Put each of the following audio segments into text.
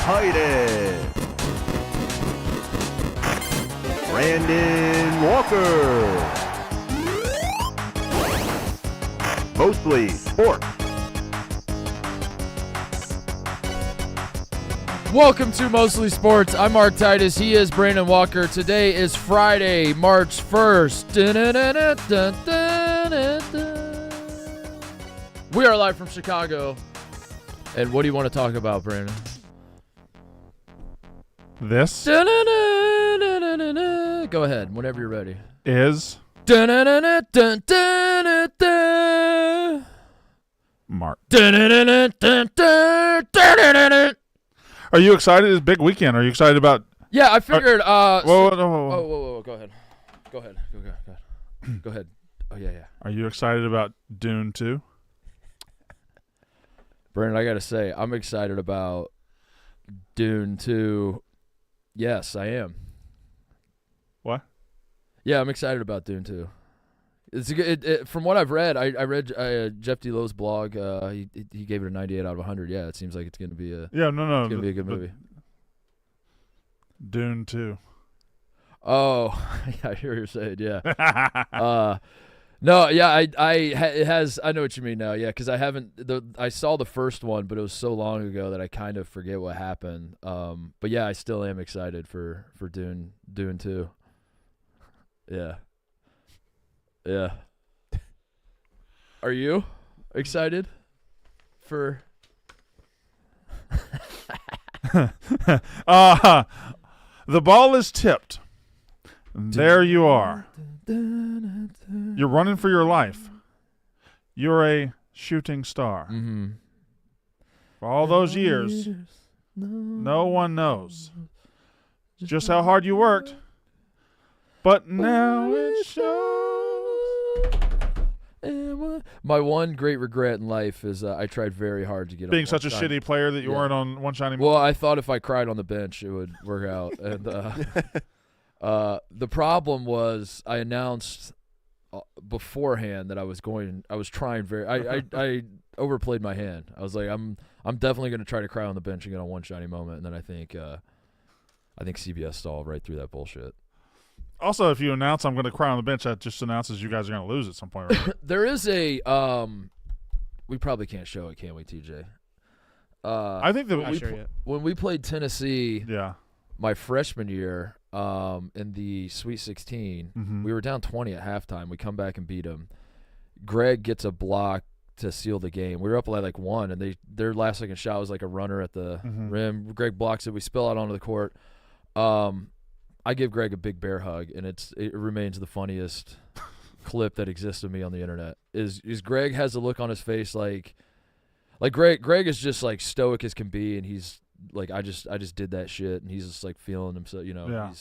Titus, Brandon Walker, Mostly Sports. Welcome to Mostly Sports. I'm Mark Titus. He is Brandon Walker. Today is Friday, March 1st. We are live from Chicago. And what do you want to talk about, Brandon? This Go ahead, whenever you're ready. is Mark. Are you excited? It's a big weekend. Are you excited about? Yeah, I figured. Whoa. Whoa. Go ahead. Go ahead. Go ahead. Oh, yeah. Are you excited about Dune 2? Brandon, I got to say, I'm excited about Dune 2. Yes, I am. What? Yeah, I'm excited about Dune 2. It's a good, from what I've read, I read Jeff D. Lowe's blog. He gave it a 98 out of 100. Yeah, it seems like it's going to be a Going to be a good movie. Dune 2. Oh, I hear what you're saying. Yeah. No, yeah, it has. I know what you mean now. Yeah, because I saw the first one, but it was so long ago that I kind of forget what happened. But yeah, I still am excited for Dune 2. Yeah. Yeah. Are you excited for? The ball is tipped. There you are. You're running for your life. You're a shooting star. Mm-hmm. For all those years, no one knows just how hard you worked. But now it shows. My one great regret in life is I tried very hard to get being such a shitty player that you weren't on One Shiny Moment. Well, I thought if I cried on the bench, it would work out. And the problem was I announced beforehand that I was trying I overplayed my hand. I was like, I'm definitely going to try to cry on the bench and get on One Shiny Moment. And then I think CBS stalled right through that bullshit. Also, if you announce I'm going to cry on the bench, that just announces you guys are going to lose at some point, right? There is a we probably can't show it, can we, TJ? I think that when we played Tennessee, yeah, my freshman year, in the Sweet 16, we were down 20 at halftime. We come back and beat them. Greg gets a block to seal the game. We were up like 1, and their last second shot was like a runner at the rim. Greg blocks it. We spill out onto the court. I give Greg a big bear hug, and it remains the funniest clip that exists of me on the internet. Is Greg has a look on his face like Greg is just like stoic as can be, and he's like, I just did that shit, and he's just like feeling himself, you know. Yeah.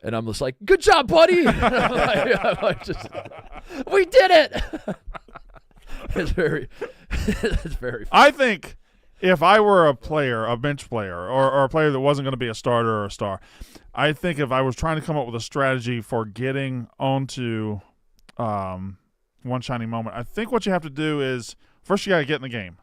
And I'm just like, good job, buddy. We did it. It's very funny. I think if I were a player, a bench player, or a player that wasn't going to be a starter or a star, I think if I was trying to come up with a strategy for getting onto One Shiny Moment, I think what you have to do is first you got to get in the game.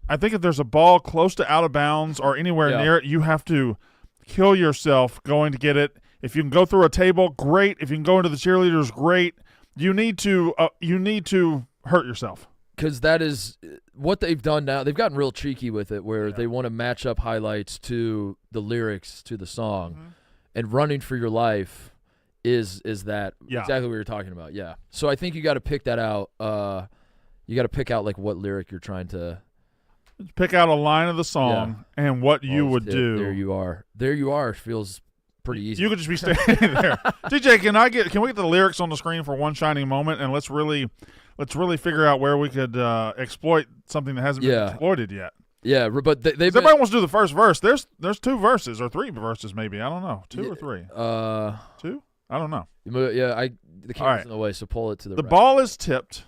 I think if there's a ball close to out of bounds or anywhere near it, you have to kill yourself going to get it. If you can go through a table, great. If you can go into the cheerleaders, great. You need to hurt yourself. Because that is what they've done now. They've gotten real cheeky with it where they want to match up highlights to the lyrics to the song. And running for your life is that exactly what you're talking about. Yeah. So I think you got to pick that out. You got to pick out like what lyric you're trying to pick out a line of the song and what you would do. There you are. There you are feels pretty easy. You could just be standing there. DJ, can we get the lyrics on the screen for One Shiny Moment, and let's really figure out where we could exploit something that hasn't been exploited yet. Yeah, but everybody wants to do the first verse. There's 2 verses or 3 verses maybe. I don't know. 2 or 3. 2? I don't know. Yeah, the camera's in the way, so pull it to the right. The ball is tipped,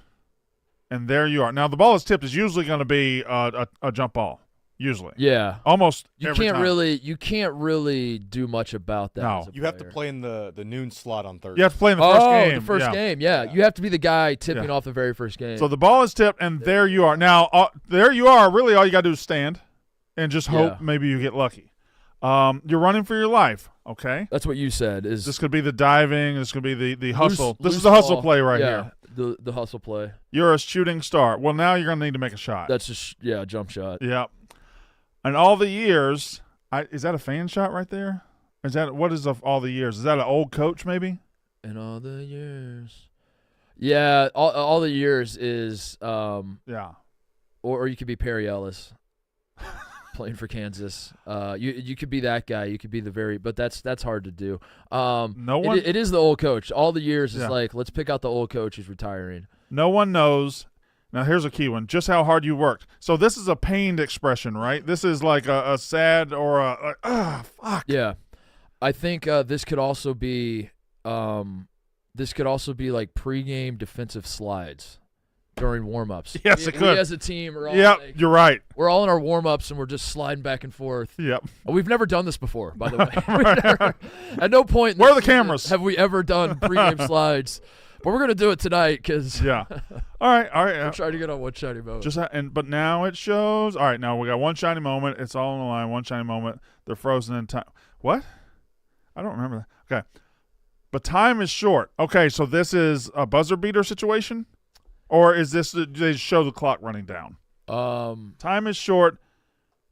and there you are. Now, the ball is tipped is usually going to be a jump ball. Usually. Yeah. Almost every time. You can't really do much about that. No. You have to play in the noon slot on Thursday. You have to play in the first game. The first game, yeah. You have to be the guy tipping off the very first game. So the ball is tipped, and there you are. Now, there you are. Really, all you got to do is stand. and just hope maybe you get lucky. You're running for your life, okay? That's what you said. This could be the diving. This could be the hustle. This loose is the hustle ball. play right here. The hustle play. You're a shooting star. Well, now you're going to need to make a shot. That's just a jump shot. Yeah. And all the years, is that a fan shot right there? What is all the years? Is that an old coach maybe? And all the years. Yeah, all the years is yeah. Or you could be Perry Ellis. Playing for Kansas, you could be that guy. You could be but that's hard to do. No one. It is the old coach. All the years is like, let's pick out the old coach who's retiring. No one knows. Now here's a key one: just how hard you worked. So this is a pained expression, right? This is like a sad or fuck. Yeah, I think this could also be like pregame defensive slides. During warm-ups. Yes, it could. We as a team are all you're right. We're all in our warm-ups, and we're just sliding back and forth. Yep. We've never done this before, by the way. At no point where are the cameras? Have we ever done pregame slides. But we're going to do it tonight because yeah. All right. we're trying to get on one shiny moment. But now it shows. All right, now we got one shiny moment. It's all on the line. One shiny moment. They're frozen in time. What? I don't remember that. Okay. But time is short. Okay, so this is a buzzer beater situation? Or is this they show the clock running down? Time is short,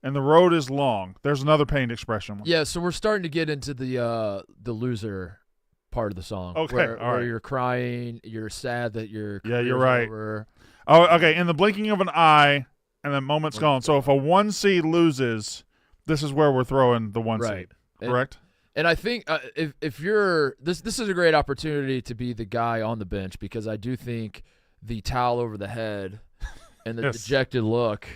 and the road is long. There's another pained expression. Yeah, so we're starting to get into the loser part of the song. Okay, where you're crying, you're sad that you're you're right. Over. Oh, okay. In the blinking of an eye, and the moment's gone. So if a 1 seed loses, this is where we're throwing the 1 seed. Correct. And I think if you're this is a great opportunity to be the guy on the bench because I do think. The towel over the head and the dejected look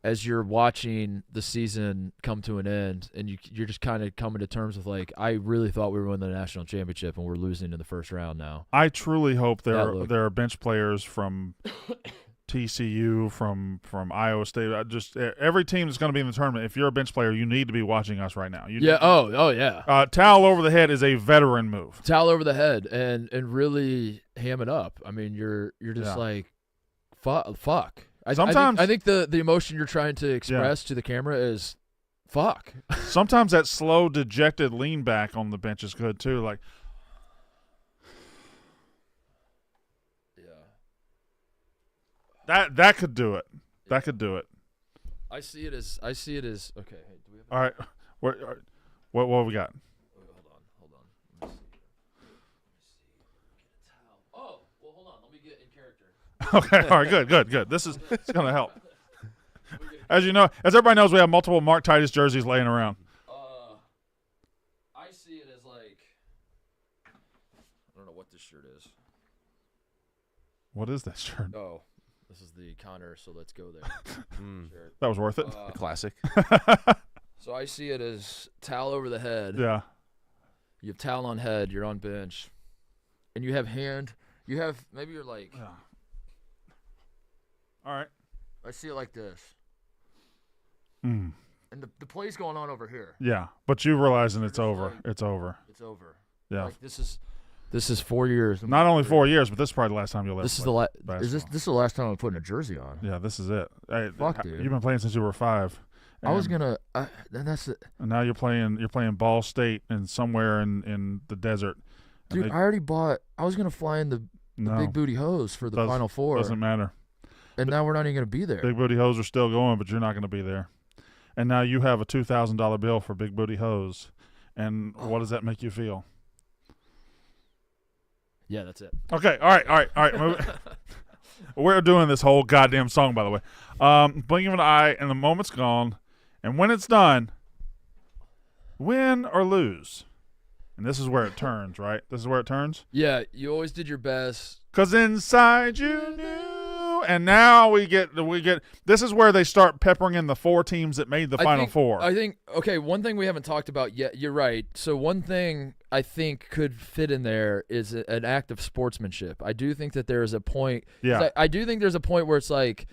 as you're watching the season come to an end and you're just kind of coming to terms with like, I really thought we were winning the national championship and we're losing in the first round now. I truly hope there are bench players from TCU, from Iowa State. Just every team that's going to be in the tournament, if you're a bench player, you need to be watching us right now. Oh, yeah. Towel over the head is a veteran move. Towel over the head and really ham it up. I mean, you're just like, fuck. Sometimes I think the emotion you're trying to express to the camera is fuck. Sometimes that slow, dejected lean back on the bench is good too. Like, that could do it. That could do it. I see it as okay. Hey, do we have? All right, what have we got? Hold on. Let me see. Get a towel. Oh, well, hold on. Let me get in character. Okay, all right, good. This is gonna help. As you know, as everybody knows, we have multiple Mark Titus jerseys laying around. I see it as like I don't know what this shirt is. What is that shirt? Oh. This is the Connor, so let's go there. Sure. That was worth it. A classic. So I see it as towel over the head. Yeah. You have towel on head. You're on bench. And you have maybe you're like. Yeah. All right. I see it like this. Mm. And the play's going on over here. Yeah, but you realizing it's over. Like, it's over. It's over. Yeah. Like this is 4 years. Not only 4 years, but this is probably the last time you'll ever This is play this is the last time I'm putting a jersey on. Yeah, this is it. Hey, Fuck, dude. You've been playing since you were 5. I was gonna. That's it. And now you're playing Ball State and somewhere in the desert. Dude, I already bought. I was gonna fly in the Big Booty Hose for the Final Four. Doesn't matter. And now we're not even gonna be there. Big Booty Hose are still going, but you're not gonna be there. And now you have a $2,000 bill for Big Booty Hose. And what does that make you feel? Yeah, that's it. Okay, all right. We're doing this whole goddamn song, by the way. Blink of an eye, and the moment's gone. And when it's done, win or lose. And this is where it turns, right? This is where it turns? Yeah, you always did your best. 'Cause inside you knew. And now we get this is where they start peppering in the 4 teams that made the Final Four. I think, okay, one thing we haven't talked about yet, you're right. So one thing I think could fit in there is an act of sportsmanship. I do think that there is a point. Yeah. I do think there's a point where it's like,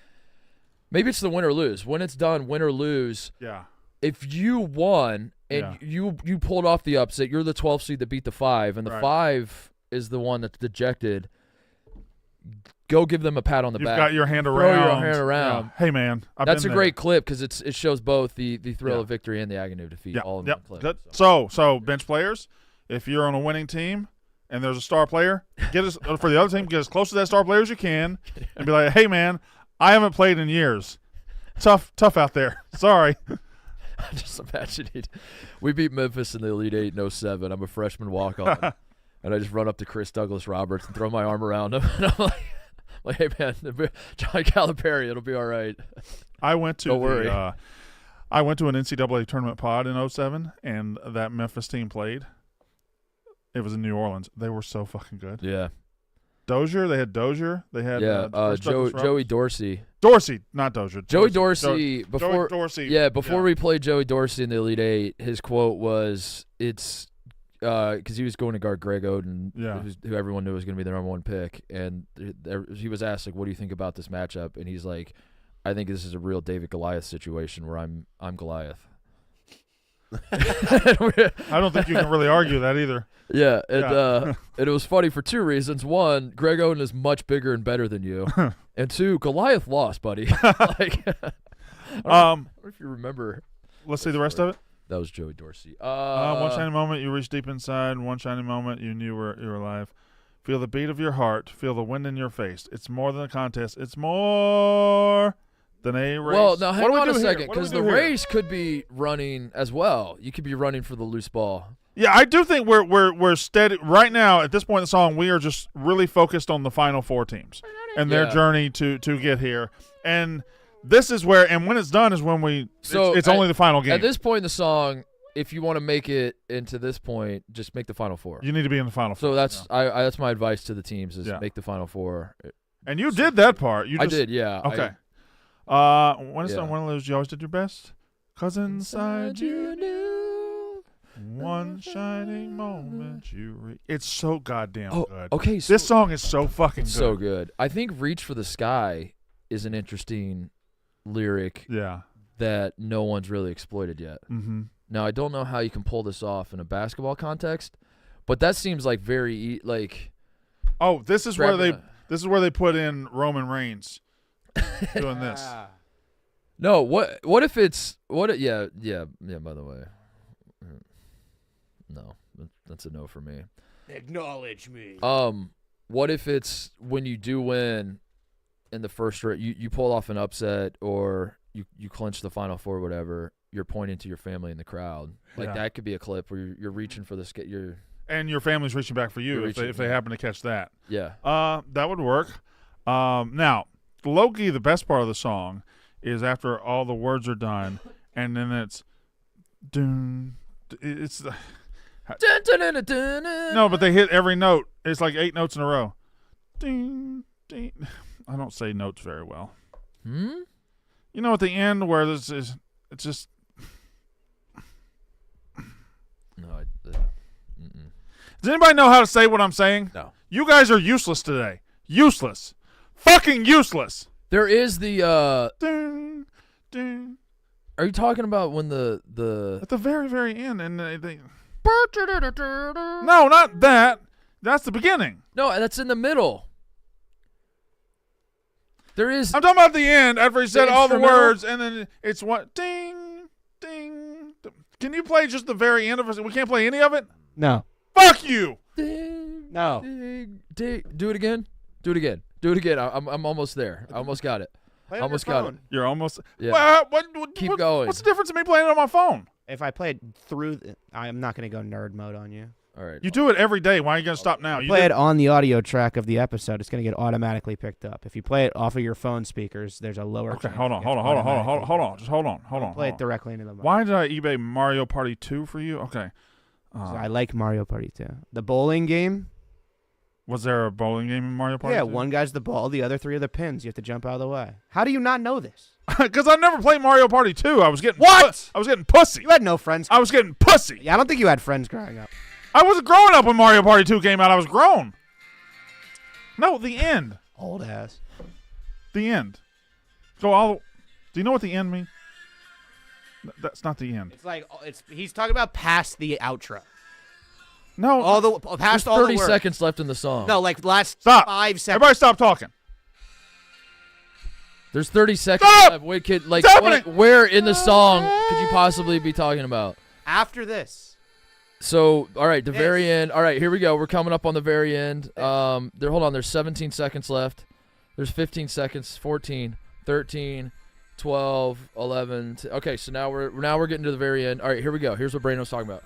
maybe it's the win or lose. When it's done, win or lose. Yeah. If you won and you pulled off the upset, you're the 12th seed that beat the 5, and the 5 is the one that's dejected. go give them a pat on the You've back. got your hand Throw around. your hand around. Yeah. Hey, man. That's a been great clip because it shows both the thrill Yeah. of victory and the agony of defeat Yeah. all in Yep. one clip. Good. So. So bench players, if you're on a winning team and there's a star player, get us for the other team, get as close to that star player as you can, and be like, "Hey, man, I haven't played in years. Tough out there. Sorry." Just imagine we beat Memphis in the Elite Eight in 07. I'm a freshman walk-on, and I just run up to Chris Douglas Roberts and throw my arm around him, and I'm like, "Hey, man, John Calipari, it'll be all right." I went to Don't worry. I went to an NCAA tournament pod in 07, and that Memphis team played. It was in New Orleans. They were so fucking good. Yeah. Dozier, they had Dozier. They had Chris Douglas Roberts. Joey Dorsey. Dorsey, not Dozier. Joey Dorsey before Dorsey. Yeah, before we played Joey Dorsey in the Elite Eight, his quote was, "It's because he was going to guard Greg Oden, who everyone knew was going to be the number one pick, and he was asked like, "What do you think about this matchup?" And he's like, "I think this is a real David Goliath situation where I'm Goliath." I don't think you can really argue that either. Yeah, and it was funny for two reasons. One, Greg Oden is much bigger and better than you, and two, Goliath lost, buddy. Like, I don't know if you remember. Let's see the rest of it. That was Joey Dorsey. One shiny moment, you reached deep inside. One shiny moment, you knew you were alive. Feel the beat of your heart. Feel the wind in your face. It's more than a contest. It's more than a race. Well, now hang What do we on a do here? second, What do we because do the here? race could be running as well. You could be running for the loose ball. Yeah, I do think we're steady right now. At this point in the song, we are just really focused on the final four teams and their Yeah. journey to get here. And this is where, and when it's done, is when it's only the final game. At this point in the song, if you want to make it into this point, just make the final four. You need to be in the final four. So that's my advice to the teams is Yeah. make the final four. And you did that part. I did, yeah. Okay. When it's done, when it lose, you always did your best. 'Cause inside you knew one shining moment you It's so goddamn good. Okay. So This song is so fucking good. so good. I think "Reach for the Sky" is an interesting lyric Yeah. that no one's really exploited yet. Mm-hmm. Now, I don't know how you can pull this off in a basketball context, but that seems like very like. Oh, this is where grabbing they put in Roman Reigns doing this. No, what if it's yeah. By the way, no, that's a no for me. Acknowledge me. What if it's when you do win in the first round, you pull off an upset or you clinch the Final Four, or whatever. You're pointing to your family in the crowd, like that could be a clip where you're reaching for the you're. And your family's reaching back for you if they happen to catch that. Yeah. That would work. Now, low-key, the best part of the song is after all the words are done, and then it's it's the no, but they hit every note. It's like 8 notes in a row. Ding, ding. I don't say notes very well. Hmm. You know, at the end where this is, it's just. No. Does anybody know how to say what I'm saying? No. You guys are useless today. Useless. Fucking useless. There is the. Ding, ding. Are you talking about when the At the very, very end, and they no, not that. That's the beginning. No, that's in the middle. There is. I'm talking about the end after he said all the instrumental? words, and then it's what ding, ding. Can you play just the very end of it? We can't play any of it. No. Fuck you. Ding, No. ding, ding. Do it again. Do it again. Do it again. I'm almost there. I almost got it. Play on Almost your got phone. You're almost. Yeah. What, Keep going. What's the difference in me playing it on my phone? If I play it through, I'm not going to go nerd mode on you. All right. You do it every day. Why are you gonna stop now? You Play did- it on the audio track of the episode. It's going to get automatically picked up. If you play it off of your phone speakers, there's a lower. Okay, chance hold it on. gets automatically Just hold on. Play it directly into the mic. Why did I eBay Mario Party 2 for you? Okay. I like Mario Party 2. The bowling game. Was there a bowling game in Mario Party? Yeah, 2? one guy's the ball, the other 3 are the pins. You have to jump out of the way. How do you not know this? Because I never played Mario Party 2. I was getting What? I was getting pussy. You had no friends. I was getting pussy. Yeah, I don't think you had friends growing up. I wasn't growing up when Mario Party 2 came out. I was grown. No, the end. Old ass. The end. Go all. Do you know what the end means? That's not the end. It's like he's talking about past the outro. No. All the There's past all the 30 words. seconds left in the song. No, like last Stop. 5 seconds. Everybody stop talking. There's 30 seconds Stop! left. Wait, kid, like, It's happening! where in the song could you possibly be talking about? After this. So, all right, the This. very end. All right, here we go. We're coming up on the very end. Hold on. There's 17 seconds left. There's 15 seconds. 14, 13, 12, 11. Okay, so now we're getting to the very end. All right, here we go. Here's what Brandon was talking about.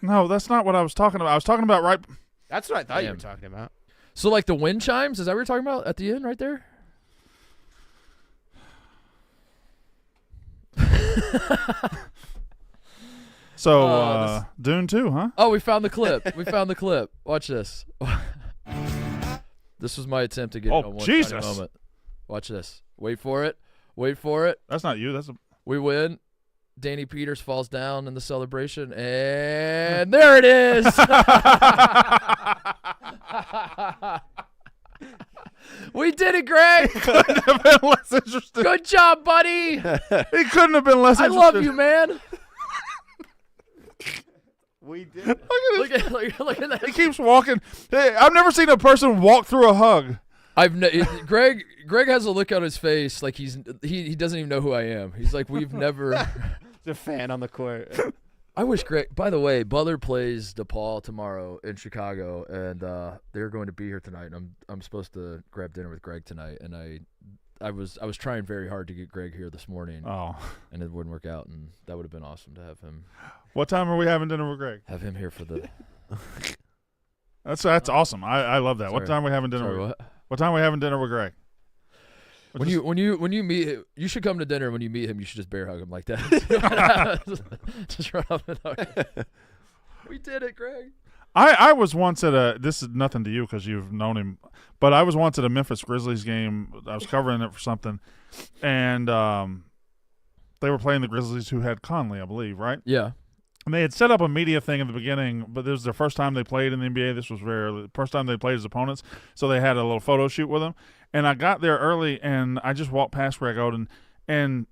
No, that's not what I was talking about. I was talking about right. That's what I thought you Damn. were talking about. So, like the wind chimes, is that what you're talking about at the end right there? So, Dune 2, huh? Oh, we found the clip. We found the clip. Watch this. This was my attempt to get Oh, it on one Jesus. tiny moment. Watch this. Wait for it. Wait for it. That's not you. That's a. We win. Danny Peters falls down in the celebration, and there it is. We did it, Greg. Couldn't have been less interested. Good job, buddy. He couldn't have been less I interested. love you, man. We did. Look at this. Look at that. He keeps walking. Hey, I've never seen a person walk through a hug. Greg has a look on his face like he doesn't even know who I am. He's like, we've never. The fan on the court. I wish Greg. By the way, Butler plays DePaul tomorrow in Chicago, and they're going to be here tonight. And I'm supposed to grab dinner with Greg tonight, and I was trying very hard to get Greg here this morning, Oh. and it wouldn't work out, and that would have been awesome to have him What time are we having dinner with Greg? here for the. That's awesome. I love that. What Sorry. time are we having dinner? Sorry, with, what? what time are we having dinner with Greg? When you meet him, you should come to dinner. When you meet him, you should just bear hug him like that. Just run up and hug him. We did it, Greg. I was once at a. This is nothing to you because you've known him, but I was once at a Memphis Grizzlies game. I was covering it for something, and they were playing the Grizzlies, who had Conley, I believe, right? Yeah. And they had set up a media thing in the beginning, but this was their first time they played in the NBA. This was the first time they played as opponents, so they had a little photo shoot with them. And I got there early, and I just walked past Greg Oden, and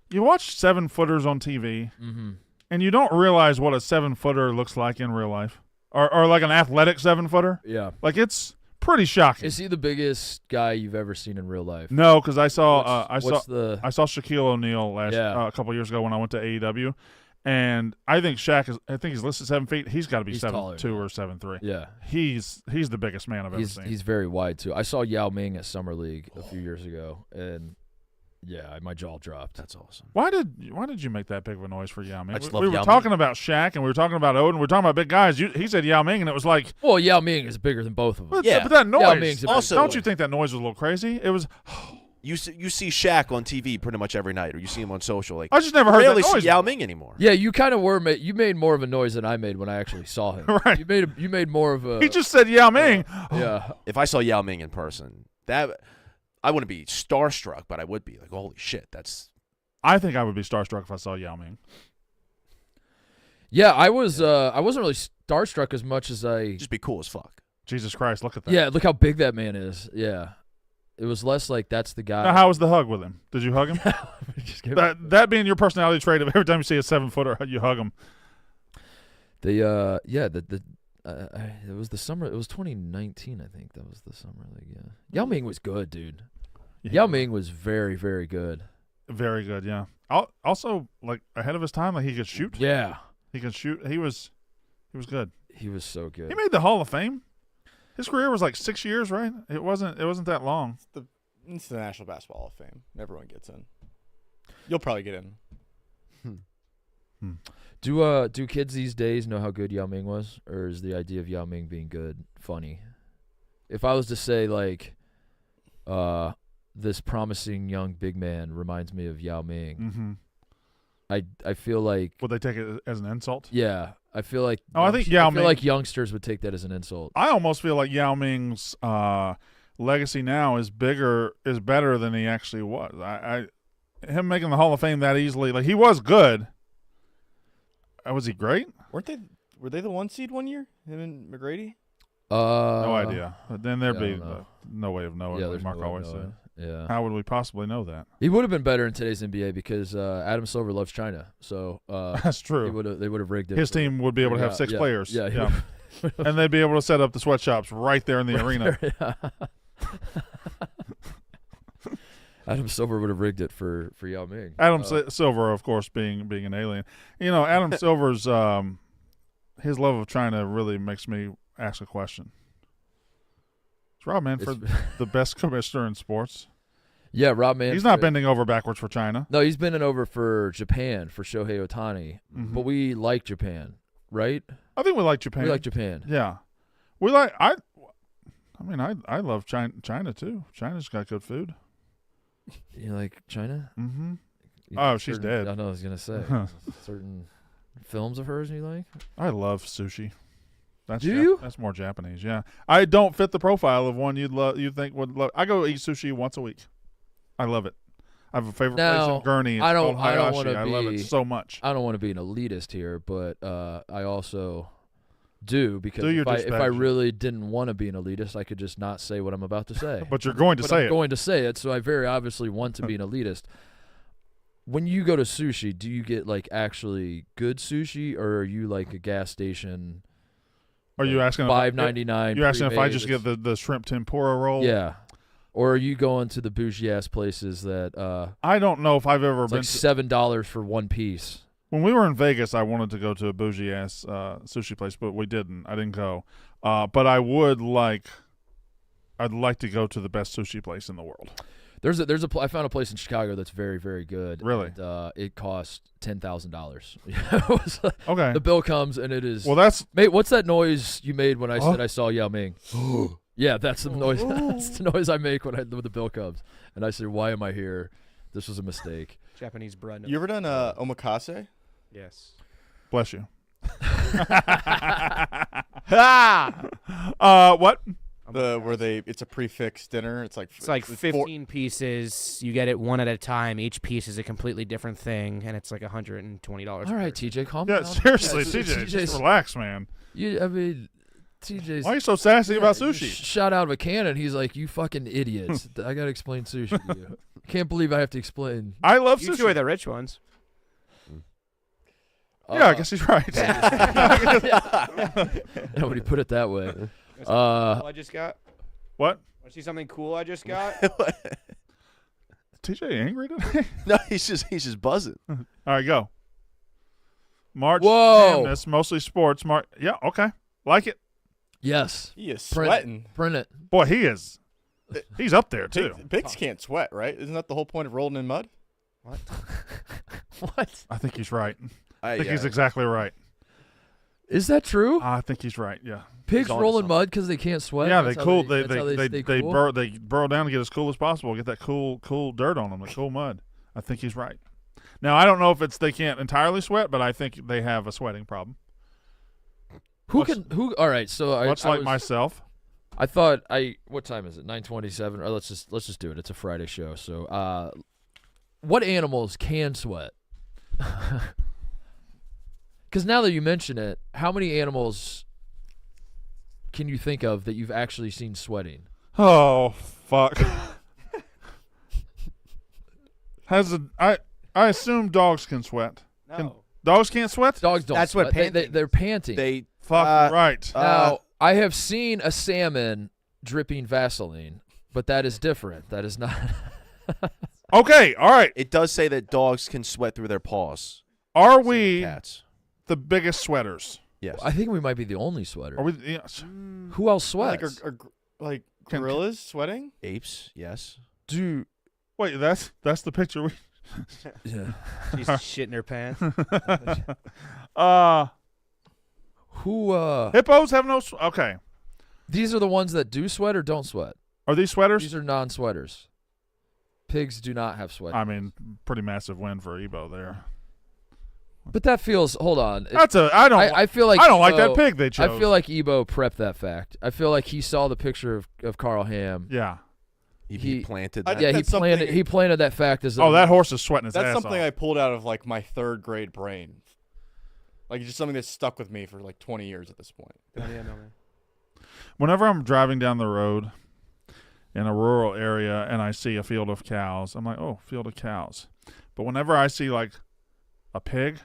you watch 7-footers on TV, and you don't realize what a 7-footer looks like in real life, or like an athletic 7-footer. Yeah. Like, it's pretty shocking. Is he the biggest guy you've ever seen in real life? No, because I saw I saw Shaquille O'Neal a couple years ago when I went to AEW. And I think I think he's listed 7 feet. He's got to be 7'2" or 7'3". Yeah. He's the biggest man I've ever seen. He's very wide too. I saw Yao Ming at Summer League a few years ago, and yeah, my jaw dropped. That's awesome. Why did you make that big of a noise for Yao Ming? I just We love were Yao talking Ming. about Shaq, and we were talking about Oden. We were talking about big guys. He said Yao Ming, and it was like, Well, Yao Ming is bigger than both of them. but, Yeah. but that Yao noise. Ming's a Also- Don't you think that noise was a little crazy? It was. You see Shaq on TV pretty much every night, or you see him on social. Like I just never heard that rarely noise. see Yao Ming anymore. Yeah, you kind of were. You made more of a noise than I made when I actually saw him. Right. You made more of a. He just said Yao Ming. Yeah. If I saw Yao Ming in person, that I wouldn't be starstruck, but I would be like, holy shit, that's. I think I would be starstruck if I saw Yao Ming. Yeah, I was. I wasn't really starstruck as much as I. Just be cool as fuck. Jesus Christ, look at that. Yeah, look how big that man is. Yeah, it was less like that's the guy. Now, how was the hug with him? Did you hug him? Just give- that being your personality trait of every time you see a 7-footer, you hug him. it was the summer. It was 2019, I think. That was the summer league. Yeah, Yao Ming was good, dude. Yao Ming was very, very good. Very good, yeah. Also, like, ahead of his time, like, he could shoot. Yeah, He could shoot. He was good. he was so good. He made the Hall of Fame. His career was like 6 years, right? It wasn't that long. It's the National Basketball Hall of Fame. Everyone gets in. You'll probably get in. Do kids these days know how good Yao Ming was, or is the idea of Yao Ming being good funny? If I was to say like, this promising young big man reminds me of Yao Ming, I feel like Would they take it as an insult? yeah, I feel like Oh, I think Yao Ming. like youngsters would take that as an insult. I almost feel like Yao Ming's legacy now is better than he actually was. Him making the Hall of Fame that easily, like, he was good. Was he great? Were they the 1 seed one year? Him and McGrady? No idea. But then there'd yeah, I be don't know. no way of knowing. Yeah, like there's Mark no way of always knowing. said. Yeah. How would we possibly know that? He would have been better in today's NBA because Adam Silver loves China. So That's they true. would have rigged it. His for- team would be able to have 6 yeah, players. Yeah. he Yeah. And they'd be able to set up the sweatshops right there in the arena. Yeah. Adam Silver would have rigged it for Yao Ming. Adam Silver, of course, being an alien. Adam Silver's his love of China really makes me ask a question. Is Rob Manfred the best commissioner in sports? Yeah, Rob Manfred. He's not bending over backwards for China. No, he's bending over for Japan for Shohei Ohtani. Mhm. But we like Japan, right? I think we like Japan. We like Japan. Yeah, I love China too. China's got good food. You like China? Mm-hmm. You Oh, like she's certain- dead. I know. I was gonna say certain films of hers you like. I love sushi. That's Do you? That's more Japanese. Yeah, I don't fit the profile of one you'd think would love. I go eat sushi once a week. I love it. I have a favorite place Now, in Gurney. It's I don't- called I don't Hayashi. wanna I love it be- so much. I don't want to be an elitist here, but I also do because Do your if I dispatch. really didn't want to be an elitist, I could just not say what I'm about to say. But you're going to But say I'm it. going to say it, so I very obviously want to be an elitist. When you go to sushi, do you get like actually good sushi, or are you like a gas station? Are you asking? $5.99? You asking if I pre-made? just get the shrimp tempura roll? Yeah, or are you going to the bougie ass places that I don't know if I've ever it's been. like $7 for one piece? When we were in Vegas, I wanted to go to a bougie ass sushi place, but we didn't. I didn't go. But I'd like to go to the best sushi place in the world. I found a place in Chicago that's very, very good. Really? And, it cost $10,000. Okay. The bill comes and it is. Well, that's Mate, what's that noise you made when I Huh? said I saw Yao Ming? Yeah, that's the noise. That's the noise I make when the bill comes, and I say, "Why am I here? This was a mistake." Japanese bread. You ever done omakase? Yes. bless you. Ha! What? It's a prefix dinner. It's like It's like 15 pieces. You get it one at a time. Each piece is a completely different thing, and it's like $120. All right, TJ, calm Yeah, down. seriously, Yeah, TJ, TJ's just relax, man. TJ's. Why are you so sassy about sushi? Shot out of a cannon. He's like, "You fucking idiots! I gotta explain sushi to you. Can't believe I have to explain." I love You sushi. two are the rich ones. Yeah, I guess he's right. Yeah, when you put it that way. Cool I just got. What? Want to see something cool I just got? TJ angry today? No, he's just buzzing. All right, go. March Whoa. Madness, mostly sports. Yeah, okay. Like it. Yes. He is Print- sweating. Print it. Boy, he is. He's up there, too. Pigs can't sweat, right? Isn't that the whole point of rolling in mud? What? What? I think he's right. I think yeah. he's exactly right. Is that true? I think he's right, yeah. Pigs onto roll in something. mud because they can't sweat. Yeah, That's they how cool. that's how They stay cool? burrow down to get as cool as possible. Get that cool dirt on them, the cool mud. I think he's right. Now I don't know if they can't entirely sweat, but I think they have a sweating problem. Who can? Who? All right. So Much I like was- myself. I thought What time is it? 9:27. Or let's just do it. It's a Friday show. So what animals can sweat? Because now that you mention it, how many animals can you think of that you've actually seen sweating? Oh fuck. I assume dogs can sweat. No. Dogs can't sweat? Dogs don't. That's what sweat. They're panting. They Fuck right. Now, I have seen a salmon dripping Vaseline, but that is different. That is not. Okay, all right. it does say that dogs can sweat through their paws. Are Same with we cats? the biggest sweaters? Yes. I think we might be the only sweater. Are we? Yes. Who else sweats? Like Can- gorillas sweating? Apes, yes. Do Wait, that's the picture we. yeah. She's shitting her pants. Who? Hippos have no. Okay. These are the ones that do sweat or don't sweat. Are these sweaters? These are non-sweaters. Pigs do not have sweat. I mean, pretty massive win for Ebo there. But that feels. Hold on. That's a. I feel like I don't like Ebo- that pig they chose. I feel like Ebo prepped that fact. I feel like he saw the picture of Carl Ham. Yeah. He He- planted I that. think Yeah, he that's something- planted that fact as. Oh, that horse is sweating his That's ass something off. I pulled out of like my third grade brain. Like it's just something that's stuck with me for like 20 years at this point. Whenever I'm driving down the road in a rural area and I see a field of cows, I'm like, oh, field of cows. But whenever I see like a pig,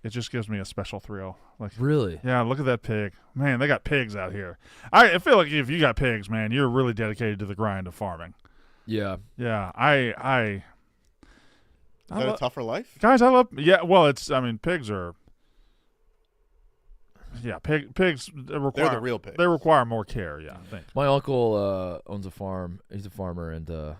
it just gives me a special thrill. Like, Really? yeah, look at that pig. Man, they got pigs out here. I feel like if you got pigs, man, you're really dedicated to the grind of farming. Yeah. Yeah, Is that a tougher life? guys, I love. Yeah, well, pigs are. Yeah, pigs require. They're the real pigs. They require more care. Yeah, I think. My uncle owns a farm. He's a farmer, and that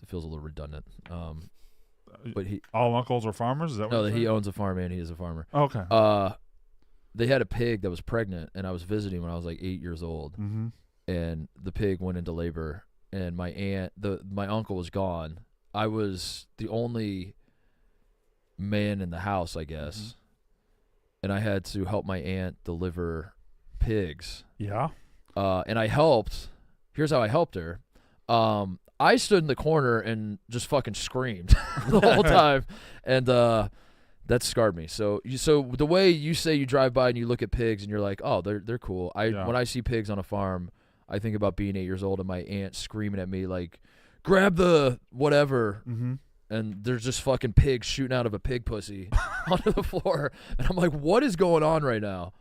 feels a little redundant. But All uncles are farmers. Is that no, what that you're he saying? owns a farm and he is a farmer. Okay. They had a pig that was pregnant, and I was visiting when I was like 8 years old, Mm-hmm. and the pig went into labor, and my uncle was gone. I was the only man in the house, I guess, and I had to help my aunt deliver pigs. Yeah. And I helped. Here's how I helped her. I stood in the corner and just fucking screamed the whole time, and that scarred me. So the way you say you drive by and you look at pigs and you're like, oh, they're cool. When I see pigs on a farm, I think about being 8 years old and my aunt screaming at me like, grab the whatever. Mm-hmm. And there's just fucking pigs shooting out of a pig pussy onto the floor, and I'm like, what is going on right now?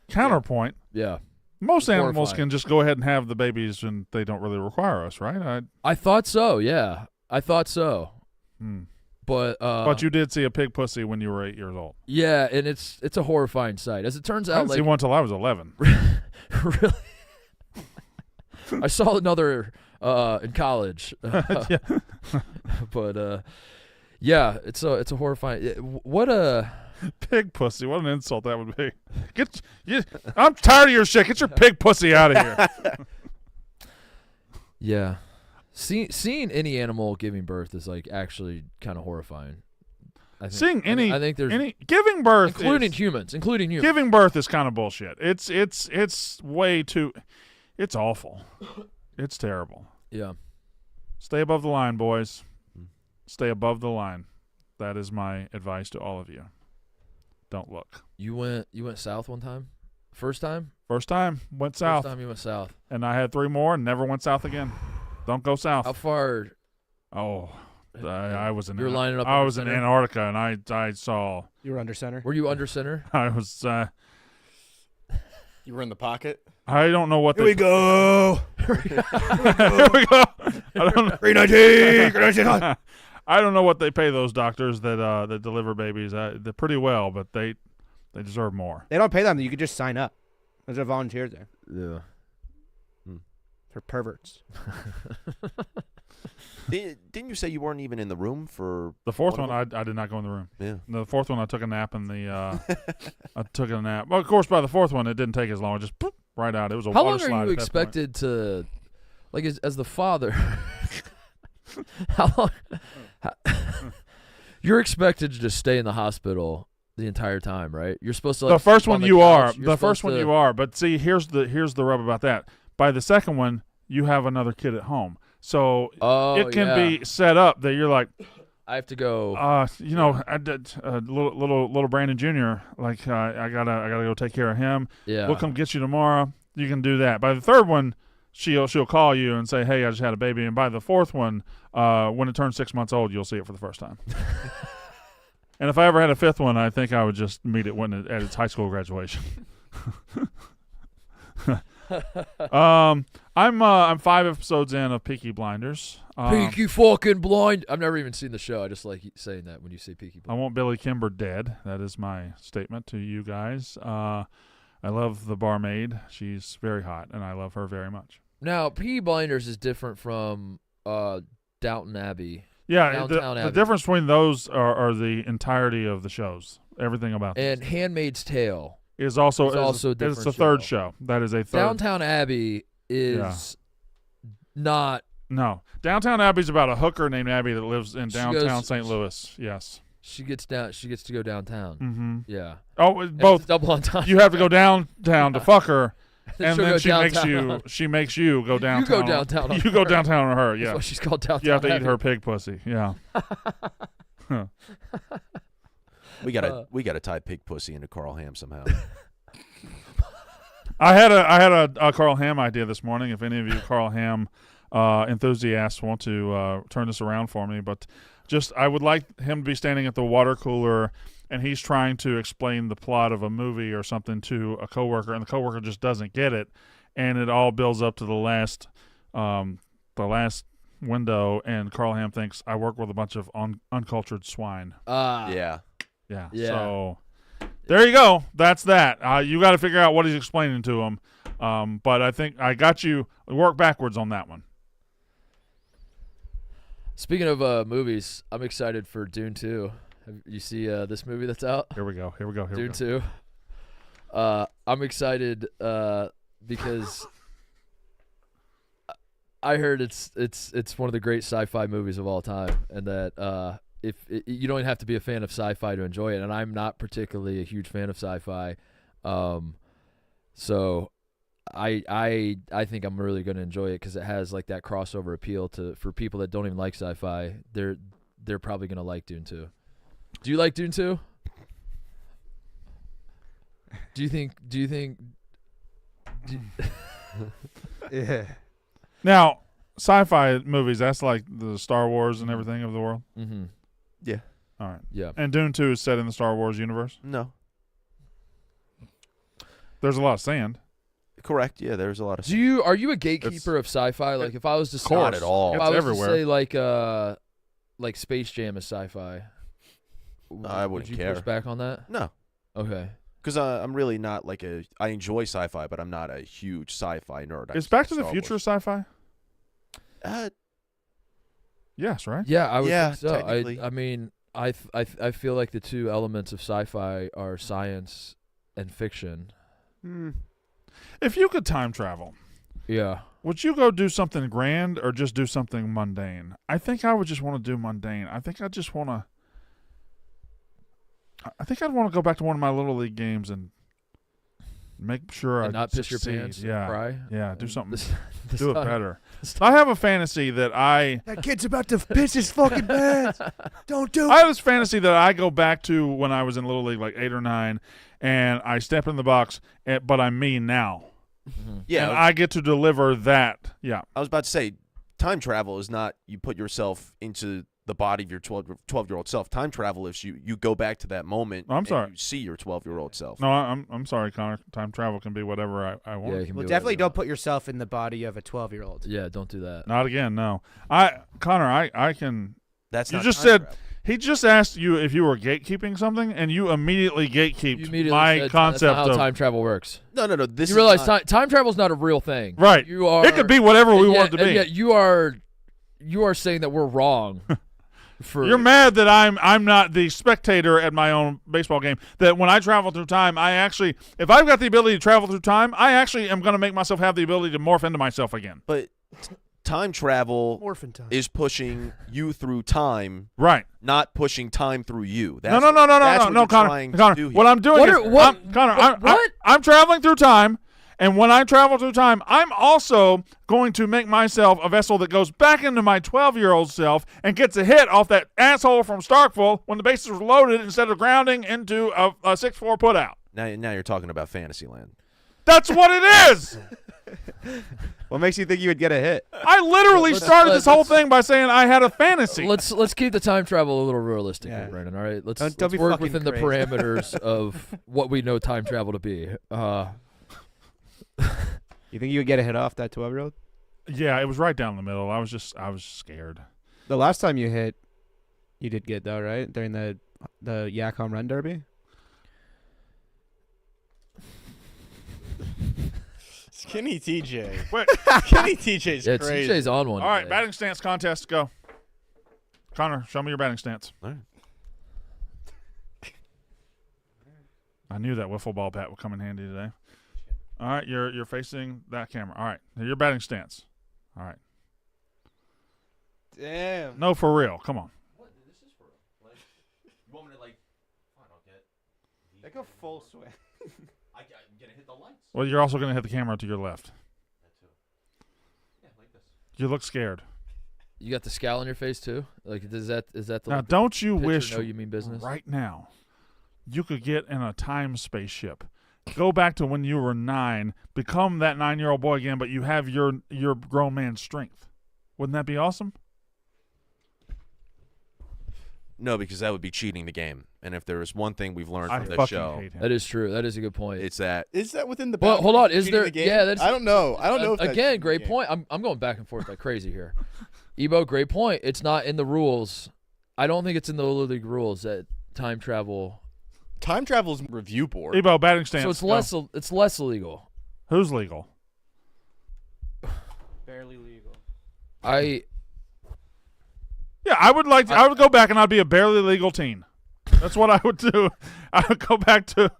Counterpoint. Yeah. Most It's animals horrifying. can just go ahead and have the babies, and they don't really require us, right? I thought so. Yeah, I thought so. But But you did see a pig pussy when you were 8 years old. yeah, and it's a horrifying sight. As it turns I out, didn't see one till I was 11. really, I saw another in college. Yeah. But yeah, it's a horrifying. What a Pig pussy. What an insult that would be. I'm tired of your shit. Get your pig pussy out of here. yeah. Seeing any animal giving birth is like actually kind of horrifying. I think, I think there's giving birth, including humans. Giving birth is kind of bullshit. It's way too. It's awful. It's terrible. Yeah. Stay above the line, boys. Stay above the line. That is my advice to all of you. Don't look. You went south one time? First time? First time went south, First time you went south. and I had 3 more and never went south again. Don't go south. How far? Oh, I was in. You were lining up I under was in center? Antarctica, and I saw. You were under center. Were you under center? I was. You were in the pocket. I don't know what. Here we go. Here we go. I don't know. 319. I don't know what they pay those doctors that deliver babies. They're pretty well, but they deserve more. They don't pay them. You could just sign up. There's a volunteer there Yeah. for perverts. Didn't you say you weren't even in the room for The fourth One one, of I did not go in the room. Yeah. The fourth one, I took a nap in the. I took a nap. Well, of course, by the fourth one, it didn't take as long. It just boop, right out. It was a How water long slide. are you at that point. expected to, like, as the father? How long? You're expected to just stay in the hospital the entire time, right? You're supposed to. Like, The first sleep on one the you are. couch. You're The first supposed one to- you are. But see, here's the rub about that. By the second one, you have another kid at home, so Oh, it can yeah. be set up that you're like, I have to go. I did little Brandon Jr. Like I gotta go take care of him. Yeah. We'll come get you tomorrow. You can do that. By the third one, she'll call you and say, hey, I just had a baby. And by the fourth one, when it turns 6 months old, you'll see it for the first time. And if I ever had a fifth one, I think I would just meet it at its high school graduation. I'm 5 episodes in of Pey Blinders. Peaky fucking blind. I've never even seen the show. I just like saying that when you say Peaky I Blind. want Billy Kimber dead. That is my statement to you guys. I love the barmaid. She's very hot, and I love her very much. Now, Peaky Blinders is different from Downton Abbey. Yeah, Downtown the Abbey. difference between those are the entirety of the shows. Everything about them And Handmaid's Tale. is also it's also a it's different the third show. show. That is a third. Downtown Abbey is not. No, Downtown Abbey's about a hooker named Abby that lives in She downtown goes- St. Louis. Yes. She gets to go downtown. Mm-hmm. Yeah. Oh, And both. it's double entendre. You have to go downtown to fuck her, and She'll then go she downtown. makes you go downtown. You go downtown on You go her. downtown on her. That's Yeah. why she's called Downtown You have to eat Abbey. her pig pussy. Yeah. we gotta tie pig pussy into Carl Ham somehow. I had a Carl Ham idea this morning. If any of you Carl Ham enthusiasts want to turn this around for me, but I would like him to be standing at the water cooler, and he's trying to explain the plot of a movie or something to a coworker, and the coworker just doesn't get it, and it all builds up to the last window, and Carl Ham thinks I work with a bunch of uncultured swine. Yeah. Yeah. Yeah. So there you go. That's that. You got to figure out what he's explaining to him. But I think I got you. Work backwards on that one. Speaking of movies, I'm excited for Dune 2. You see this movie that's out? Here we go. Dune 2. I'm excited because I heard it's one of the great sci-fi movies of all time, and that you don't have to be a fan of sci-fi to enjoy it. And I'm not particularly a huge fan of sci-fi, so I think I'm really going to enjoy it because it has like that crossover appeal for people that don't even like sci-fi. They're probably going to like Dune 2. Do you like Dune 2? Do you think? Yeah. Now, sci-fi movies, that's like the Star Wars and everything of the world? Mm-hmm. Yeah. All right. Yeah. And Dune 2 is set in the Star Wars universe? No. There's a lot of sand. Correct. Yeah, there's a lot of. Are you a gatekeeper of sci-fi? Like if I was to say, Not at all. if It's I was everywhere. to say like Space Jam is sci-fi, I would wouldn't you care. push back on that? No. Okay. Because I'm really not like I enjoy sci-fi, but I'm not a huge sci-fi nerd. I Is just Back like to the Star Future Wars. sci-fi? Uh, Yes, right? Yeah, I would Yeah, think so. technically. I mean, I feel like the two elements of sci-fi are science and fiction. If you could time travel, Yeah. would you go do something grand or just do something mundane? I think I would just want to do mundane. I think I'd want to go back to one of my Little League games and make sure And I not piss your succeed. pants Yeah. and cry. Yeah, do And something. this Do it time- better. this I have a fantasy that That kid's about to piss his fucking pants. Don't do I have this fantasy that I go back to when I was in Little League, like 8 or 9, and I step in the box, but I'm me now. yeah, And I get to deliver that. Yeah. I was about to say, time travel is not you put yourself into the body of your 12-year-old self. Time travel is you go back to that moment. I'm and sorry. you see your 12-year-old self. No, I'm sorry, Connor. Time travel can be whatever I want. Yeah, it can Well, be definitely whatever. don't put yourself in the body of a 12-year-old. Yeah, don't do that. Not again, no. Connor, I can. That's You not just time said travel. he just asked you if you were gatekeeping something, and you immediately gatekeeped You immediately my said concept that's not how of time travel works. No. This You is realize not, time travel is not a real thing. right. You are. It could be whatever we want it to be. Yeah, you are saying that we're wrong. You're mad that I'm not the spectator at my own baseball game. That when I travel through time, if I've got the ability to travel through time, I actually am going to make myself have the ability to morph into myself again. But time travel Morphin time. is pushing you through time, Right. not pushing time through you. No, That's what you're Connor. trying to Connor, do here. what I'm doing What is, are- what- I'm traveling through time, and when I travel through time, I'm also going to make myself a vessel that goes back into my 12-year-old self and gets a hit off that asshole from Starkville when the bases were loaded instead of grounding into a 6-4 putout. Now you're talking about Fantasyland. That's what it is. What makes you think you would get a hit? I literally started this whole thing by saying I had a fantasy. Let's keep the time travel a little realistic, Yeah. here, Brandon. All right, let's Don't let's be work fucking within the crazy. parameters of what we know time travel to be. You think you would get a hit off that 12-year-old? Yeah, it was right down the middle. I was scared. The last time you hit, you did good though, right? During the Yak Home Run Derby. Skinny TJ. Wait. Skinny TJ's Yeah, crazy. TJ's on one. All right, today. batting stance contest, go. Connor, show me your batting stance. All right. I knew that wiffle ball bat would come in handy today. All right, you're facing that camera. All right, now your batting stance. All right. Damn. No, for real. Come on. You want me to fine, I'll get. Like a full swing. I'm gonna hit the lights. Well, you're also going to hit the camera to your left. That too. Yeah, like this. You look scared. You got the scowl on your face too. Like, is that the Now, look don't you pitcher wish know you mean business? right now you could get in a time spaceship go back to when you were 9, become that 9-year-old boy again, but you have your grown man strength. Wouldn't that be awesome? No, because that would be cheating the game. And if there is one thing we've learned I from this fucking show, hate him. That is true. That is a good point. it's that Is that within the? Well, hold on. boundaries of Is cheating there? the game? Yeah, that's. I don't know. I don't know if that's again, cheating the great game. point. I'm going back and forth like crazy here. Ebo, great point. It's not in the rules. I don't think it's in the Little League rules that time travel. Time travel's review board. Ebo, batting stance. So it's Go. less. It's less illegal. Who's legal? Barely legal. Yeah, I would go back and I'd be a barely legal teen. That's what I would do. I would go back to.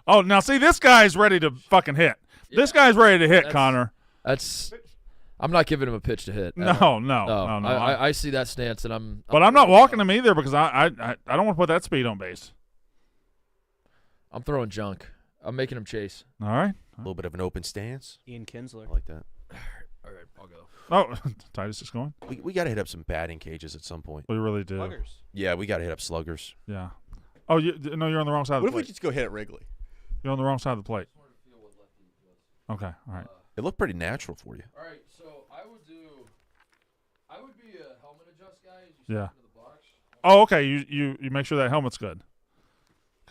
Oh, now see, this guy's ready to fucking hit. This guy's ready to hit, Connor. That's. I'm not giving him a pitch to hit. No. I see that stance, and I'm. But I'm not walking him either because I don't want to put that speed on base. I'm throwing junk. I'm making him chase. All right. a little bit of an open stance. Ian Kinsler. I like that. All right, I'll go. Oh, Titus is going. We got to hit up some batting cages at some point. We really do. Sluggers. Yeah, we got to hit up sluggers. Yeah. Oh, no, you're on the wrong side of What the if we plate. just go hit it Wrigley? You're on the wrong side of the plate. Okay. All right. It looked pretty natural for you. All right, so I would be a helmet adjust guy. As you Yeah. step into the box. Oh, okay. You make sure that helmet's good.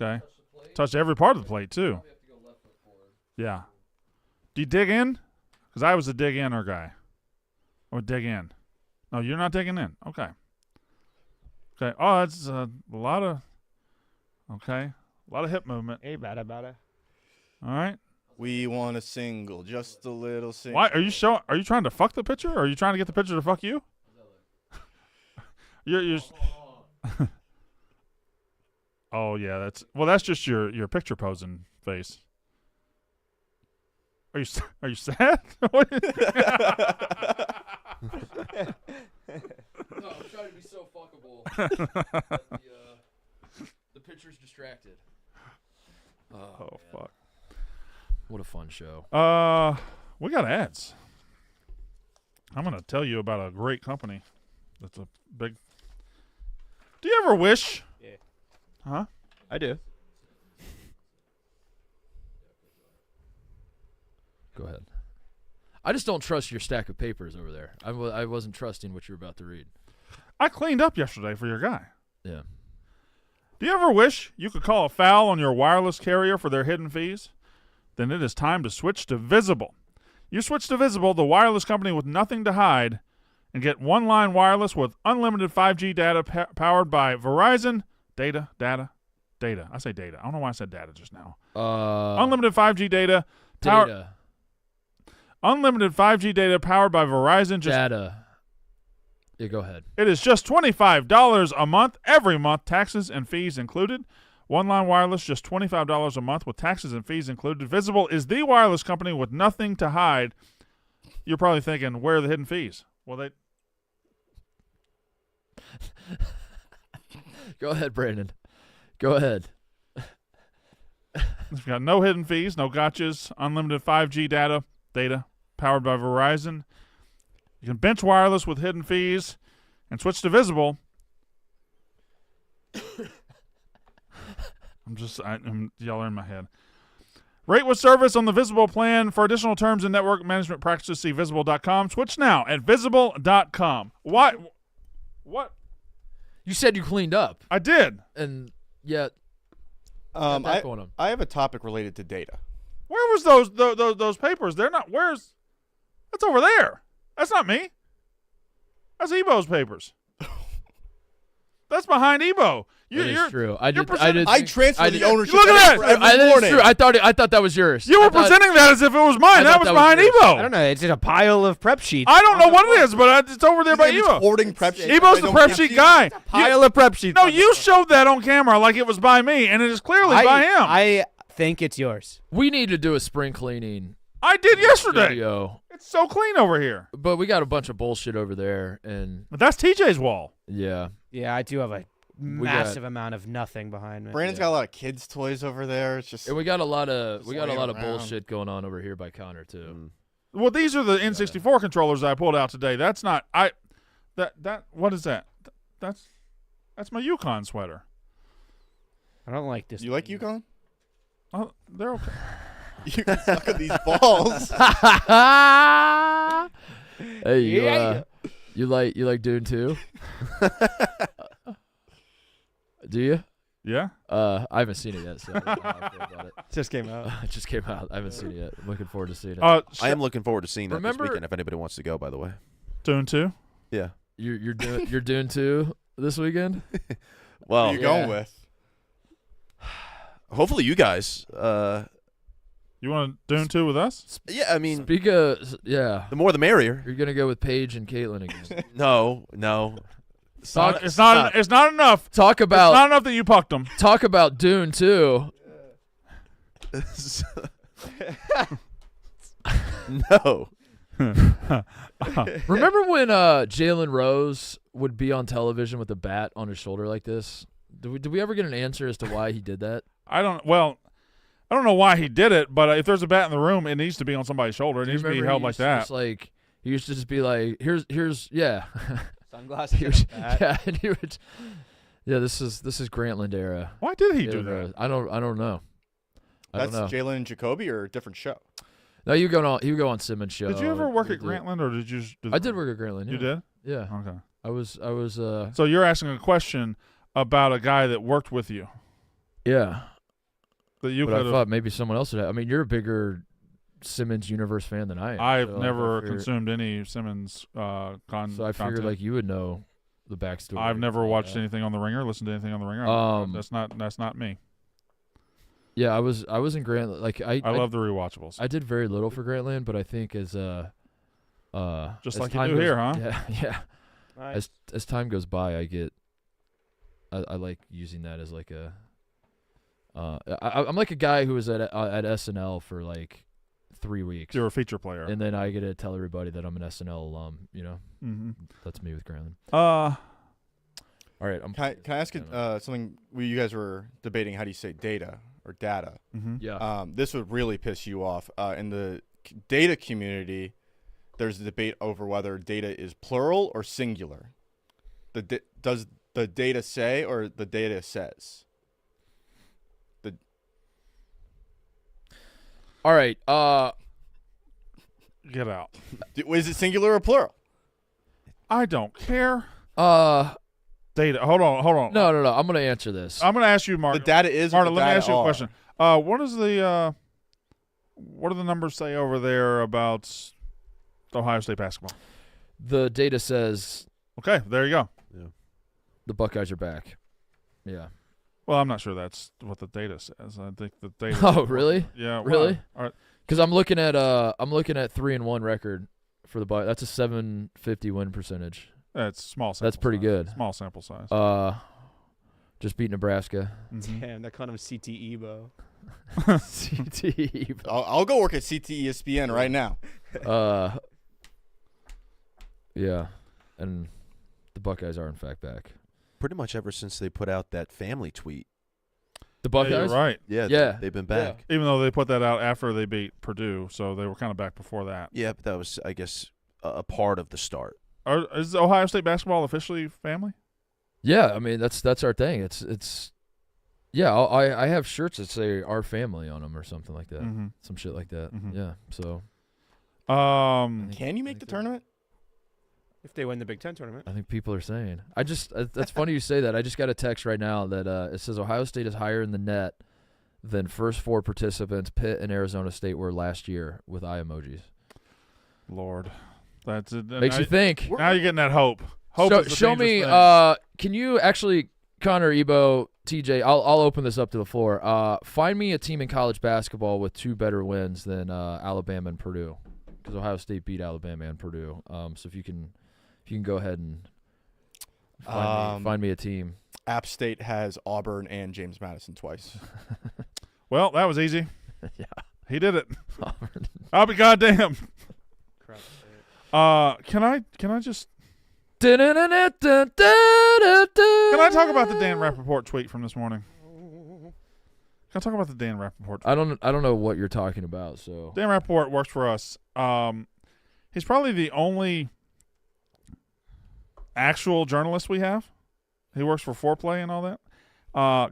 Okay. Touch the plate. Touch every part of the plate too. Probably have to go left foot forward. Yeah. Do you dig in? Because I was a dig inner guy. Or dig in. No, you're not digging in. Okay. Okay. Oh, that's a lot of. Okay. A lot of hip movement. Hey, bada. All right. We want a single, just a little single. Why are you showing? Are you trying to fuck the pitcher, or are you trying to get the pitcher to fuck you? you're Oh yeah, that's just your picture posing face. Are you sad? What- No, I'm trying to be so fuckable that the pitcher's distracted. oh fuck. What a fun show. We got ads. I'm gonna tell you about a great company. That's a big. Do you ever wish? Yeah. Huh? I do. Go ahead. I just don't trust your stack of papers over there. I wasn't trusting what you were about to read. I cleaned up yesterday for your guy. Yeah. Do you ever wish you could call a foul on your wireless carrier for their hidden fees? Then it is time to switch to Visible. You switch to Visible, the wireless company with nothing to hide, and get one-line wireless with unlimited 5G data powered by Verizon. Data. I say data. I don't know why I said data just now. Unlimited 5G data. Data. Unlimited 5G data powered by Verizon. Data. Yeah, go ahead. It is just $25 a month, every month, taxes and fees included. One-line wireless, just $25 a month with taxes and fees included. Visible is the wireless company with nothing to hide. You're probably thinking, where are the hidden fees? Well, they... Go ahead, Brandon. Go ahead. We've got no hidden fees, no gotchas, unlimited 5G data powered by Verizon. You can bench wireless with hidden fees and switch to Visible. I'm yelling in my head. Rate with service on the Visible plan. For additional terms and network management practices, see Visible.com. Switch now at Visible.com. Why? What? You said you cleaned up, I did. and yet that going on. I have a topic related to data. Where was those papers? They're not. Where's? That's over there. That's not me. That's Ebo's papers. That's behind Ebo. That is true. I you're did. I did. I transfer the ownership. Look at every that! morning. It's true. I thought that was yours. You I were thought- presenting that as if it was mine. I That thought was that was behind yours. Ebo. I don't know. It's just a pile of prep sheets. I don't know what it is, but it's over there by His name is Ebo. hoarding prep sheets. Ebo's I the don't prep give sheet you- guy. Pile of prep sheets. No, you showed that on camera like it was by me, and it is clearly by him. I think it's yours. We need to do a spring cleaning I did yesterday. video, It's so clean over here. but we got a bunch of bullshit over there, and But that's TJ's wall. yeah, Yeah, I do have a got- massive amount of nothing behind me. Brandon's got a lot of kids' toys over there. It's just and we got a lot of Just laying around. bullshit going on over here by Connor too. Well, these are the N64 controllers I pulled out today. That's not that what is that? That's my Yukon sweater. I don't like this. You like thing. Yukon? Oh, they're okay. You can suck on these balls. Hey, you like Dune 2? Do you? Yeah. I haven't seen it yet, so I don't know how I feel about it. Just came out. It just came out. I haven't seen it yet. I'm looking forward to seeing it. I am looking forward to seeing that Remember- this weekend. If anybody wants to go, by the way. Dune 2. Yeah. You're Dune 2 this weekend? Who Well, are you going with? hopefully you guys. You want to Dune 2 with us? Yeah, I mean, Speak of, yeah. the more the merrier. You're gonna go with Paige and Caitlin again. No. It's not enough. It's not Talk about enough that you pucked them. talk about Dune 2. No. Remember when Jalen Rose would be on television with a bat on his shoulder like this? Did we ever get an answer as to why he did that? I don't know why he did it, but if there's a bat in the room, it needs to be on somebody's shoulder. It needs to be held like that. He used to just be like, here's yeah. Sunglasses. He was, yeah, and he would. Yeah, this is Grantland era. Why did he do Jalen that? Rose. I don't know. I That's don't know. Jalen and Jacoby or a different show? No, he would go on Simmons' show. Did you ever work He at did- Grantland, or did you? I did work at Grantland. Yeah. You did? Yeah. Okay. I was. So you're asking a question about a guy that worked with you Yeah. that you But I could have. thought maybe someone else would have. I mean, you're a bigger Simmons universe fan than I am. I've so, never I figured, consumed any Simmons So I figured content. like you would know the backstory. I've never and all watched that. anything on The Ringer, listened to anything on The Ringer. That's not me. Yeah, I was in Grantland. Like I love the rewatchables. I did very little for Grantland, but I think as Just as like you time do goes- here, huh? Yeah, yeah. Nice. As time goes by, I like using that as like a. I'm like a guy who was at SNL for like 3 weeks, You're a feature player. and then I get to tell everybody that I'm an SNL alum. You know, Mm-hmm. that's me with Grantland. Uh, All right, Can I ask you something? You guys were debating how do you say data or data. mm-hmm. yeah. This would really piss you off. In the data community, there's a debate over whether data is plural or singular. Does the data say or the data says? All right. Get out. Is it singular or plural? I don't care. No. Data. Hold on. I'm gonna answer this. I'm going to ask you, Mark. The data is. Marta, or the let me data ask you a are? question. What do the numbers say over there about Ohio State basketball? The data says Okay, there you go. the Buckeyes are back. Yeah. Well, I'm not sure that's what the data says. I think the data. Oh, really? Yeah. well, Really? all right. Because I'm looking at 3-1 record for the Buckeyes. That's a 750 win percentage. That's small. Sample That's pretty size. good. Small sample size. Just beat Nebraska. Mhm. Damn, they're calling him CTE, Bo. CTE. I'll go work at CT ESPN right now. Yeah, and the Buckeyes are in fact back. Pretty much ever since they put out that family tweet. The Yeah, Buckeyes. you're right. Yeah. Yeah. They've been back. Even though they put that out after they beat Purdue, so they were kind of back before that. Yeah, but that was, I guess, a part of the start. Is Ohio State basketball officially family? Yeah, I mean that's our thing. It's. Yeah, I have shirts that say our family on them or something like that. Mm-hmm. Some shit like that. Mhm. Yeah. So Can you make the tournament? If they win the Big Ten tournament. I think people are saying. That's funny you say that. I just got a text right now that it says Ohio State is higher in the net than first 4 participants Pitt and Arizona State were last year with eye emojis. Lord, that's it. Makes you think. Now you're getting that hope. Hope is the Show me. dangerous thing. Can you actually, Connor, Ebo, TJ? I'll open this up to the floor. Find me a team in college basketball with 2 better wins than Alabama and Purdue, because Ohio State beat Alabama and Purdue. So if you can go ahead and find me a team. App State has Auburn and James Madison twice. Well, that was easy. Yeah. He did it. I'll be goddamn. Crap. Can I just Can can I talk about the Dan Rappaport tweet from this morning? Can I talk about the Dan Rappaport tweet? I don't know what you're talking about. So Dan Rappaport works for us. He's probably the only actual journalist we have. He works for Foreplay and all that.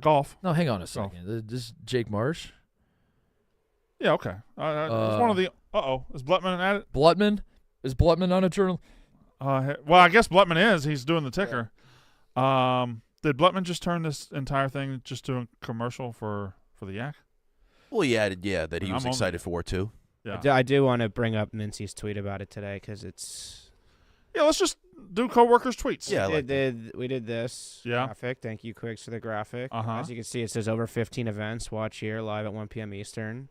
Golf. no, hang on a second. This is Jake Marsh. Yeah, okay. It's one of the. Is Blutman at it? Blutman? Is Blutman on a journal? Well, I guess Blutman is. He's doing the ticker. Did Blutman just turn this entire thing just to a commercial for the Yak? Well, he added, that he was I'm on excited for too. Yeah. I do want to bring up Mincy's tweet about it today because it's. Yeah, let's just do Coworkers Tweets. Yeah, We did this graphic. Thank you, Quicks, for the graphic. As you can see, it says over 15 events. Watch here, live at 1 p.m. Eastern.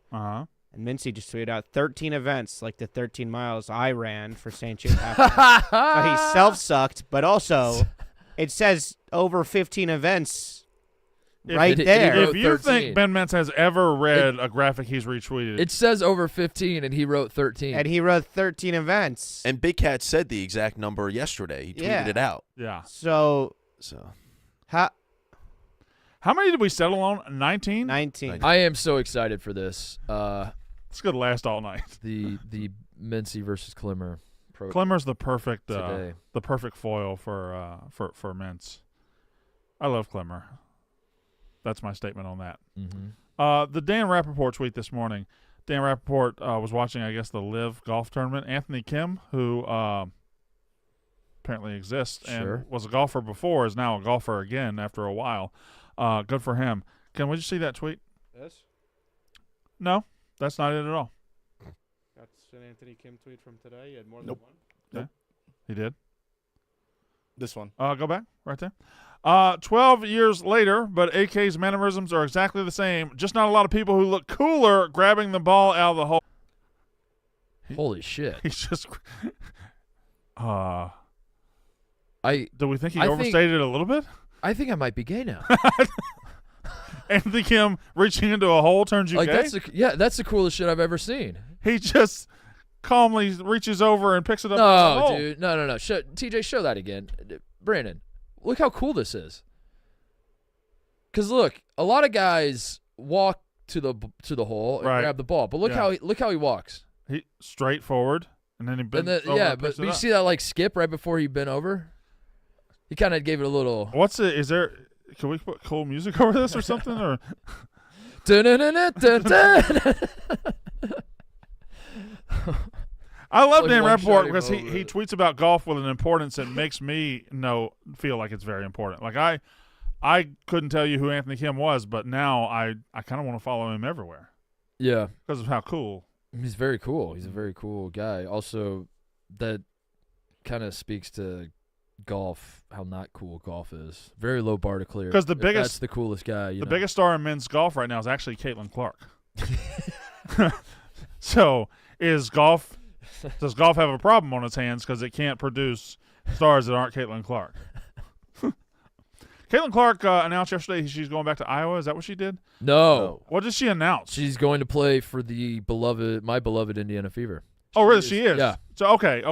And Mincy just tweeted out 13 events, like the 13 miles I ran for St. Jude. So he self-sucked, but also it says over 15 events right there. If you 13. think Ben Mentz has ever read a graphic he's retweeted. It says over 15, and he wrote 13. And he wrote 13 events. And Big Cat said the exact number yesterday. He tweeted it out. Yeah. So how many did we settle on? 19? 19. I am so excited for this. It's going to last all night. The Mincy versus Klimmer. Klimmer's the perfect today. the perfect foil for Mentz. I love Klimmer. That's my statement on that. Mm-hmm. The Dan Rappaport tweet this morning. Dan Rappaport was watching, I guess, the Live golf tournament. Anthony Kim, who apparently exists and was a golfer before, is now a golfer again after a while. Good for him. Can we just see that tweet? Yes. No, that's not it at all. That's an Anthony Kim tweet from today. You had more Nope. than one? Okay. He did. This one. Go back right there. 12 years later, but AK's mannerisms are exactly the same. Just not a lot of people who look cooler grabbing the ball out of the hole. Holy shit. He's just. Do we think he I overstated it a little bit? I think I might be gay now. Anthony Kim reaching into a hole turns you like gay? that's the coolest shit I've ever seen. He just calmly reaches over and picks it up. Out of the hole. Dude. No. TJ, show that again. Brandon, look how cool this is. Because look, a lot of guys walk to the hole and grab the ball, but look how he walks. He straight forward, and then he bends over and picks but it you up. see that like skip right before he bent over? He kind of gave it a little. What's it? Is there? Can we put cool music over this or something? Or I love Dan Rappaport because he tweets about golf with an importance that makes me feel like it's very important. Like I couldn't tell you who Anthony Kim was, but now I kind of want to follow him everywhere. Yeah, because of how cool. He's very cool. He's a very cool guy. Also, that kind of speaks to golf, how not cool golf is. Very low bar to clear. Because that's the coolest guy. The biggest star in men's golf right now is actually Caitlin Clark. So does golf have a problem on its hands because it can't produce stars that aren't Caitlin Clark? Caitlin Clark announced yesterday she's going back to Iowa. Is that what she did? No. What did she announce? She's going to play for my beloved Indiana Fever. Oh, really? She is? Yeah. So, okay.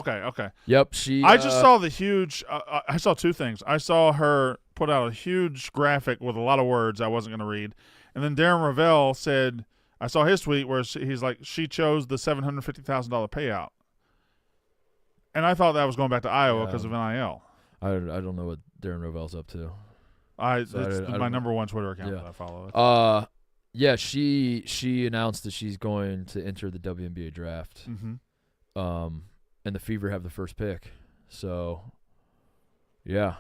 Yep. I just saw the huge I saw two things. I saw her put out a huge graphic with a lot of words I wasn't going to read. And then Darren Ravel said, I saw his tweet where he's like, she chose the $750,000 payout. And I thought that was going back to Iowa because of NIL. I don't know what Darren Ravel's up to. It's my number one Twitter account that I follow. Yeah, she announced that she's going to enter the WNBA draft. Mm-hmm. And the Fever have the first pick. So, yeah.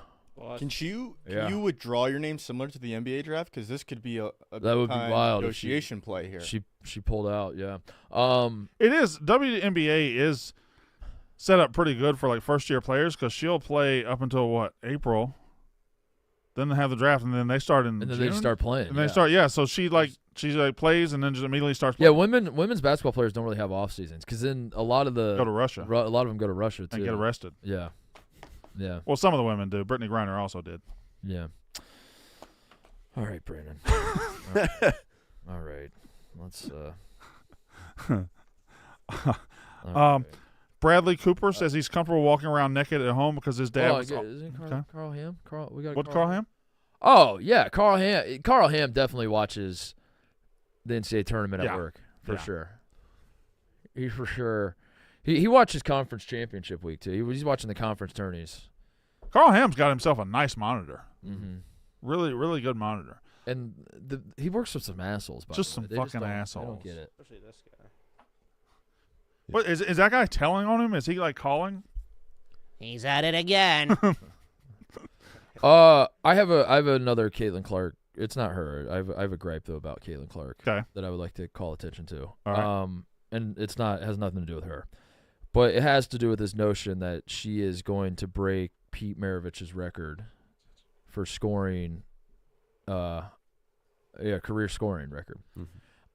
Can you withdraw your name similar to the NBA draft? Because this could be a that would be wild negotiation play here. She pulled out, yeah. It is. WNBA is set up pretty good for like first-year players because she'll play up until, April. Then they have the draft, and then they start in And then June? they start playing. And they start, so she plays and then just immediately starts playing. Yeah, women's basketball players don't really have off seasons because then a lot of go to Russia. A lot of them go to Russia too And get arrested. Yeah. Yeah. Well, some of the women do. Brittany Griner also did. Yeah. All right, Brandon. All right. Let's Bradley Cooper says he's comfortable walking around naked at home because his dad was isn't Carl Ham? We got What, Carl Ham? Oh, yeah, Carl Ham. Carl Ham definitely watches the NCAA tournament at work for sure. He for sure. He watches conference championship week too. He's watching the conference tourneys. Carl Ham's got himself a nice monitor. Mm-hmm. Really, really good monitor. And he works with some assholes. Just some fucking I assholes. don't get it. Especially this guy. What is that guy telling on him? Is he like calling? He's at it again. I have another Caitlin Clark. It's not her. I have a gripe though about Caitlin Clark that I would like to call attention to. All right. And it has nothing to do with her, but it has to do with this notion that she is going to break Pete Maravich's record for scoring, career scoring record.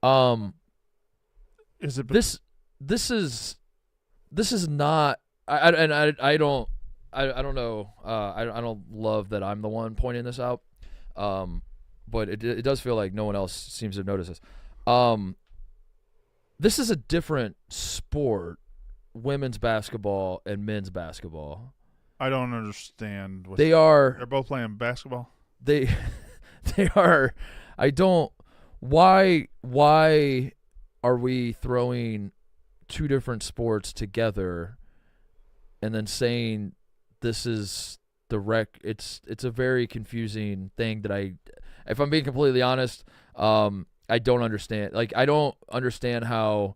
Mm-hmm. Is it this is not. I don't know. I don't love that I'm the one pointing this out. But it does feel like no one else seems to notice this. This is a different sport, women's basketball and men's basketball. I don't understand. They're both playing basketball. They are. I don't. Why are we throwing two different sports together and then saying this is the rec? It's a very confusing thing that if I'm being completely honest, I don't understand. Like, I don't understand how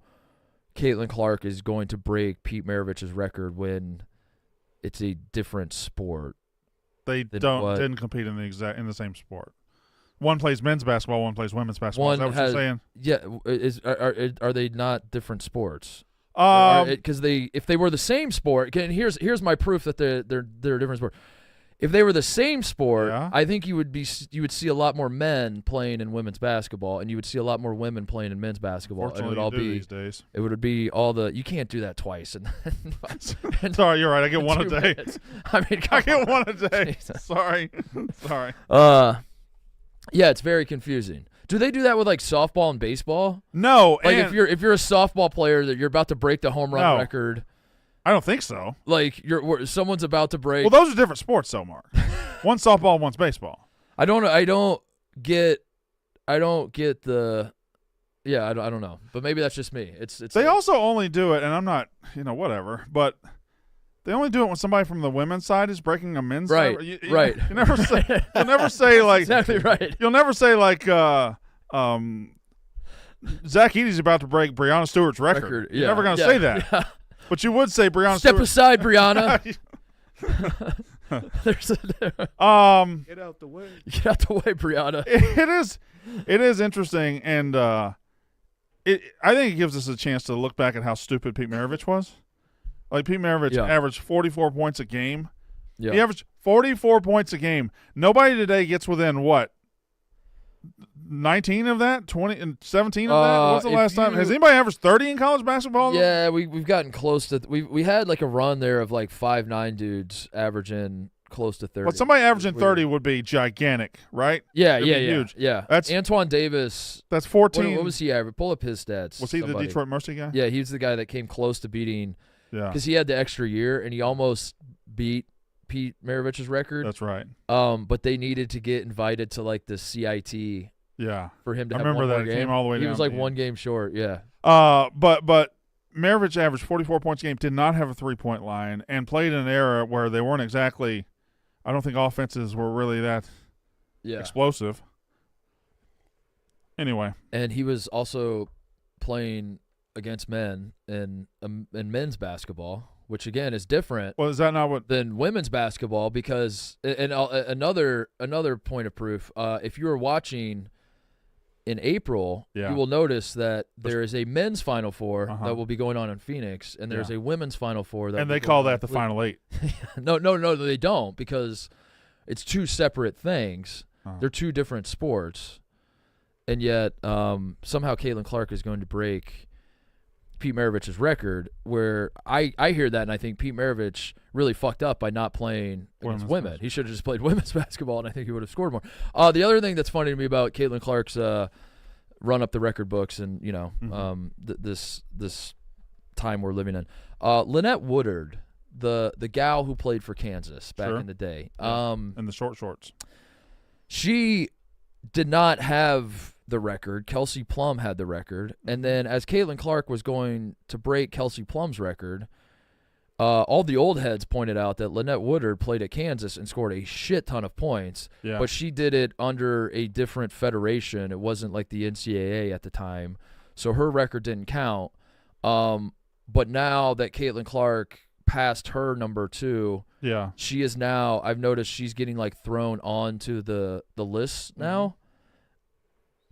Caitlin Clark is going to break Pete Maravich's record when it's a different sport. They didn't compete in the same sport. One plays men's basketball, one plays women's basketball. Is that what you're saying? Yeah. Are they not different sports? Because if they were the same sport, here's my proof that they're a different sport. If they were the same sport, I think you would see a lot more men playing in women's basketball, and you would see a lot more women playing in men's basketball. And it would all be these days. It would be all the. You can't do that twice. Sorry, you're right. I get one a day. I mean, I get one a day. Sorry. Yeah, it's very confusing. Do they do that with like softball and baseball? No. Like if you're a softball player that you're about to break the home run record. I don't think so. Like someone's about to break. Well, those are different sports, though, Mark. One's softball, one's baseball. I don't get the. Yeah, I don't know, but maybe that's just me. It's. They also only do it, and I'm not, whatever, but they only do it when somebody from the women's side is breaking a men's side. Right. You never say. You'll never say like exactly right. You'll never say like Zach Edey's about to break Breonna Stewart's record. You're never gonna say that. Yeah. But you would say Breonna Step Stewart. aside, Breonna. Get out the way. Get out the way, Breonna. It is interesting, and I think it gives us a chance to look back at how stupid Pete Maravich was. Like, Pete Maravich averaged 44 points a game. Yeah. He averaged 44 points a game. Nobody today gets within what? 19 of that? 20 and 17 of that? What's the last time? Has anybody averaged 30 in college basketball? Yeah, we've gotten close to we had like a run there of like 5'9" dudes averaging close to 30. But somebody averaging 30 would be gigantic, right? Yeah, huge. Yeah. That's Antoine Davis. That's 14. What was he average? Pull up his stats. Was he the Detroit Mercy guy? Yeah, he's the guy that came close to beating because he had the extra year and he almost beat Pete Maravich's record. That's right. But they needed to get invited to like the CIT. Yeah, for him to I have remember one that more it game. Came all the way he down. Was like one game short. Yeah. But Maravich averaged 44 points a game. Did not have a 3-point line and played in an era where they weren't exactly. I don't think offenses were really that explosive. Anyway, and he was also playing against men in men's basketball, which again is different. Well, is that not what than women's basketball? Because another point of proof. If you were watching in April, you will notice that there is a men's Final Four that will be going on in Phoenix, and there's a women's Final Four that. And they call that the Final Eight. No, they don't, because it's two separate things. They're two different sports, and yet somehow Caitlin Clark is going to break Pete Maravich's record, where I hear that and I think Pete Maravich really fucked up by not playing against women. He should have just played women's basketball, and I think he would have scored more. The other thing that's funny to me about Caitlin Clark's run up the record books and this time we're living in, Lynette Woodard, the gal who played for Kansas back in the day, in the short shorts, she did not have the record. Kelsey Plum had the record. And then as Caitlin Clark was going to break Kelsey Plum's record, all the old heads pointed out that Lynette Woodard played at Kansas and scored a shit ton of points, but she did it under a different federation. It wasn't like the NCAA at the time, so her record didn't count. But now that Caitlin Clark passed her number 2, she is now, I've noticed she's getting like thrown onto the list now.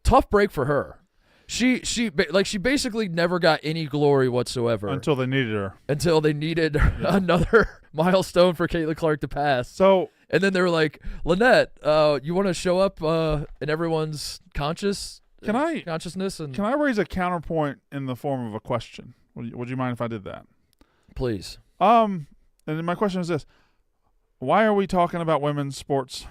Tough break for her. She basically never got any glory whatsoever until they needed her. Until they needed another milestone for Caitlin Clark to pass. So, and then they were like, Lynette, you want to show up in everyone's consciousness? And can I raise a counterpoint in the form of a question? Would you mind if I did that? Please. And then my question is this: why are we talking about women's sports?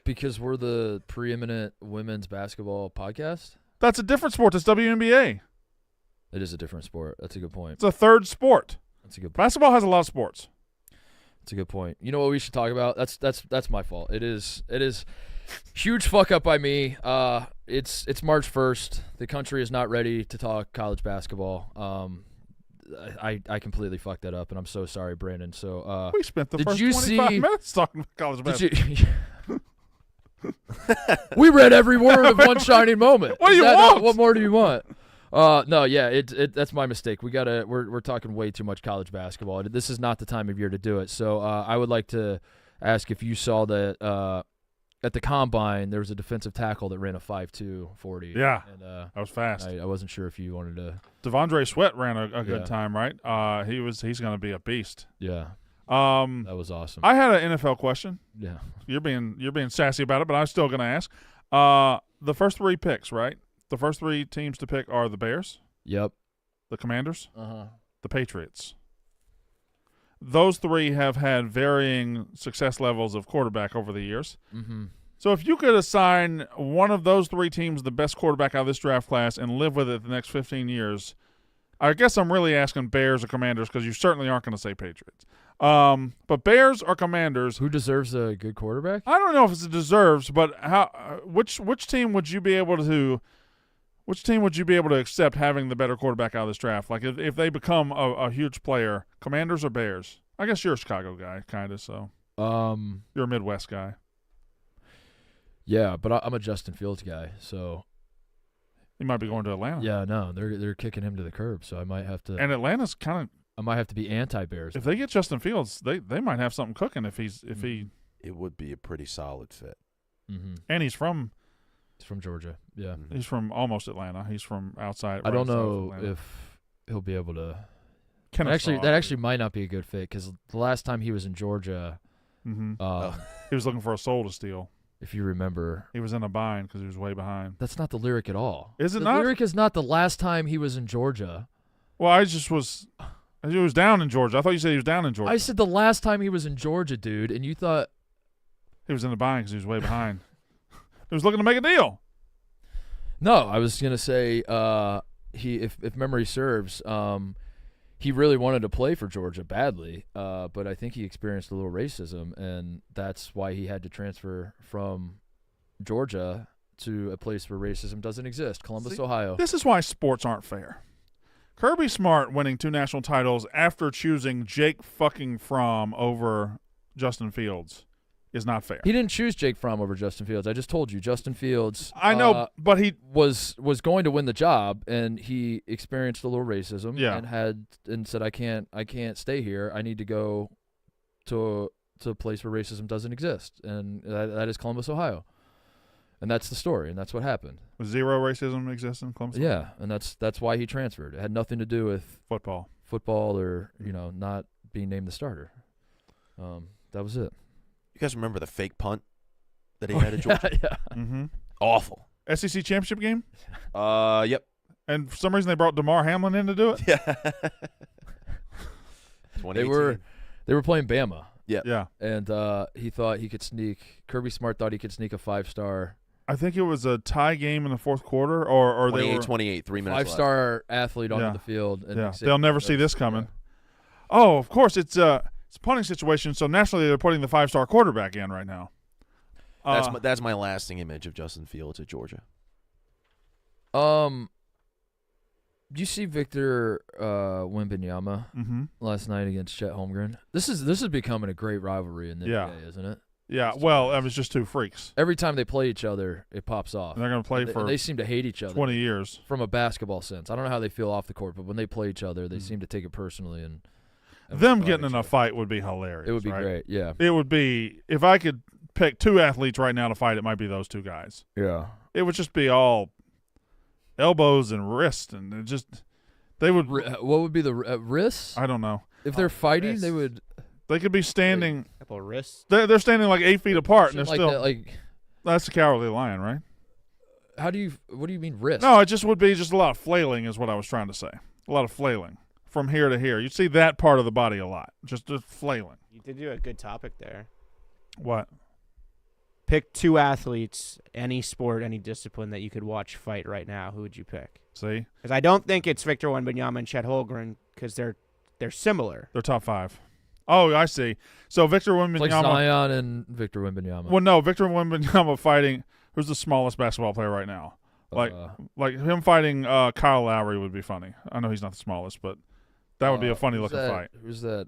Because we're the preeminent women's basketball podcast? That's a different sport. It's WNBA. It is a different sport. That's a good point. It's a third sport. That's a good point. Basketball has a lot of sports. That's a good point. You know what we should talk about? That's my fault. It is huge fuck up by me. It's March 1st. The country is not ready to talk college basketball. I completely fucked that up, and I'm so sorry, Brandon. So we spent the first 25 minutes talking about college basketball. We read every word of One Shining Moment. What do you want? What more do you want? No, yeah, that's my mistake. We're talking way too much college basketball. This is not the time of year to do it. So I would like to ask if you saw that at the combine there was a defensive tackle that ran a 5.2 40. Yeah, and, that was fast. I wasn't sure if you wanted to. Devondre Sweat ran a good time, right? He's going to be a beast. Yeah. That was awesome. I had an NFL question. Yeah. You're being sassy about it, but I'm still going to ask. The first 3 picks, right? The first 3 teams to pick are the Bears. Yep. The Commanders. The Patriots. Those 3 have had varying success levels of quarterback over the years. Mm-hmm. So if you could assign one of those 3 teams the best quarterback out of this draft class and live with it the next 15 years, I guess I'm really asking Bears or Commanders because you certainly aren't going to say Patriots. But Bears or Commanders. Who deserves a good quarterback? I don't know if it's deserves, but which team would you be able to accept having the better quarterback out of this draft? Like if they become a huge player, Commanders or Bears? I guess you're a Chicago guy, kind of. So you're a Midwest guy. Yeah, but I'm a Justin Fields guy, so he might be going to Atlanta. Yeah, no, they're kicking him to the curb, so I might have to. And Atlanta's kind of. I might have to be anti-Bears. If they get Justin Fields, they might have something cooking. If he. It would be a pretty solid fit. Mm-hmm. And he's from Georgia. Yeah, he's from almost Atlanta. He's from outside. I don't know if he'll be able to. That actually might not be a good fit because the last time he was in Georgia, he was looking for a soul to steal. If you remember, he was in a bind because he was way behind. That's not the lyric at all. Is it the not? The lyric is not the last time he was in Georgia. Well, he was down in Georgia. I thought you said he was down in Georgia. I said the last time he was in Georgia, dude, and you thought he was in a bind because he was way behind. He was looking to make a deal. No, I was gonna say if memory serves, he really wanted to play for Georgia badly, but I think he experienced a little racism, and that's why he had to transfer from Georgia to a place where racism doesn't exist, Columbus, Ohio. This is why sports aren't fair. Kirby Smart winning 2 national titles after choosing Jake fucking Fromm over Justin Fields is not fair. He didn't choose Jake Fromm over Justin Fields. I just told you, Justin Fields. I know, but he was going to win the job, and he experienced a little racism. And said, I can't stay here. I need to go to a place where racism doesn't exist, and that is Columbus, Ohio. And that's the story, and that's what happened. Zero racism exists in Columbus? Yeah, and that's why he transferred. It had nothing to do with football or, not being named the starter. That was it. You guys remember the fake punt that he had at Georgia? Yeah. Mm-hmm. Awful. SEC championship game? Yep. And for some reason they brought DeMar Hamlin in to do it? Yeah. They were playing Bama. Yeah. Yeah. And he thought he could sneak. Kirby Smart thought he could sneak a 5-star. I think it was a tie game in the fourth quarter, or 28, they were 28, 3 minutes 5-star athlete onto the field. And they'll never see this coming. Yeah. Oh, of course, it's a punting situation. So nationally, they're putting the 5-star quarterback in right now. That's my lasting image of Justin Fields at Georgia. Do you see Victor Wembanyama last night against Chet Holmgren? This is becoming a great rivalry in the NBA, isn't it? Yeah, well, it was just two freaks. Every time they play each other, it pops off. And they're going to play and they seem to hate each other 20 years. From a basketball sense. I don't know how they feel off the court, but when they play each other, they seem to take it personally. And them getting in a fight would be hilarious. It would be great, yeah. It would be, if I could pick two athletes right now to fight, it might be those two guys. Yeah. It would just be all elbows and wrists, and it just, they would. What would be the wrists? I don't know. If they're fighting, wrists. they would. They could be standing. Couple wrists. They're standing like 8 feet apart, and they're like still. that, that's the Cowardly Lion, right? What do you mean wrist? No, it just would be just a lot of flailing, is what I was trying to say. A lot of flailing from here to here. You see that part of the body a lot, just flailing. You did do a good topic there. What? Pick two athletes, any sport, any discipline that you could watch fight right now. Who would you pick? See? Because I don't think it's Victor Wembanyama and Chet Holmgren because they're similar. They're top 5. Oh, I see. So Victor Wembanyama. It's like Zion and Victor Wembanyama. Well, no, Victor Wembanyama fighting. Who's the smallest basketball player right now? Like him fighting Kyle Lowry would be funny. I know he's not the smallest, but that would be a funny looking fight. Who's that?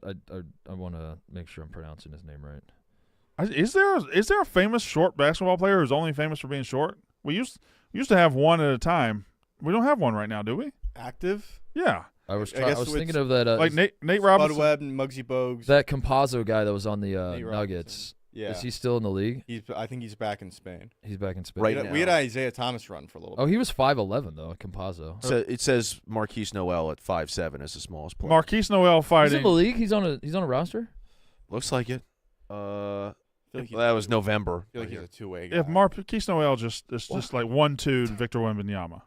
I want to make sure I'm pronouncing his name right. Is there a famous short basketball player who's only famous for being short? We used to have one at a time. We don't have one right now, do we? Active? Yeah. I was thinking of that. Like Nate Robinson. Bud Webb and Muggsy Bogues. That Compazzo guy that was on the Nuggets. Yeah. Is he still in the league? I think he's back in Spain. He's back in Spain. Right now. We had Isaiah Thomas run for a little bit. Oh, he was 5'11", though, Compazzo. So it says Marquise Noel at 5'7" as the smallest player. Marquise Noel fighting. He's in the league? He's on a roster? Looks like it. Like that was November. I feel like he's a two-way guy. If Marquise Noel is just like 1-2 Victor Wembanyama.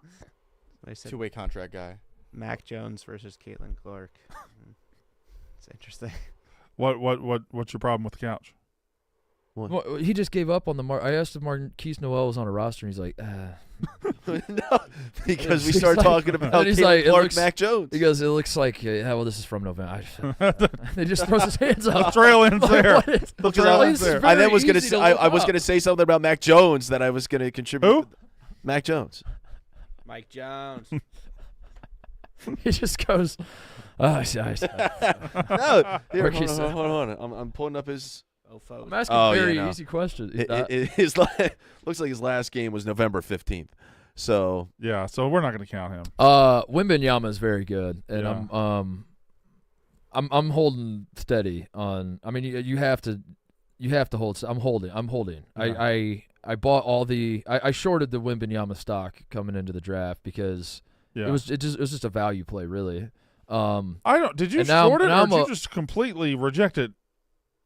They said Two-way contract guy. Mac Jones versus Caitlin Clark. It's interesting. What's your problem with the couch? Well, he just gave up on the I asked if Marquise Noel was on a roster, and he's like, No, because we He's started like- talking about and he's Caitlin like, it Clark, looks- Mac Jones. he goes, it looks like, well, this is from November. He just throws his hands The up. trail ends there. What is- The trail ends This is there. I then very was gonna easy say to I look was up. gonna say something about Mac Jones that I was gonna contribute. Who? Mac Jones. Mike Jones. He just goes, I see. No, here, Marquise- hold on. I'm pulling up his. I'm asking very easy questions. His looks like his last game was November 15th. So Yeah, so we're not going to count him. Wembanyama is very good, and Yeah. I'm holding steady on. I mean, you have to hold. I'm holding. Yeah. I bought all the. I shorted the Wembanyama stock coming into the draft because Yeah. it was just a value play, really. I don't. Did you and now- short it, now or did I'm you a- just completely reject it?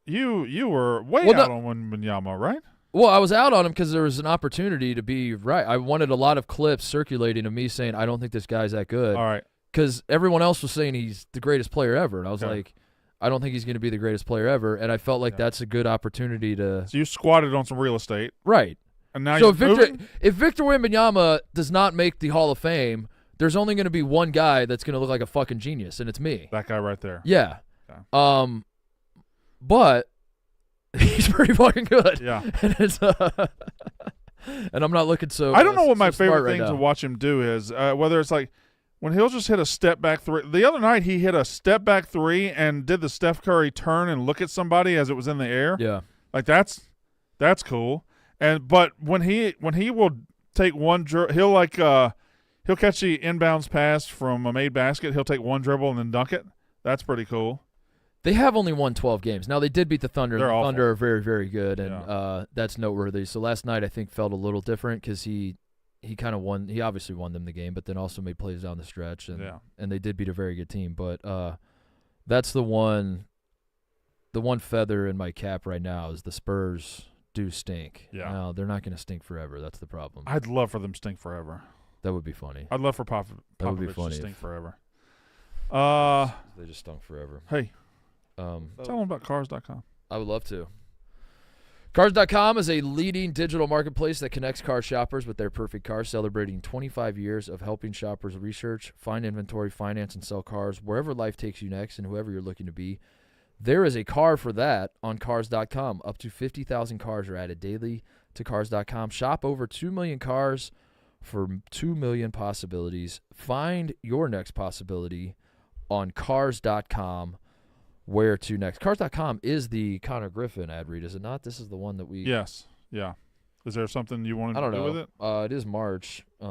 You were way Well, out on Wembanyama, right? Well, I was out on him because there was an opportunity to be right. I wanted a lot of clips circulating of me saying I don't think this guy's that good. All right. Because everyone else was saying he's the greatest player ever, and I was Okay. like, I don't think he's going to be the greatest player ever, and I felt like that's a good opportunity to So you squatted on some real estate, right. and now So you're if Victor Wembanyama does not make the Hall of Fame, there's only going to be one guy that's going to look like a fucking genius, and it's me. that guy right there. Yeah. Okay. But he's pretty fucking good. Yeah. And it's and I'm not looking so. I don't know what my so smart favorite right thing now. to watch him do is whether it's like when he'll just hit a step back three. The other night he hit a step back three and did the Steph Curry turn and look at somebody as it was in the air. Yeah. Like that's cool. But when he will take one he'll catch the inbounds pass from a made basket. He'll take one dribble and then dunk it. That's pretty cool. They have only won 12 games. Now, they did beat the Thunder. They're The awful. Thunder are very, very good, and that's noteworthy. So last night, I think, felt a little different because he kind of won. He obviously won them the game, but then also made plays down the stretch, and they did beat a very good team. But that's the one feather in my cap right now is the Spurs do stink. Yeah. Now, they're not going to stink forever. That's the problem. I'd love for them to stink forever. That would be funny. I'd love for That would be Popovich funny to stink if- forever. They just stunk forever. Hey, Oh. tell them about cars.com. I would love to. Cars.com is a leading digital marketplace that connects car shoppers with their perfect car, celebrating 25 years of helping shoppers research, find inventory, finance, and sell cars wherever life takes you next and whoever you're looking to be. There is a car for that on Cars.com. Up to 50,000 cars are added daily to Cars.com. Shop over 2 million cars for 2 million possibilities. Find your next possibility on Cars.com. Where to next? Cars.com is the Connor Griffin ad read, is it not? This is the one that we. Yes. Yeah. Is there something you wanted to do with it? It is March. It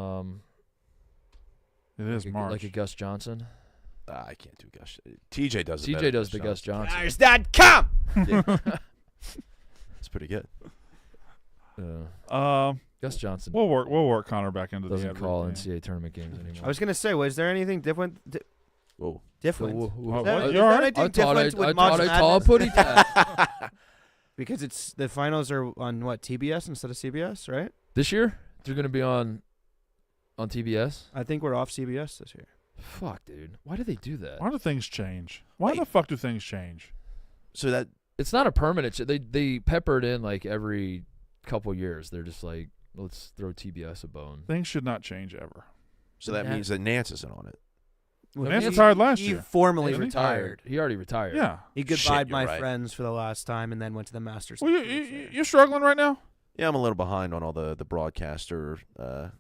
is March. Like a Gus Johnson. I can't do Gus. TJ does it. TJ does the Gus Johnson. Cars.com. It's pretty good. Gus Johnson We'll work Connor back into the doesn't call NCAA tournament games anymore. I was gonna say, was there anything different? Whoa. Different. What? Is You all there right? anything I different with thought March I tall Madness? putty tap. Because it's the finals are on what, TBS instead of CBS, right? This year they're going to be on TBS. I think we're off CBS this year. Fuck, dude. Why do they do that? Why do things change? Why the fuck do things change? So that It's not a permanent. They pepper it in like every couple years. They're just like, let's throw TBS a bone. Things should not change ever. so that means that Nance isn't on it. Well, Nance he- retired last he year. formally Didn't he? retired. He already retired. Yeah. He Shit, goodbyed you're my right. friends for the last time, and then went to the Masters. Well, you're struggling right now? Yeah, I'm a little behind on all the broadcaster.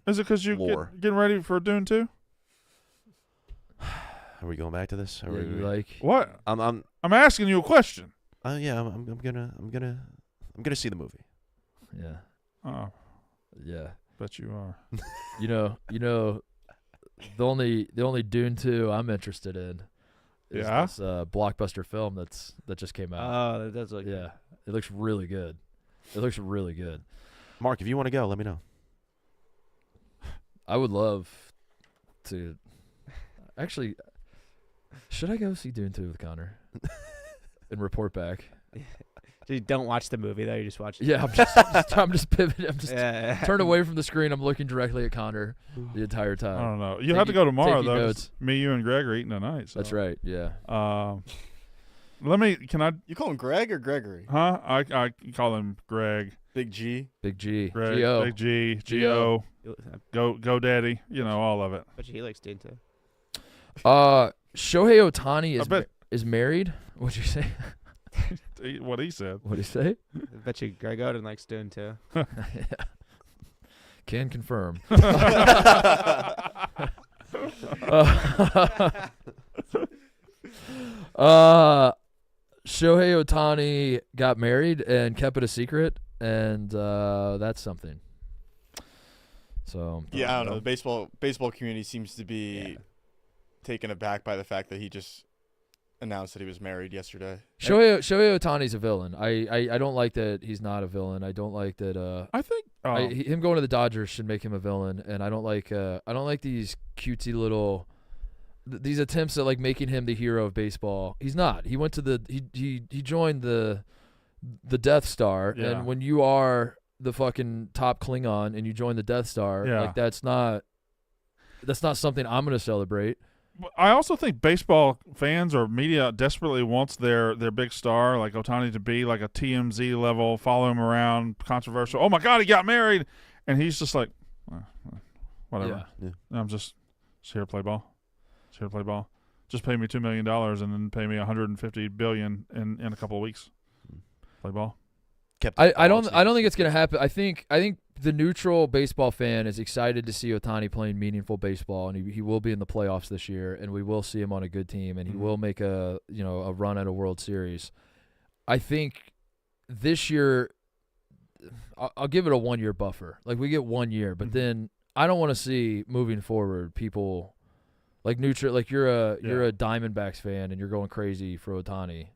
Is it because you getting ready for Dune 2? Are we going back to this? Are Yeah, we, you like. What? I'm asking you a question. yeah, I'm gonna see the movie. Yeah. Oh, Yeah. bet you are. You know, the only Dune 2 I'm interested in is Yeah? this blockbuster film that just came out. Oh, that does look. Yeah, it looks really good. It looks really good. Mark, if you want to go, let me know. I would love to. Actually, should I go see Dune 2 with Connor and report back? So you don't watch the movie though. You just watch. Yeah, I'm just pivoting. I'm just turn away from the screen. I'm looking directly at Connor the entire I time. don't know. You have to go tomorrow, taking though. notes. Me, you, and Greg are eating tonight. So. That's right. Yeah. Can I? You call him Greg or Gregory? Huh? I call him Greg. Big G. Big G. Greg. G-O. Big G. G-O. Go Daddy. You know, all of it. But he likes Dune too. Shohei Ohtani is married. What'd you say? What he said. What'd he say? I bet you Greg Oden likes Dune too. Can confirm. Shohei Ohtani got married and kept it a secret, and that's something. So Yeah, I don't know. The baseball community seems to be taken aback by the fact that he just announced that he was married yesterday. Shohei Ohtani's a villain. I don't like that he's not a villain. I don't like that. I think him going to the Dodgers should make him a villain, and I don't like these cutesy little these attempts at like making him the hero of baseball. He's not. He went to he joined the Death Star, and when you are the fucking top Klingon and you join the Death Star, like that's not something I'm gonna celebrate. I also think baseball fans or media desperately wants their big star like Ohtani to be like a TMZ level, follow him around, controversial. Oh my God, he got married, and he's just like, whatever. Yeah. I'm just here to play ball. Just pay me $2 million and then pay me $150 billion in a couple of weeks. Play ball. I don't think it's gonna happen. I think the neutral baseball fan is excited to see Ohtani playing meaningful baseball, and he will be in the playoffs this year, and we will see him on a good team, and he will make a run at a World Series. I think this year, I'll give it a 1 year buffer. Like we get 1 year, but then I don't want to see moving forward people like neutral. Like you're a Diamondbacks fan and you're going crazy for Ohtani.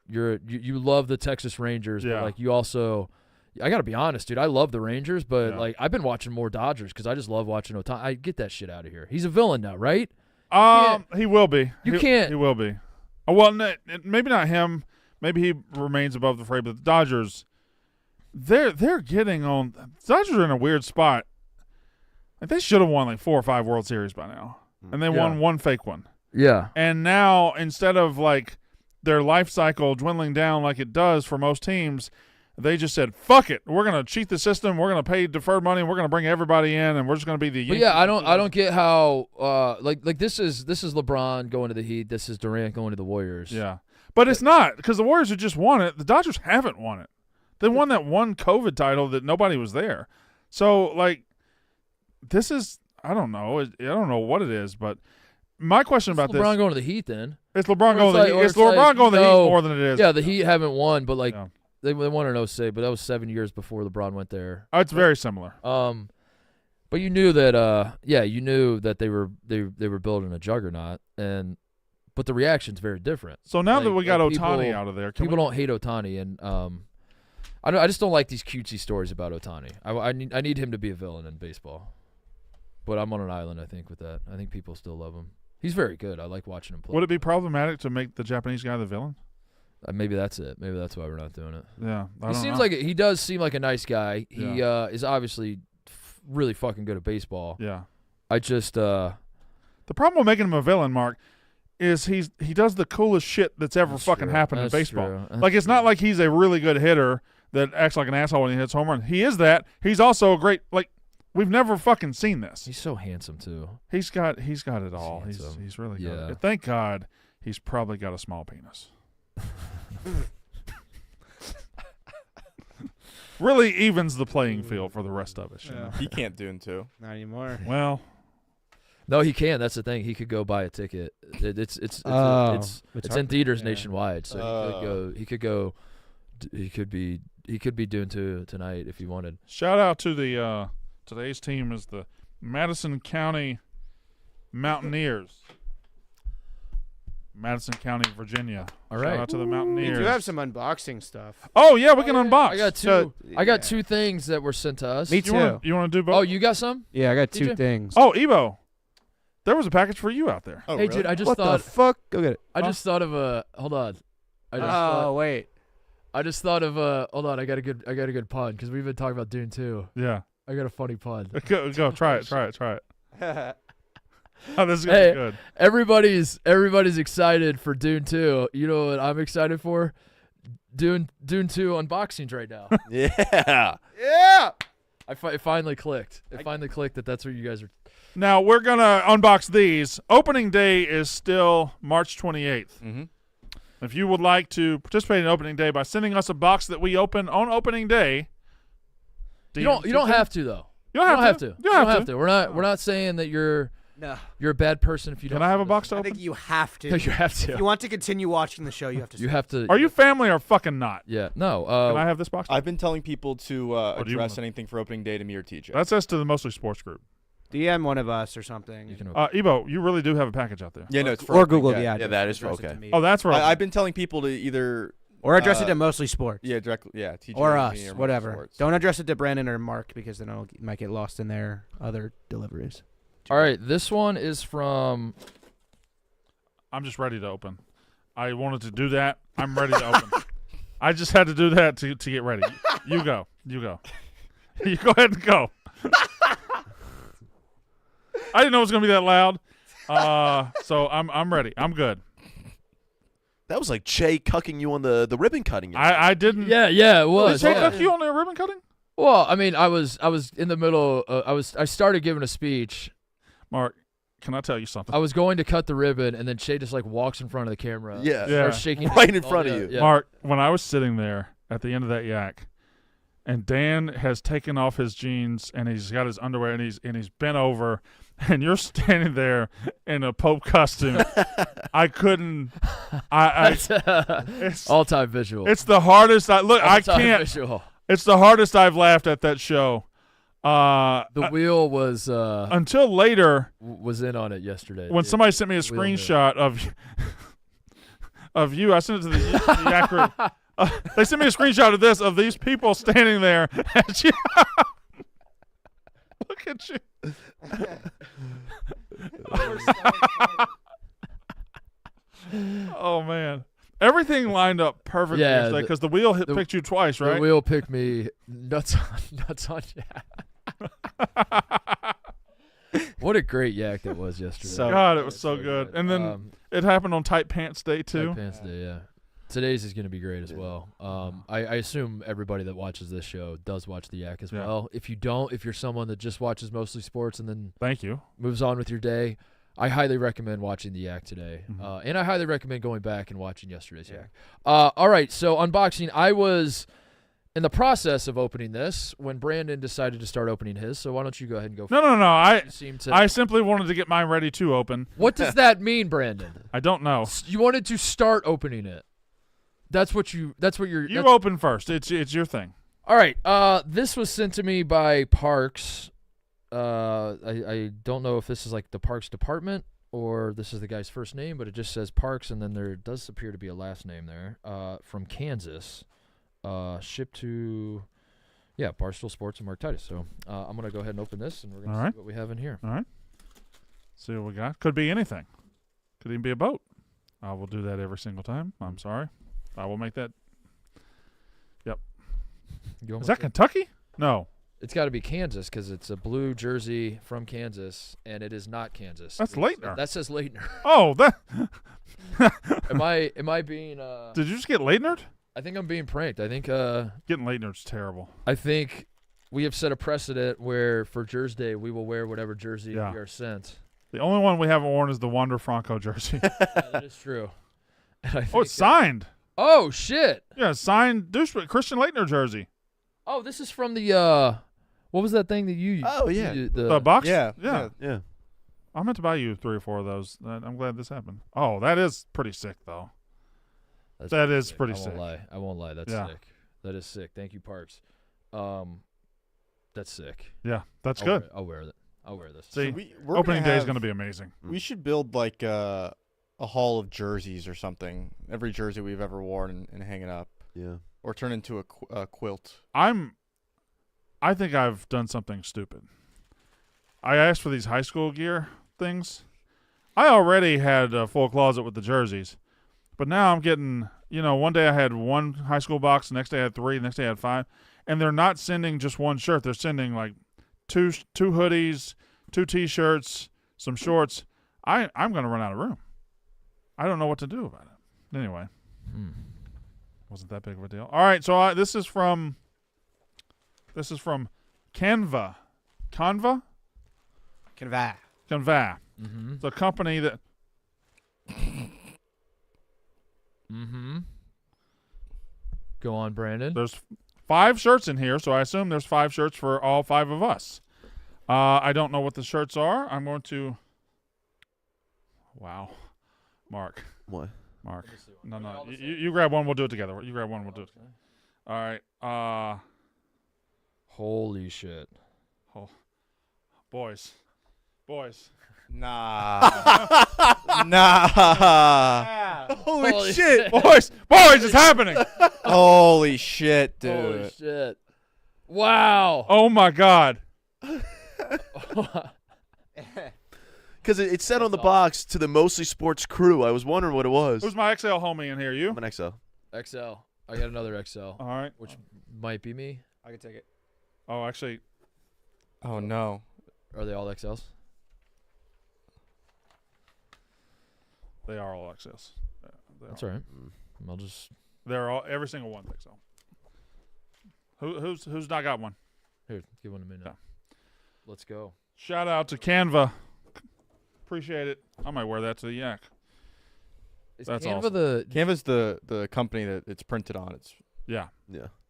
You love the Texas Rangers, but like you also. I got to be honest, dude. I love the Rangers, but like I've been watching more Dodgers because I just love watching Ohtani. I get that shit out of here. He's a villain now, right? He will be. Can't. He will be. Well, maybe not him. Maybe he remains above the fray. But the Dodgers, they're getting on. The Dodgers are in a weird spot. Like they should have won like 4 or 5 World Series by now, and they won one fake one. Yeah. And now instead of like their life cycle dwindling down like it does for most teams. They just said, "Fuck it, we're gonna cheat the system. We're gonna pay deferred money. We're gonna bring everybody in, and we're just gonna be the." But yeah, I don't get how like this is LeBron going to the Heat. This is Durant going to the Warriors. Yeah, but it's not because the Warriors have just won it. The Dodgers haven't won it. They won that one COVID title that nobody was there. So like, this is I don't know. I don't know what it is, but my question about LeBron this going to the Heat then. it's LeBron going to like- the or Heat. it's It's LeBron like, going to the Heat no, more than it is. Yeah, the Heat haven't won, but like Yeah. they won in 06, but that was 7 years before LeBron went there. It's very similar. But you knew that you knew that they were building a juggernaut, but the reaction's very different. So now that Like, we got like Ohtani people- out of there, People don't hate Ohtani, and I just don't like these cutesy stories about Ohtani. I need him to be a villain in baseball. But I'm on an island, I think, with that. I think people still love him. He's very good. I like watching him play. Would it be problematic to make the Japanese guy the villain? Maybe that's it. Maybe that's why we're not doing it. Yeah, He does seem like a nice guy. He is obviously really fucking good at baseball. Yeah. I just The problem with making him a villain, Mark, is he does the coolest shit that's ever fucking happened in baseball. Like it's not like he's a really good hitter that acts like an asshole when he hits home run. He is that. He's also a great we've never fucking seen this. He's so handsome too. He's got it all. handsome. He's really got Yeah. it. Thank God he's probably got a small penis. Really evens the playing field for the rest of us. You know? He can't do it too. Not anymore. Well, No, he can. That's the thing. He could go buy a ticket. It's in theaters nationwide, so he could be doing two tonight if he wanted. shout out to the today's team is the Madison County Mountaineers. Madison County, Virginia. All right. Shout out to the We Mountaineers. do have some unboxing stuff. Oh yeah, we can unbox. I got two. So, I got yeah. 2 things that were sent to us. Me You too. want to do both? Oh, you got some? Yeah, I got two DJ? things. Oh, Evo. There was a package for you out there. Oh, Hey, really? dude, I just what thought. the fuck? Go get it. I just thought of a. Hold on. Wait. I just thought of a. Hold on. I got a good pun because we've been talking about Dune 2. Yeah. I got a funny pun. Go. Try it. Oh, this is Hey. gonna be good. Everybody's excited for Dune 2. You know what I'm excited for? Dune 2 unboxings right now. Yeah. Yeah. It finally clicked. It finally clicked that that's what you guys are. Now we're gonna unbox these. Opening day is still March 28th. Mm-hmm. If you would like to participate in opening day by sending us a box that we open on opening day, You don't have to though. You don't have to. You don't have to. We're not saying that you're a bad person if you don't. Can I have a send box to I open? think you have to. us- You have If to. you want to continue watching the show, you have to. You have to. Are you family or fucking not? Yeah. No. Can I have this box? I've been telling people to do you address want? anything for opening day to me or TJ. That's us to the Mostly Sports group. DM one of us or something. You can. Evo, you really do have a package out there. yeah, no, it's for or opening Google. day. Yeah, Yeah, that is address it to okay. me. Oh, that's right. I've been telling people to either Or address it to Mostly Sports. yeah directly TJ Or me us, Mostly whatever. Sports. Don't address it to Brandon or Mark because then it might get lost in their other deliveries. All right. This one is from. I'm just ready to open. I wanted to do that. I'm ready to open. I just had to do that to get ready. You go. You go ahead and go. I didn't know it was gonna be that loud. So I'm ready. I'm good. That was like Che cucking you on the ribbon cutting. I didn't. Yeah. Yeah. It was. Did Jay yeah. cook you on the ribbon cutting? Well, I mean, I was in the middle. I started giving a speech. Mark, can I tell you something? I was going to cut the ribbon, and then Shay just like walks in front of the camera. Yeah. Yeah. Starts shaking Right in oh, front of yeah, you. Yeah. Mark, when I was sitting there at the end of that yak, and Dan has taken off his jeans and he's got his underwear and he's bent over, and you're standing there in a Pope costume, I couldn't. It's All-time visual. it's the hardest. I All-time can't. Visual. It's the hardest I've laughed at that show. The wheel was Until later, in on it yesterday. when dude. somebody sent me a Wheel knew. screenshot of you, I sent it to the yak group. They sent me a screenshot of these people standing there. And you, look at you. Oh man, everything lined up perfectly Yeah, yesterday because the wheel picked you twice, The right? wheel picked me nuts on yak. What a great yak that was yesterday. God, it was so good. And then it happened on Tight Pants Day too. Tight Pants Day, yeah. Today's is going to be great as well. I assume everybody that watches this show does watch the yak as Yeah. well. If you don't, if you're someone that just watches mostly sports and then Thank you. moves on with your day, I highly recommend watching the yak today. And I highly recommend going back and watching yesterday's yak. All right, so unboxing. I was in the process of opening this, when Brandon decided to start opening his, so why don't you go ahead and go? No. I I simply wanted to get mine ready to open. What does that mean, Brandon? I don't know. You wanted to start opening it. That's what you're. You open first. It's your thing. All right. This was sent to me by Parks. I don't know if this is like the Parks department or this is the guy's first name, but it just says Parks, and then there does appear to be a last name there. From Kansas. Shipped to, Barstool Sports and Mark Titus. So I'm going to go ahead and open this, and we're going to see what we have in here. All right. See what we got. Could be anything. Could even be a boat. I will do that every single time. I'm sorry. I will make that. Yep. Is that Kentucky? No. It's got to be Kansas because it's a blue jersey from Kansas, and it is not Kansas. That's Leitner. That says Leitner. Oh, that. Am I being? Did you just get Leitnered? I think I'm being pranked. I think getting Leitner's terrible. I think we have set a precedent where for Jersey Day we will wear whatever jersey we are sent. The only one we haven't worn is the Wander Franco jersey. That is true. And I think, it's signed. Oh shit! Yeah, signed Christian Leitner jersey. Oh, this is from the what was that thing that you? Oh yeah, the box. Yeah. I meant to buy you 3 or 4 of those. I'm glad this happened. Oh, that is pretty sick though. That is pretty sick. I won't lie. That's sick. That is sick. Thank you, Parks. That's sick. Yeah, that's good. I'll wear it. I'll wear this. See, opening day is going to be amazing. We should build like a hall of jerseys or something. Every jersey we've ever worn and hang it up. Yeah. Or turn into a quilt. I think I've done something stupid. I asked for these high school gear things. I already had a full closet with the jerseys. But now I'm getting, one day I had 1 high school box, the next day I had 3, the next day I had 5. And they're not sending just 1 shirt. They're sending like two hoodies, 2 T-shirts, some shorts. I'm going to run out of room. I don't know what to do about it. Anyway. Wasn't that big of a deal. All right, so this is from Canva. Canva? Canva. Mm-hmm. It's a company that... Mm-hmm. Go on, Brandon. There's 5 shirts in here, so I assume there's 5 shirts for all 5 of us. I don't know what the shirts are. I'm going to... Wow. Mark. What? Mark. No. You grab one, we'll do it together. You grab one, we'll do it together. All right. Holy shit. Oh. Boys. Nah. Nah. Holy shit. Boys, it's happening. Holy shit, dude. Holy shit. Wow. Oh, my God. Because it said on the box to the Mostly Sports crew. I was wondering what it was. Who's my XL homie in here? You? I'm an XL. XL. I got another XL. All right. Which might be me. I can take it. Oh, actually. Oh, no. Are they all XLs? They are all XLs. That's all right. I'll just... They're all, every single one XL. Who's not got one? Here, give one to me now. Yeah. Let's go. Shout out to Canva. Appreciate it. I might wear that to the yak. Is That's Canva awesome. Canva's the company that it's printed on. It's Yeah.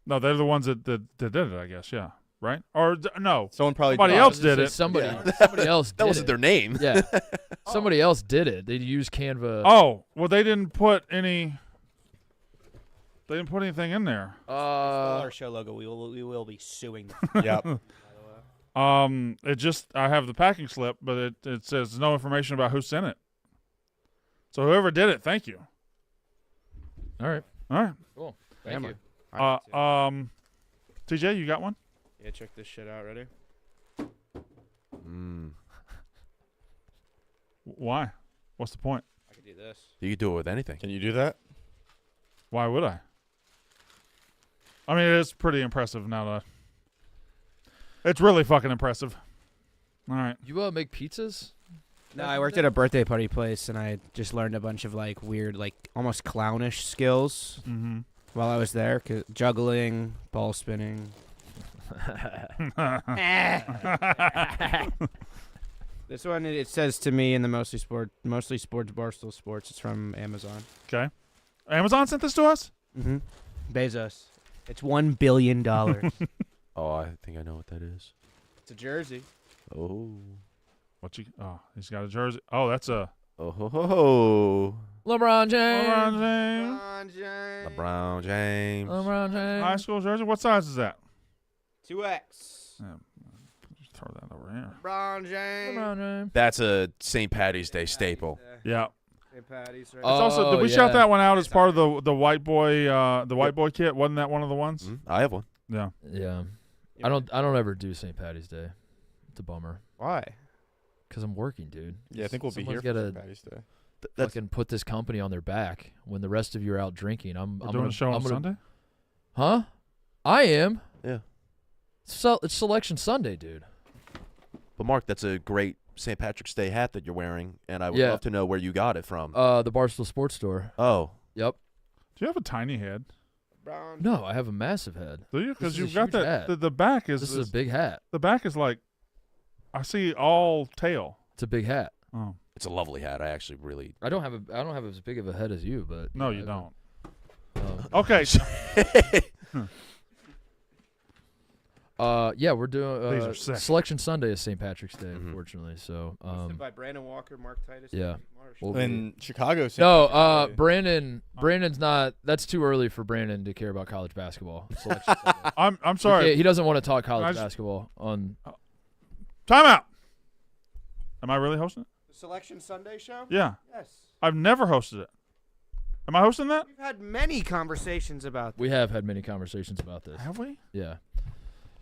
No, they're the ones that did it, I guess. Yeah. Right? Or no. somebody else did it. Somebody else did That wasn't it. their name. Yeah. Somebody else did it. They used Canva. Oh, well, they didn't put anything in there. Our show logo. We will be suing them. Yep. It just, I have the packing slip, but it says no information about who sent it. So whoever did it, thank you. All right. All right. Cool. Thank you. TJ, you got one? Yeah, check this shit out. Ready? Why? What's the point? I could do this. You could do it with anything. Can you do that? Why would I? I mean, it's pretty impressive now that... It's really fucking impressive. All right. You make pizzas? No, I worked at a birthday party place, and I just learned a bunch of like weird, like almost clownish skills while I was there. Juggling, ball spinning. This one, it says to me in the mostly sports Barstool Sports. It's from Amazon. Okay. Amazon sent this to us? Mm-hmm. Bezos. It's $1 billion. Oh, I think I know what that is. It's a jersey. Oh. He's got a jersey. Oh, that's a Oh ho ho ho. LeBron James. LeBron James. LeBron James. high school jersey. What size is that? 2X. Yeah, just throw that over here. LeBron James. LeBron James. That's a St. Patty's Day staple. Yeah. St. Patty's, right? It's also. Did we shout that one out as part of the white boy kit? Wasn't that one of the ones? I have one. Yeah. Yeah. I don't ever do St. Patty's Day. It's a bummer. Why? Because I'm working, dude. Yeah, I think we'll be here Someone's for gotta St. Patty's Day. fucking put this company on their back when the rest of you are out drinking. I'm We're doing gonna, a show I'm on gonna, Sunday. Huh? I am. Yeah. It's Selection Sunday, dude. But Mark, that's a great St. Patrick's Day hat that you're wearing, and I would Yeah. love to know where you got it from. The Barstool Sports Store. Oh. Yep. Do you have a tiny head? No, I have a massive head. Do you? This Because is a you've got huge that. hat. The back is. This is a big hat. The back is like. I see all tail. It's a big hat. Oh. It's a lovely hat. I actually really. I don't have as big of a head as you, but No, yeah, you don't. Oh. Okay. Yeah, we're doing These are sick. Selection Sunday is St. Patrick's Day, Mhm. unfortunately. So, Hosted by Brandon Walker, Mark Titus. yeah. and Marsh. We'll In Chicago, St. no, Patrick's Day. Brandon's not. That's too early for Brandon to care about college basketball. Selection Sunday. I'm sorry. He doesn't want to talk I college just- basketball on. Time out. Am I really hosting it? The Selection Sunday show? Yeah. Yes. I've never hosted it. Am I hosting that? We've had many conversations about this. We have had many conversations about this. Have we? Yeah,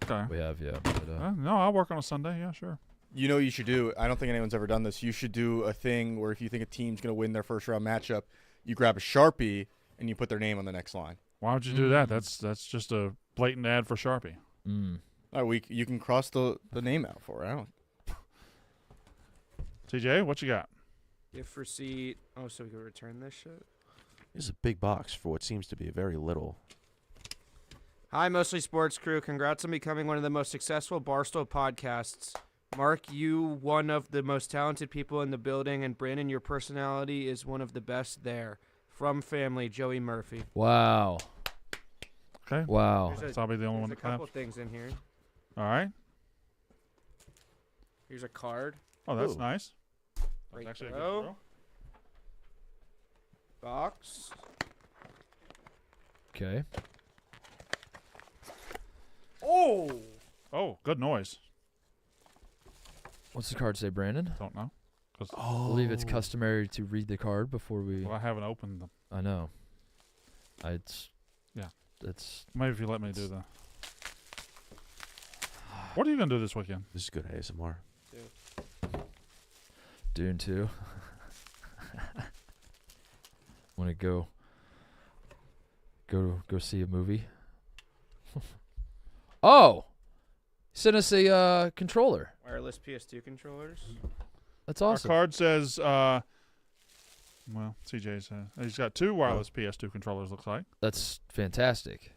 Okay. we have. Yeah. But, No, I'll work on a Sunday. Yeah, sure. You know what you should do? I don't think anyone's ever done this. You should do a thing where if you think a team's going to win their first round matchup, you grab a Sharpie and you put their name on the next line. Why would you do that? That's just a blatant ad for Sharpie. All right, you can cross the name out for it. I don't. TJ, what you got? Gift receipt. Oh, so we can return this shit? This is a big box for what seems to be a very little. Hi, Mostly Sports crew. Congrats on becoming one of the most successful Barstool podcasts. Mark, you one of the most talented people in the building, and Brandon, your personality is one of the best there. From family, Joey Murphy. wow. Okay. Wow. So I'll be the only one There's that a couple claps. things in here. All right. Here's a card. Oh, that's Ooh. nice. Great That's actually a good throw. throw. Box. Okay. Oh! Oh, good noise. What's the card say, Brandon? Don't know. I believe it's customary to read the card before we. Well, I haven't opened them. I know. Yeah. It's. Maybe if you let me do the. What are you gonna do this weekend? This is good ASMR. Dune 2. Want to go see a movie? Oh, send us a controller. Wireless PS2 controllers. That's awesome. Our card says, well, CJ's he's got 2 wireless PS2 controllers. Looks like. That's fantastic.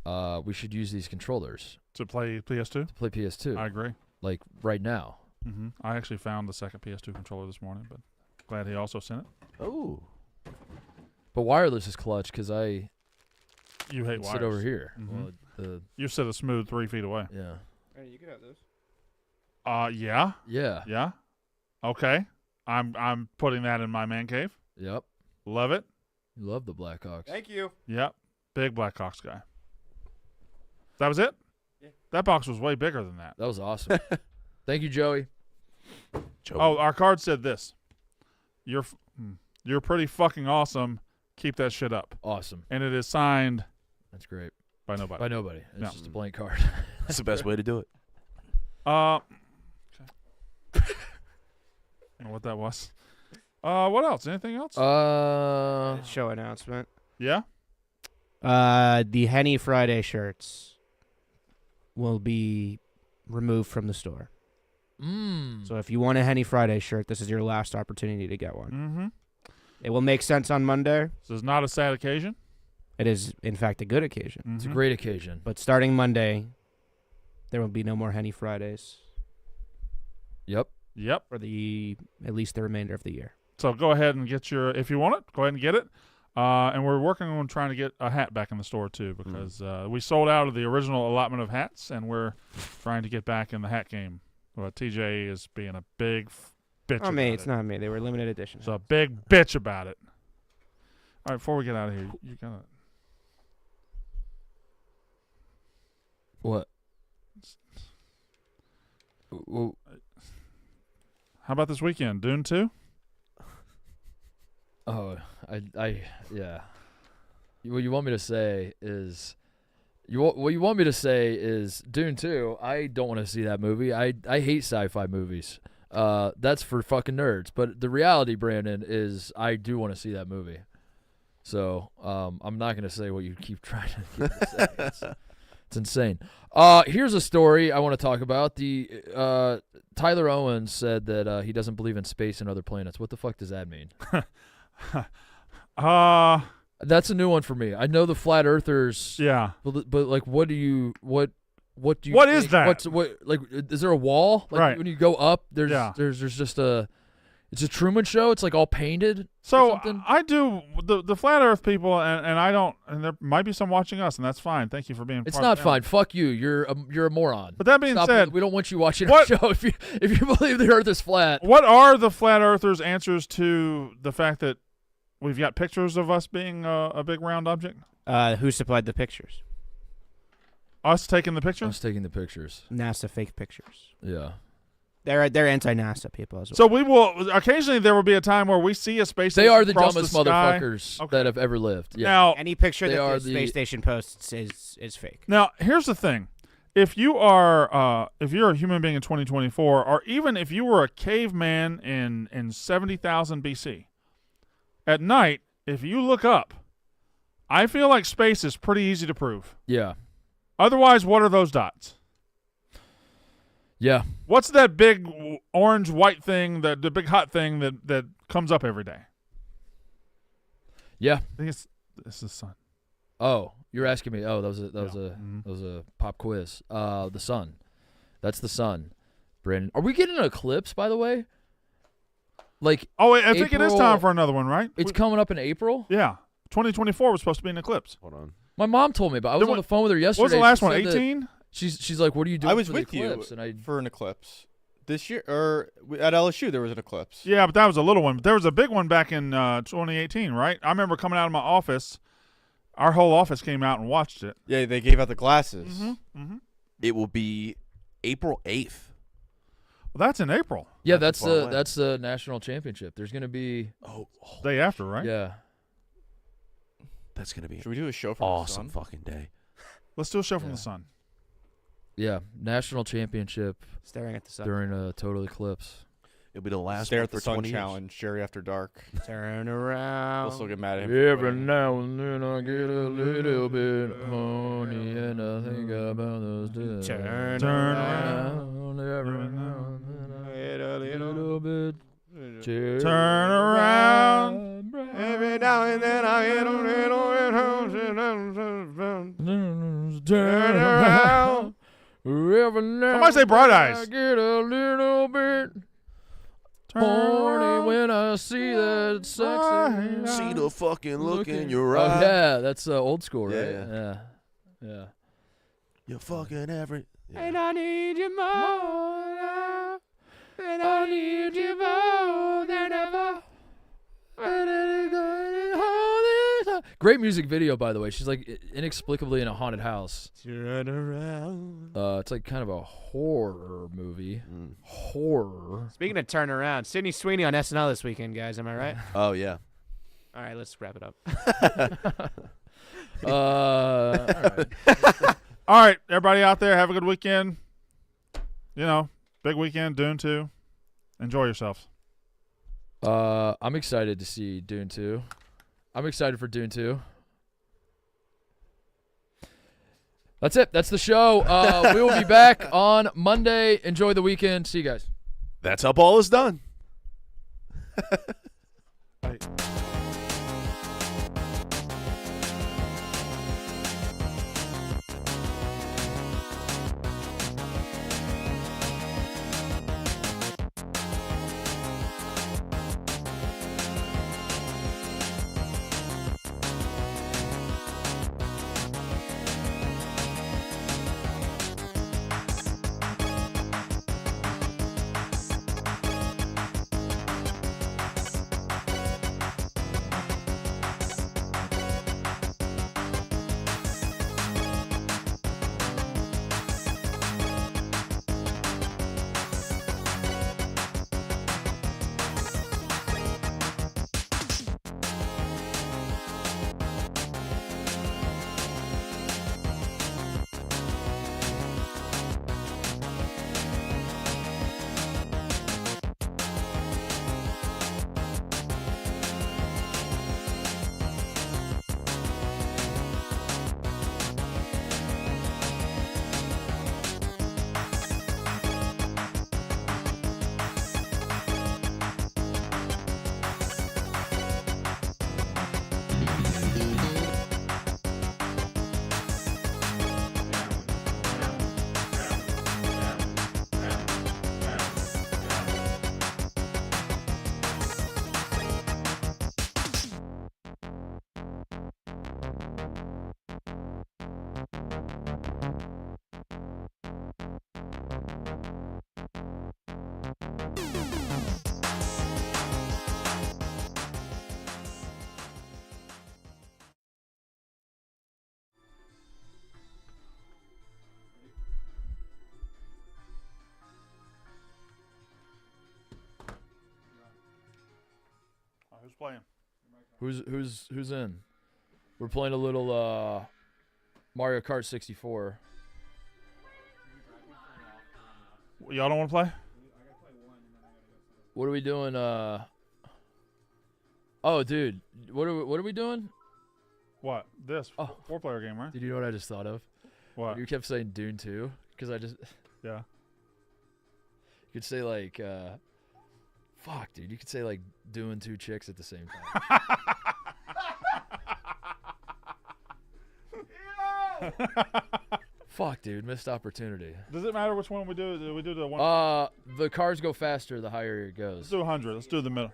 We should use these controllers To play PS2. to play PS2, I agree. like right now. Mm-hmm. I actually found the second PS2 controller this morning, but glad he also sent it. Oh. But wireless is clutch because I You hate can wires. sit over here. Mhm. Well, You sit a smooth 3 feet away. yeah. Hey, you can have this. Yeah. Yeah. Yeah. Okay. I'm putting that in my man cave. Yep. Love it. You love the Blackhawks. Thank you. Yep. Big Blackhawks guy. That was it? Yeah. That box was way bigger than that. That was awesome. Thank you, Joey. Joey. Oh, our card said this. You're pretty fucking awesome. Keep that shit up. Awesome. And it is signed That's great. by nobody. By nobody. It's Yeah. just a blank card. That's the best way to do it. Okay. I don't know what that was. What else? Anything else? Show announcement. Yeah? The Henny Friday shirts will be removed from the store. So if you want a Henny Friday shirt, this is your last opportunity to get one. Mm-hmm. It will make sense on Monday. This is not a sad occasion. It is, in fact, a good occasion. It's a Mhm. great occasion. But starting Monday, there will be no more Henny Fridays Yep. Yep. for at least the remainder of the year. So go ahead and get your, if you want it, go ahead and get it. And we're working on trying to get a hat back in the store, too, because we sold out of the original allotment of hats, and we're trying to get back in the hat game. Well, TJ is being a big bitch about it. It's not me. They were limited edition. So a big bitch about it. All right, before we get out of here, you got to... What? Well, how about this weekend? Dune 2? Oh, yeah. What you want me to say is, what you want me to say is Dune 2. I don't want to see that movie. I hate sci-fi movies. That's for fucking nerds. But the reality, Brandon, is I do want to see that movie. So I'm not going to say what you keep trying to get me to say. It's insane. Here's a story I want to talk about. The Tyler Owens said that he doesn't believe in space and other planets. What the fuck does that mean? That's a new one for me. I know the flat earthers. Yeah. But like, what do you what do you? What think? is that? What like? Is there a wall? Like, right. When you go up, there's just a. It's a Truman Show. It's like all painted. So I do the flat Earth people, and I don't. And there might be some watching us, and that's fine. Thank you for being. It's not fine. Fuck you. You're a moron. But that being said, we don't want you watching our show if you believe the Earth is flat. What are the flat Earthers' answers to the fact that we've got pictures of us being a big round object? Who supplied the pictures? Us taking the pictures? Us taking the pictures. NASA fake pictures. Yeah. They're anti-NASA people as well. So we will occasionally there will be a time where we see a space station. They are the across dumbest the sky. motherfuckers that have ever lived. Yeah. Now any picture they that the space station posts is fake. Now here's the thing: if you are if you're a human being in 2024, or even if you were a caveman in 70,000 BC, at night, if you look up, I feel like space is pretty easy to prove. Yeah. Otherwise, what are those dots? Yeah. What's that big orange white thing, the big hot thing that comes up every day? Yeah. I think it's the sun. Oh, you're asking me. Oh, that was a pop quiz. The sun. That's the sun. Brandon, are we getting an eclipse, by the way? Like, I think it is time for another one, right? It's coming up in April. Yeah, 2024 was supposed to be an eclipse. Hold on. My mom told me about. I was on the phone with her yesterday. What was the last one? 18. She's like, "What are you doing?" I was for with the eclipse? you for an eclipse this year, or at LSU there was an eclipse. Yeah, but that was a little one. But there was a big one back in 2018, right? I remember coming out of my office. Our whole office came out and watched it. Yeah, they gave out the glasses. Mm-hmm. It will be April 8th. Well, that's in April. Yeah, that's the national championship. There's gonna be day after, right? Yeah, that's gonna be. Should we do a show from awesome the sun? fucking day? Let's do a show from the sun. Yeah, national championship. Staring at the sun during a total eclipse. It'll be the last Stare one at the for sun 20 challenge. Jerry after dark. Turn around. We'll still get mad at him. Every now and then I get a little bit horny and I think about those days. Turn around. Every now and then I get a little bit. Turn around. Every now and then I get a little bit turn around. Every now Somebody say Bright Eyes. I get a little bit horny when I see that sexy. See the fucking look in your Oh eye. yeah, that's old school, right? Yeah. Yeah. You're fucking every. And I need you more now. And I need you more than ever. Great music video, by the way. She's like inexplicably in a haunted house. Turn around. It's like kind of a horror movie. Horror. Speaking of turn around, Sydney Sweeney on SNL this weekend, guys. Am I right? Oh yeah. All right, let's wrap it up. All right. All right, everybody out there, have a good weekend. You know, big weekend, Dune 2. Enjoy yourselves. I'm excited to see Dune 2. I'm excited for Dune 2. That's it. That's the show. We will be back on Monday. Enjoy the weekend. See you guys. That's how ball is done. Who's playing? Who's in? We're playing a little Mario Kart 64. Y'all don't want to play? What are we doing? Oh, dude, what are we doing? What? This 4-player game, right? Did you know what I just thought of? What? You kept saying Dune 2 because I just Yeah. you could say like fuck, dude. You could say like doing 2 chicks at the same time. Fuck, dude, missed opportunity. Does it matter which one we do? Do we do the one? The cars go faster the higher it goes. Let's do 100. Let's do the middle.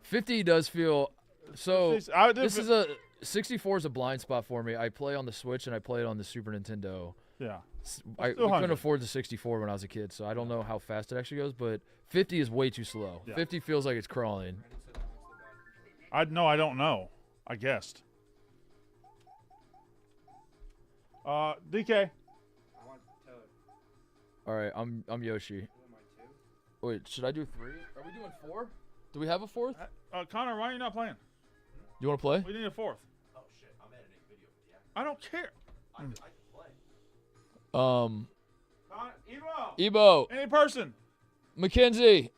50 does feel so. This is 64 is a blind spot for me. I play on the Switch and I play it on the Super Nintendo. Yeah. We couldn't afford the 64 when I was a kid, so I don't know how fast it actually goes. But 50 is way too slow. Yeah. 50 feels like it's crawling. I don't know. I guessed. DK. All right, I'm Yoshi. Wait, should I do 3? Are we doing 4? Do we have a 4th? Connor, why are you not playing? You want to play? We need a 4th. Oh shit, I'm editing video for the app. I don't care. I can play. Ebo. Any person. Mackenzie.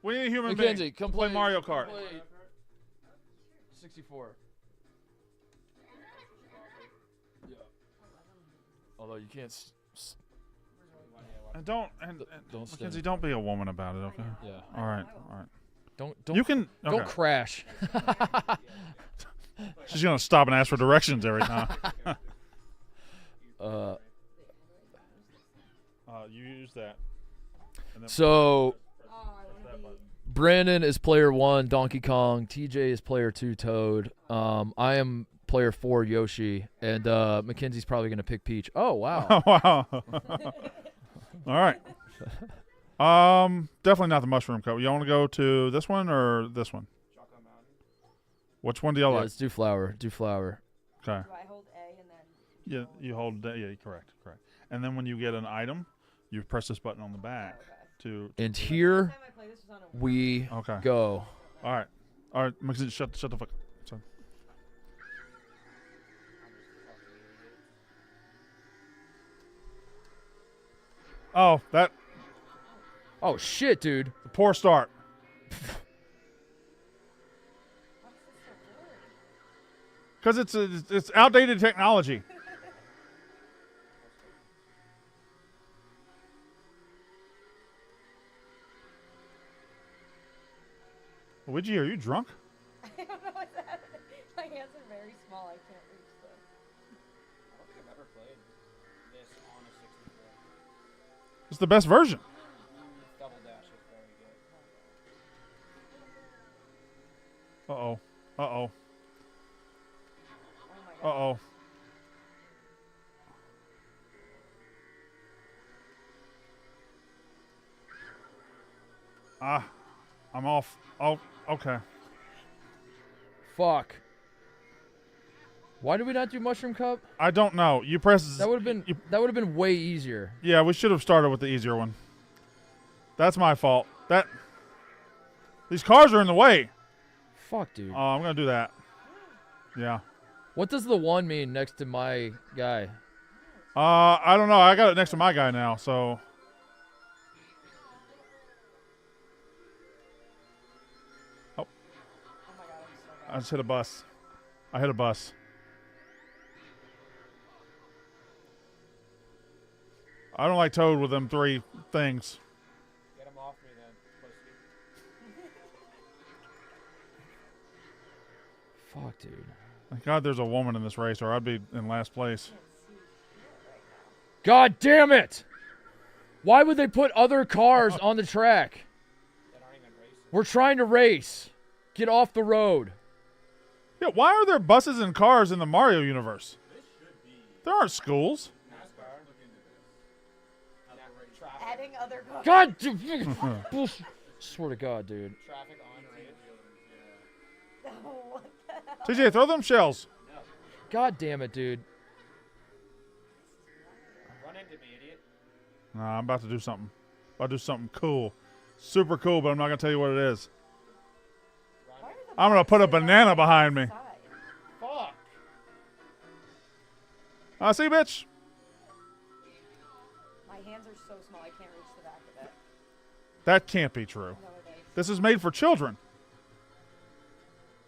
We need a human Mackenzie, being. come play Mario Kart. Play 64. Yeah. Although you can't. And don't Mackenzie, don't be a woman about it, okay? Yeah. All right. Don't. You can. Okay. Don't crash. She's gonna stop and ask for directions every time. You use that. So, Brandon is player 1, Donkey Kong. TJ is player 2, Toad. I am player 4, Yoshi, and Mackenzie's probably gonna pick Peach. Oh wow. Wow. All right. Definitely not the Mushroom Cup. You want to go to this one or this one? Which one do y'all like? Let's do flower. Okay. Do I hold A and then? Yeah, you hold that. Yeah, correct. And then when you get an item, you press this button on the back to. And here we go. All right. Mackenzie, shut the fuck up. Sorry. Oh, that. Oh shit, dude. Poor start. Because it's outdated technology. Luigi, are you drunk? I don't know what's happening. My hands are very small. I can't reach them. I don't think I've ever played this on a 64. It's the best version. Double dash is very good. Uh-oh. Uh-oh. Oh my god. Uh-oh. I'm off. Oh, okay. Fuck. Why did we not do Mushroom Cup? I don't know. You press. That would have been way easier. Yeah, we should have started with the easier one. That's my fault. These cars are in the way. Fuck, dude. I'm gonna do that. Yeah. What does the 1 mean next to my guy? I don't know. I got it next to my guy now, so. Oh. Oh my god, I'm so bad. I just hit a bus. I hit a bus. I don't like Toad with them 3 things. Get him off me then, pussy. Fuck, dude. Thank God there's a woman in this race, or I'd be in last place. God damn it! Why would they put other cars on the track? That aren't even racing. We're trying to race. Get off the road. Yeah, why are there buses and cars in the Mario universe? There aren't schools. Adding other cars. God, swear to God, dude. Traffic on rated. Oh, what the hell? TJ, throw them shells. God damn it, dude. Run into me, idiot. Nah, I'm about to do something. About to do something cool. Super cool, but I'm not going to tell you what it is. I'm going to put a banana behind me. Fuck. See, bitch? My hands are so small I can't reach the back of it. That can't be true. No, it is. This is made for children.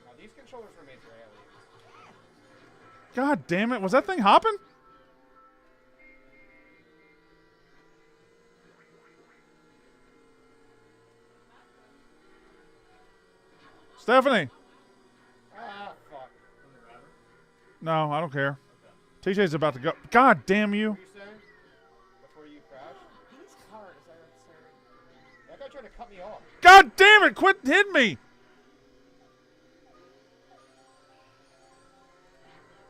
Now, these controllers were made for aliens. God damn it. Was that thing hopping? Stephanie. Fuck. No, I don't care. TJ's about to go. God damn you. What are you saying? Before you crash? These cars are absurd. That guy tried to cut me off. God damn it. Quit hitting me.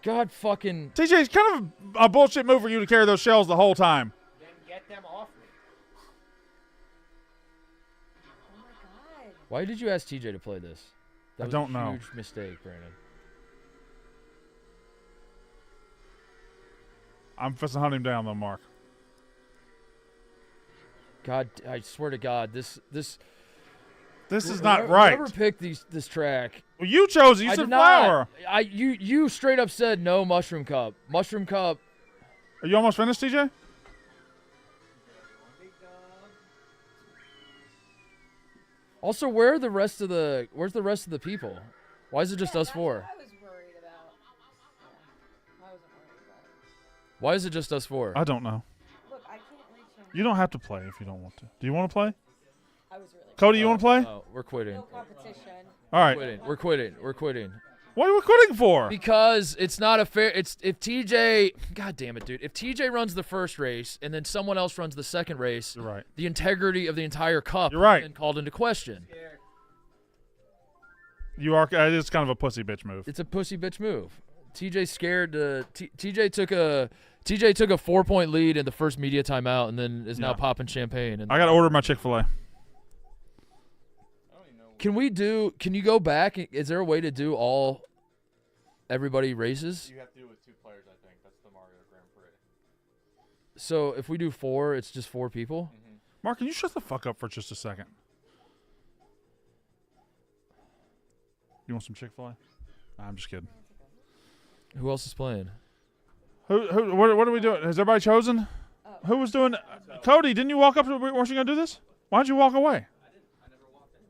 God fucking. TJ, it's kind of a bullshit move for you to carry those shells the whole time. Then get them off me. Oh my god. Why did you ask TJ to play this? That I was don't a know. Huge mistake, Brandon. I'm supposed to hunt him down, though, Mark. God, I swear to God, this This is not right. Whoever picked this track. Well, you chose it. You I said did flower. not. You straight up said no mushroom cup. Mushroom cup. Are you almost finished, TJ? Also, where's the rest of the people? Why is it just us That's four? what I was worried about. Yeah. I wasn't worried about it. Why is it just us four? I don't know. Look, I can't reach him. You don't have to play if you don't want to. Do you want to play? I was really Cody, you want to play? Oh, we're quitting. no competition. All right. We're quitting. What are we quitting for? Because it's not a fair. It's if TJ. God damn it, dude. If TJ runs the first race and then someone else runs the second race, You're right. the integrity of the entire cup You're right. is then called into question. You are. It's kind of a pussy bitch move. It's a pussy bitch move. TJ's scared to. TJ took a 4-point lead in the first media timeout and then is now Yeah. popping champagne. And I got to order my Chick-fil-A. Can you go back? Is there a way to do everybody races? You have to do it with 2 players, I think. That's the Mario Grand Prix. So if we do 4, it's just 4 people? Mark, can you shut the fuck up for just a second? You want some Chick-fil-A? Nah, I'm just kidding. Who else is playing? What are we doing? Has everybody chosen? Who was doing? Cody, didn't you walk up to? Weren't you gonna do this? Why did you walk away? I never walked in.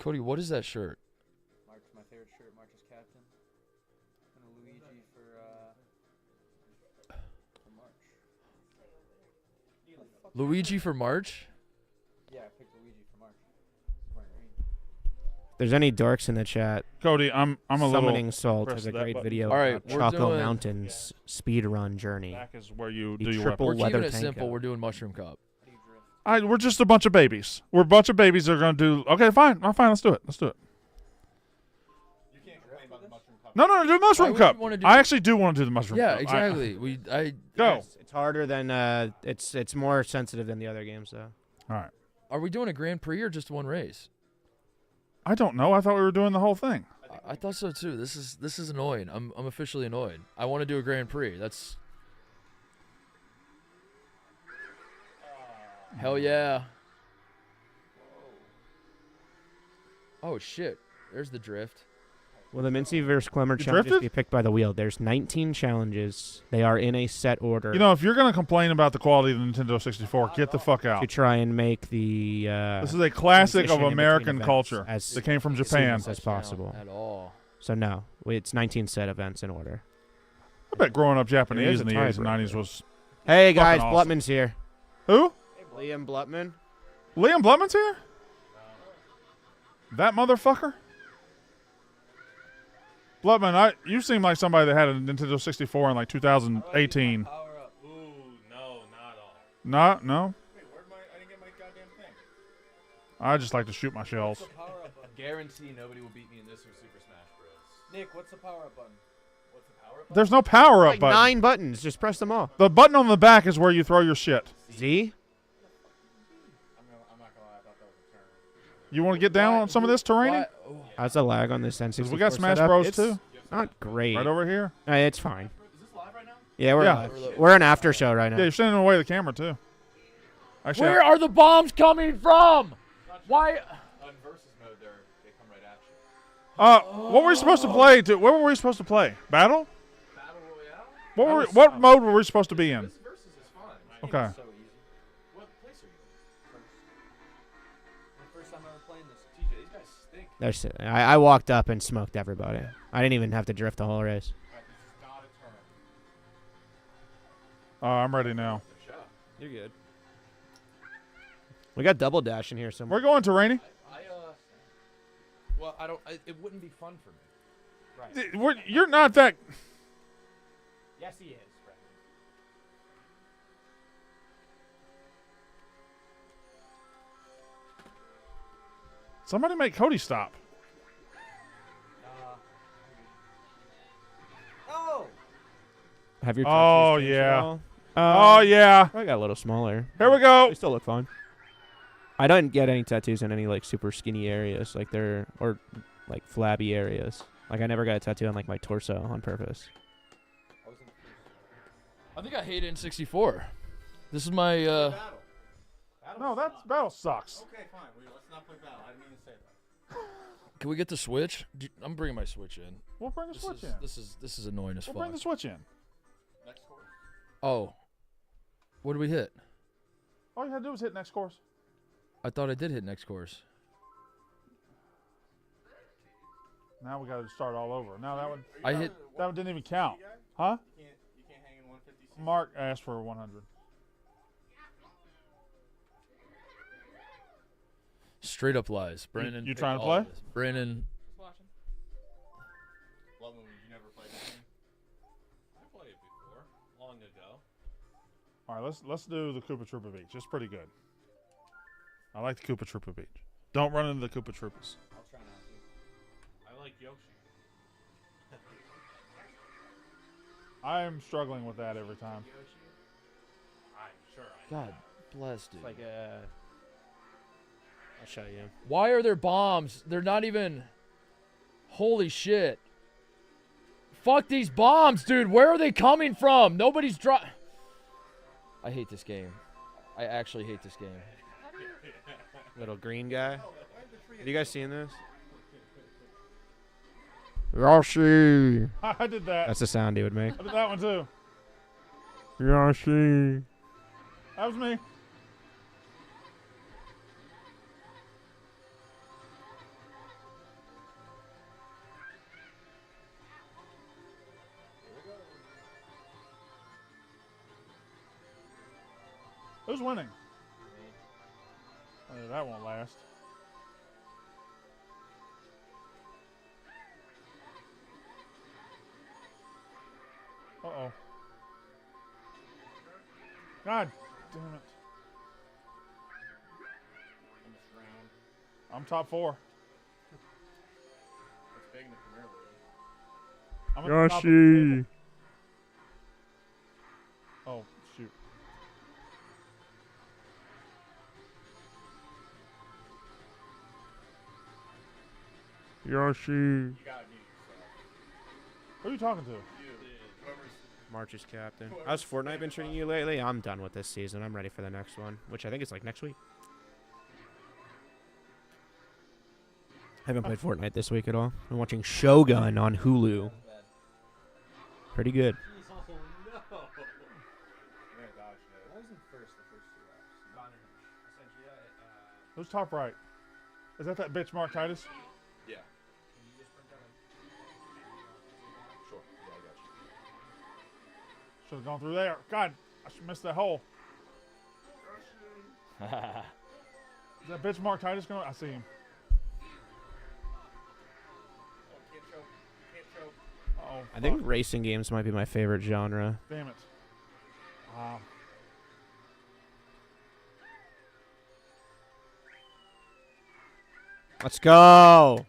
Cody, what is that shirt? March, my favorite shirt. March is captain. And a Luigi for March. Luigi for March? Yeah, I picked Luigi for March. If there's any dorks in the chat, Cody, I'm a little. Summoning Salt press has a that great button. video All right, about we're Choco doing- Mountain's speed run journey. Back is where you The do your triple weapon. We're keeping weather it tank simple. out. We're doing Mushroom Cup. We're just a bunch of babies. We're a bunch of babies that are gonna do. Okay, fine. Fine. Let's do it. You can't complain about the Mushroom Cup. No, do Mushroom would you Cup. wanna do- I actually do want to do the Mushroom Yeah, Cup. exactly. Go. It's harder than it's more sensitive than the other games though. All right. Are we doing a Grand Prix or just one race? I don't know. I thought we were doing the whole thing. I thought so too. This is annoying. I'm officially annoyed. I want to do a Grand Prix. That's hell yeah. Oh shit! There's the drift. Will the Mincy versus Clemmer You challenges drifted? be picked by the wheel? There's 19 challenges. They are in a set order. You know, if you're gonna complain about the quality of the Nintendo 64, get the fuck to out. try and make the This is a classic of transition in American between culture events that came from as Japan. seamless as possible. At all. So no, it's 19 set events in order. I bet growing up Japanese in the 80s and tiebreaker. 90s was. Hey guys, Fucking awesome. Blutman's here. Who? Liam Blutman. Liam Blutman's here? That motherfucker? Blutman, you seem like somebody that had a Nintendo 64 in like 2018. Power up. Ooh, no, not all. No? Wait, I didn't get my goddamn thing. I just like to shoot my shells. Power up button. Guarantee nobody will beat me in this or Super Smash Bros. Nick, what's the power up button? What's the power up button? There's no power up Like button. 9 buttons. Just press them all. The button on the back is where you throw your shit. Z. I'm not gonna lie, I thought that was a turn. You want to get down on some of this terrain? Why- oh, How's the lag on this N64? 'Cause we got Smash setup? Bros. It's too. Not great. Right over here. It's fine. Is this live right now? Yeah, we're Yeah. live. We're an after show right now. Yeah, you're standing in the way of the camera too. Actually, Where are the bombs coming from? Why? On versus mode, they come right What were we supposed to play? What were we supposed to play? Battle? Battle Royale? What mode were we supposed to be in? This versus is fun. Okay. It's so easy. What place are you in? The first time I ever playing this. TJ, these guys stink. I walked up and smoked everybody. I didn't even have to drift the whole race. Alright, this is not a turn. I'm ready now. You're good. We got double dash in here somewhere. We're going to Rainy. Well, I don't. It wouldn't be fun for me. Right. You're not that. Yes, he is. Brandon. Somebody make Cody stop. Oh. Have your Oh, touches changed yeah. at all? Oh yeah. I got a little smaller. Here we go. They still look fine. I didn't get any tattoos in any like super skinny areas, like or like flabby areas. Like I never got a tattoo on like my torso on purpose. I think I hate N64. This is my. No, battle sucks. Okay, fine. Let's not play battle. I didn't mean to say that. Can we get the Switch? I'm bringing my Switch in. We'll bring the Switch in. This is annoying as We'll fuck. bring the Switch in. Next course. Oh, what did we hit? All you had to do was hit next course. I thought I did hit next course. Now we got to start all over. Now that one. I hit. That one didn't even count. Huh? You can't hang in 156. Mark asked for 100. Straight up lies. Brandon. You picked trying to all play? of this. Brandon. Watching. Love when you never played this game. I played it before, long ago. All right, let's do the Koopa Troopa Beach. It's pretty good. I like the Koopa Troopa Beach. Don't run into the Koopa Troopas. I'll try not to. I like Yoshi. I am struggling with that every time. Yoshi. I'm sure. God bless, dude. It's like I'll show you. Why are there bombs? They're not even. Holy shit. Fuck these bombs, dude. Where are they coming from? Nobody's I hate this game. I actually hate this game. Little green guy. Have you guys seen this? Yoshi. I did that. That's the sound he would make. I did that one too. Yoshi. That was me. Who's winning? Oh, that won't last. Uh-oh. God damn it. I'm top 4. It's big in the Premier League. I'm at the top of the table. Oh, shoot. Yoshi. You gotta mute yourself. Who are you talking to? Whoever's March's captain. How's Fortnite been treating you lately? I'm done with this season. I'm ready for the next one, which I think is like next week. I haven't played Fortnite this week at all. I'm watching Shogun on Hulu. Pretty good. Oh no. you're gonna dodge it. I was in first the first 2 laps. I sent you that. Who's top right? Is that bitch Mark Titus? Yeah. Can you just print out Sure. Yeah, I got you. Should have gone through there. God, I should miss that hole. Is that bitch Mark Titus going? I see him. Oh, can't choke. Can't choke. Uh-oh. I think racing games might be my favorite genre. Damn it. Let's go.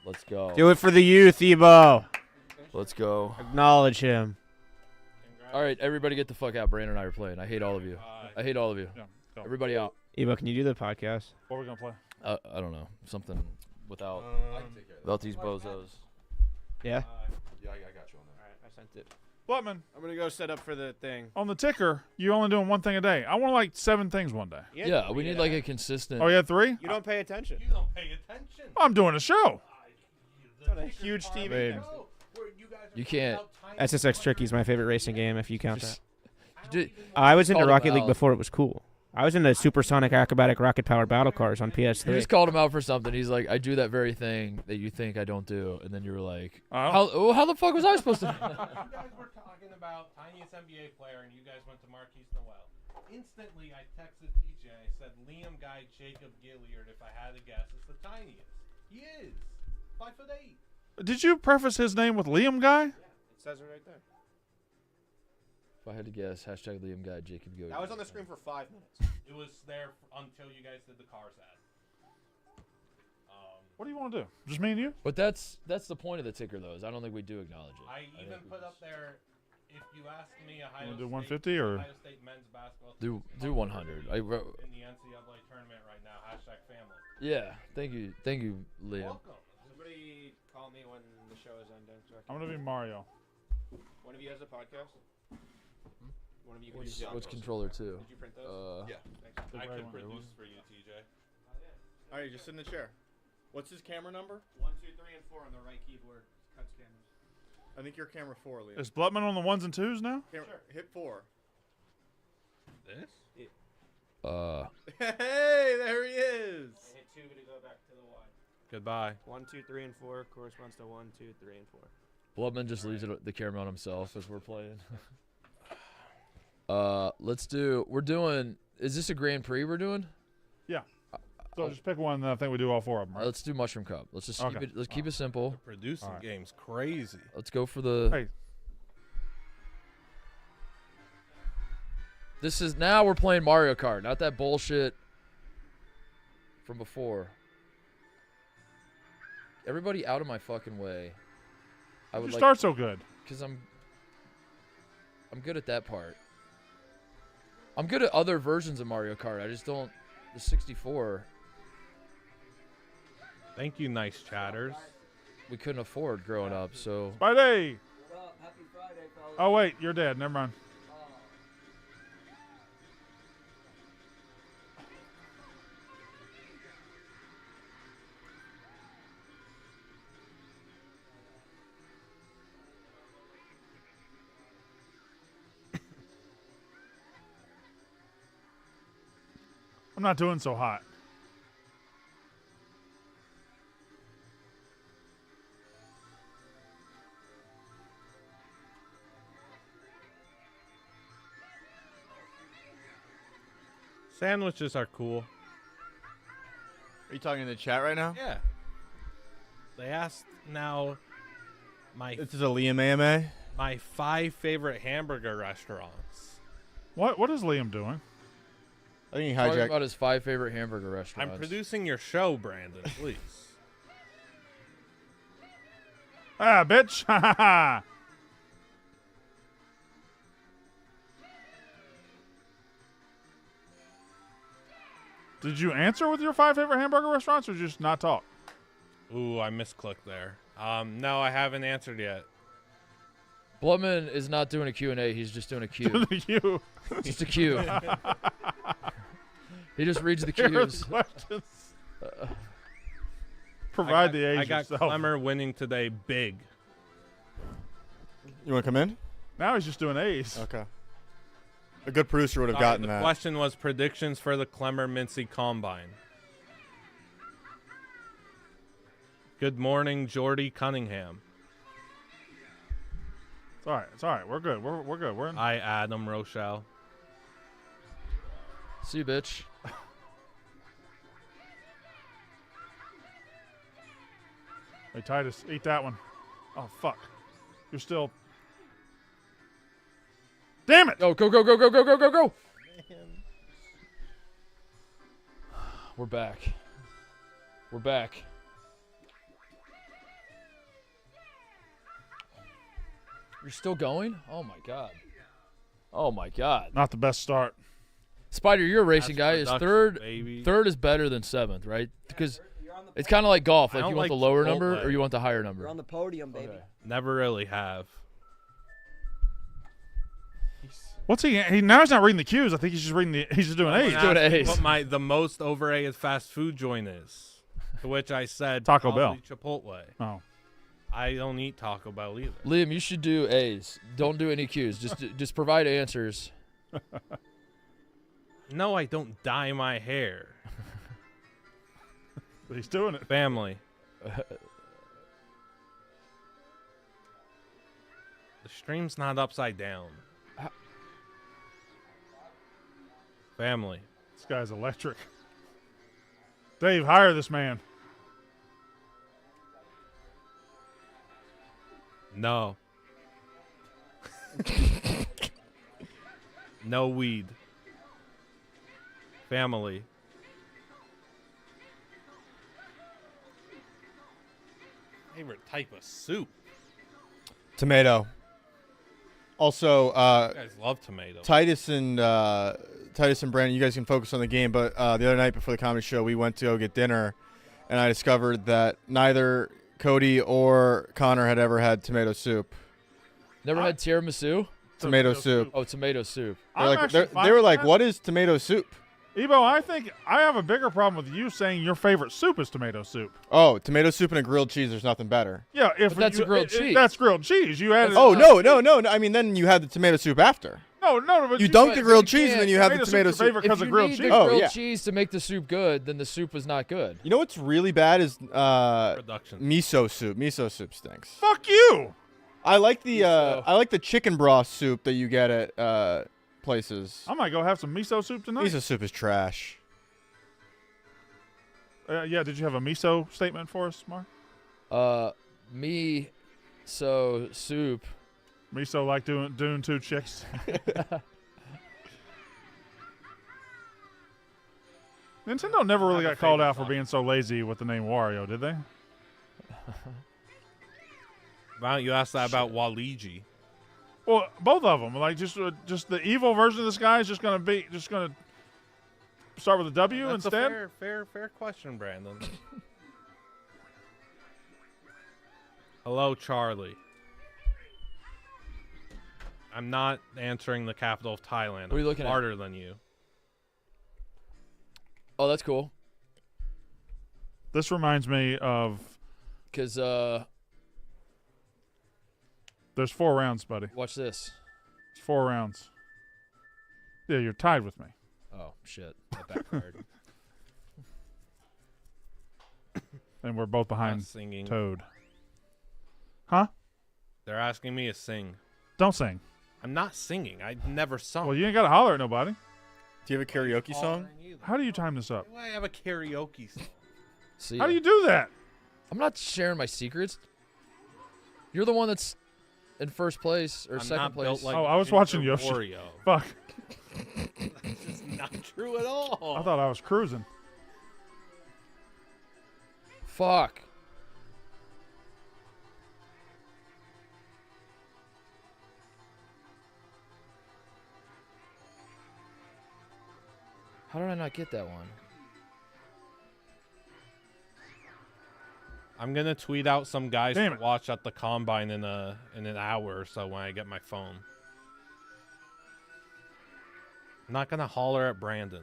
Let's go. Do it for the youth, Ebo. Let's go. Acknowledge him. All right, everybody get the fuck out. Brandon and I are playing. I hate all of you. I hate all of you. Yeah, go. Everybody out. Ebo, can you do the podcast? What are we going to play? I don't know. Something without I can take care of that. without these bozos. Yeah? Yeah, I got you on that. Alright, I sent it. Blutman, I'm gonna go set up for the thing. on the ticker, you only doing one thing a day. I want like 7 things one day. Yeah, we need like a consistent. Oh, you had 3? You don't pay attention. You don't pay attention. I'm doing a show. It's on a huge TV. You can't. SSX Tricky is my favorite racing game. If you count that. Did- I was into called him Rocket League out. before it was cool. I was into supersonic acrobatic rocket powered battle cars on You PS3. just called him out for something. He's like, I do that very thing that you think I don't do, and then you were like, Oh. how the fuck was I supposed to? You guys were talking about tiniest NBA player, and you guys went to Marquise Noel. Instantly, I texted TJ. I said, Liam Guy Jacob Gilliard. If I had to guess, it's the tiniest. He is 5'8". Did you preface his name with Liam Guy? It says it right there. If I had to guess, hashtag Liam Guy Jacob Gilliard. That was on the screen for 5 minutes. It was there until you guys did the cars ad. What do you want to do? Just me and you? But that's the point of the ticker, though. Is I don't think we do acknowledge it. I even think we put just- up there, if you ask me, Ohio wanna do State, 150 or- Ohio State men's basketball Do team 100. I wrote. in the NCAA tournament right now. Hashtag family. Yeah, thank you, Liam. Welcome. Somebody call me when the show is ending. So I'm going to be Mario. One of you has a podcast? One of you can What's controller 2? Did you print those? Yeah. I right could one, produce for you, TJ. All right, just sit in the chair. What's his camera number? 1, 2, 3, and 4 on the right keyboard. Cuts cameras. I think you're camera 4, Liam. Is Blutman on the 1s and 2s now? Hit 4. This? Hey, there he is. Hit 2 to go back to the Y. Goodbye. 1, 2, 3, and 4 corresponds to 1, 2, 3, and 4. Bloodman just leaves the camera on himself as we're playing. Let's do. We're doing. Is this a Grand Prix we're doing? Yeah. So just pick one, and I think we do all 4 of them, right? Let's do Mushroom Cup. Let's just keep Okay. it. Let's keep it simple. Producing All right. game's crazy. Let's go for the. Hey. This is now we're playing Mario Kart, not that bullshit from before. Everybody out of my fucking way. I How'd would you like start so good? because I'm good at that part. I'm good at other versions of Mario Kart. I just don't the 64. Thank you, nice chatters. We couldn't afford growing up, so Friday! Oh, wait, you're dead. Never mind. I'm not doing so hot. Sandwiches are cool. Are you talking in the chat right now? Yeah. They asked now This is a Liam AMA. my 5 favorite hamburger restaurants. What is Liam doing? I think he talking hijacked. about his 5 favorite hamburger restaurants. I'm producing your show, Brandon, please. Ah, bitch! Ha ha ha! Did you answer with your 5 favorite hamburger restaurants, or just not talk? Ooh, I misclicked there. No, I haven't answered yet. Bloodman is not doing a Q&A. He's just doing a Q. You. Just a Q. He just reads the Here are Qs. the questions. Provide the age I got yourself. Clemmer winning today big. You want to come in? Now he's just doing A's. Okay. A good producer would have gotten the that. question was predictions for the Clemmer Mincy Combine. Good morning, Jordy Cunningham. It's all right. It's all right. We're good. We're good. We're in. I, Adam Rochelle. See you, bitch. Hey, Titus, eat that one. Oh, fuck. You're still... Damn it! Oh, go, go, go, go, go, go, go, go! We're back. We're back. You're still going? Oh, my God. Oh, my God. Not the best start. Spider, you're a racing guy. Is production, third baby. third is better than 7th, right? Because it's kind of like golf. I Like, don't you want like the lower Chipotle. number or you want the higher number? You're on the podium, baby. Okay. Never really have. What's he now he's not reading the cues. I think he's just he's just doing A's. He's doing A's. What the most overrated fast food joint is. To which I said Taco Bell. Chipotle. Oh. I don't eat Taco Bell either. Liam, you should do A's. Don't do any Q's. Just provide answers. No, I don't dye my hair. But he's doing it. Family. The stream's not upside down. Family. This guy's electric. Dave, hire this man. No. No weed. Family. Favorite type of soup. Tomato. Also, You guys love tomato. Titus and Brandon, you guys can focus on the game. But the other night before the comedy show, we went to go get dinner, and I discovered that neither Cody or Connor had ever had tomato soup. Never had tiramisu? Tomato soup. Oh, tomato soup. They were like, "What is tomato soup?" Ebo, I think I have a bigger problem with you saying your favorite soup is tomato soup. Oh, tomato soup and a grilled cheese. There's nothing better. Yeah, But that's a grilled cheese. That's grilled cheese. You added. Oh no! I mean, then you had the tomato soup after. No. But You dunk the but grilled you cheese and then you have the tomato tomato soup's your soup. favorite because If of you grilled need cheese. the Oh, grilled yeah. cheese to make the soup good, then the soup was not good. You know what's really bad is Production. miso soup. Miso soup stinks. Fuck you. I like the chicken broth soup that you get at places. I might go have some miso soup tonight. Miso soup is trash. Yeah, did you have a miso statement for us, Mark? Soup. Miso like doing two chicks. Nintendo never really got called out for being so lazy with the name Wario, did they? Why don't you ask that about Waluigi? Well, both of them. Like just the evil version of this guy is just gonna start with a W That's instead. a fair question, Brandon. Hello, Charlie. I'm not answering the capital of Thailand. What are you looking at? Smarter than you. Oh, that's cool. This reminds me of. Because, There's 4 rounds, buddy. watch this. It's 4 rounds. Yeah, you're tied with me. Oh, shit. That backfired. And we're both Not behind singing. Toad. Huh? They're asking me to sing. Don't sing. I'm not singing. I never sung. Well, you ain't got to holler at nobody. Do you have a karaoke song? How do you time this up? Why do I have a karaoke song? See, How do you do that? I'm not sharing my secrets. You're the one that's in first place or I'm second not place. Oh, built like I was watching Ginger Yoshi. Wario. Fuck. That's just not true at all. I thought I was cruising. Fuck. How did I not get that one? I'm gonna tweet out some guys Damn to it. watch at the combine in an hour or so when I get my phone. I'm not gonna holler at Brandon.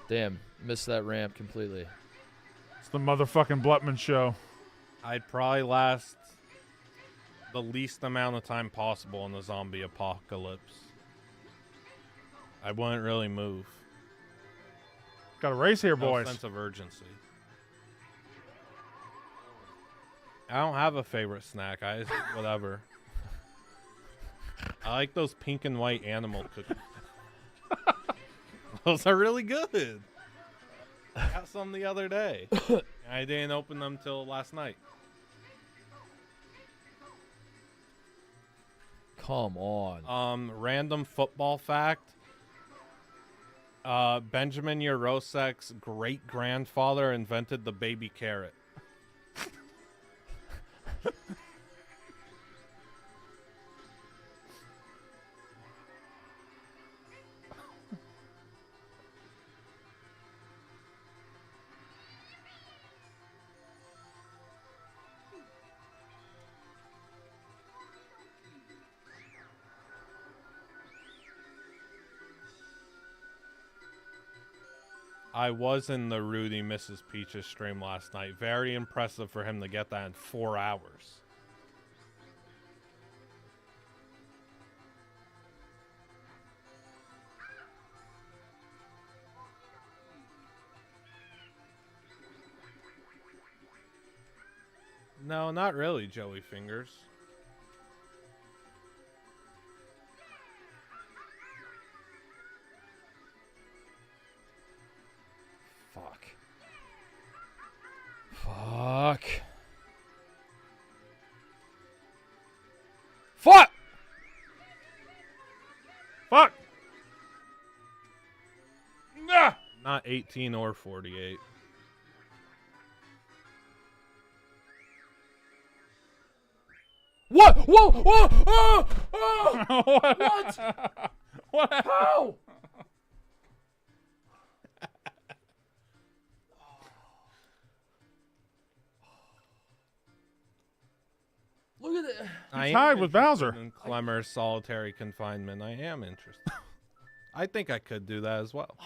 Damn, missed that ramp completely. It's the motherfucking Blutman show. I'd probably last the least amount of time possible in the zombie apocalypse. I wouldn't really move. Got a race here, No boys. sense of urgency. I don't have a favorite snack. I just whatever. I like those pink and white animal cookies. Those are really good. I got some the other day. And I didn't open them till last night. Come on. Random football fact. Benjamin Yorosek's great-grandfather invented the baby carrot. I was in the Rudy Mrs. Peaches stream last night. Very impressive for him to get that in 4 hours. No, not really, Joey Fingers. Fuck. Fuck. Fuck! Fuck! Nah! Not 18 or 48. What? Whoa! Whoa! Oh! Oh! What? What? How? Look at that. I tied am with Bowser. interested in Clemmer's solitary confinement. I am interested. I think I could do that as well.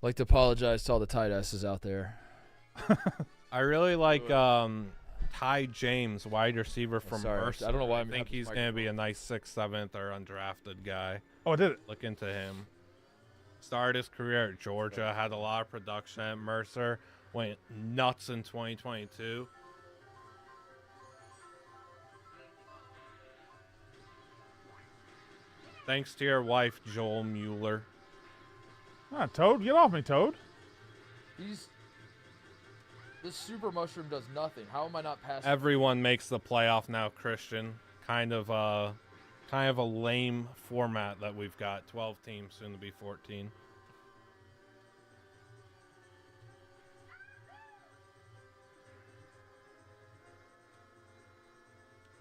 Like to apologize to all the tight asses out there. I really like Ty James, wide receiver from Mercer. I don't know why I think he's going to be a nice 6th, 7th, or undrafted guy. Oh, I did it. Look into him. Started his career at Georgia, had a lot of production at Mercer, went nuts in 2022. Thanks to your wife, Joel Mueller. Ah, Toad, get off me, Toad. This super mushroom does nothing. How am I not passing? Everyone makes the playoff now, Christian. Kind of a lame format that we've got. 12 teams, soon to be 14.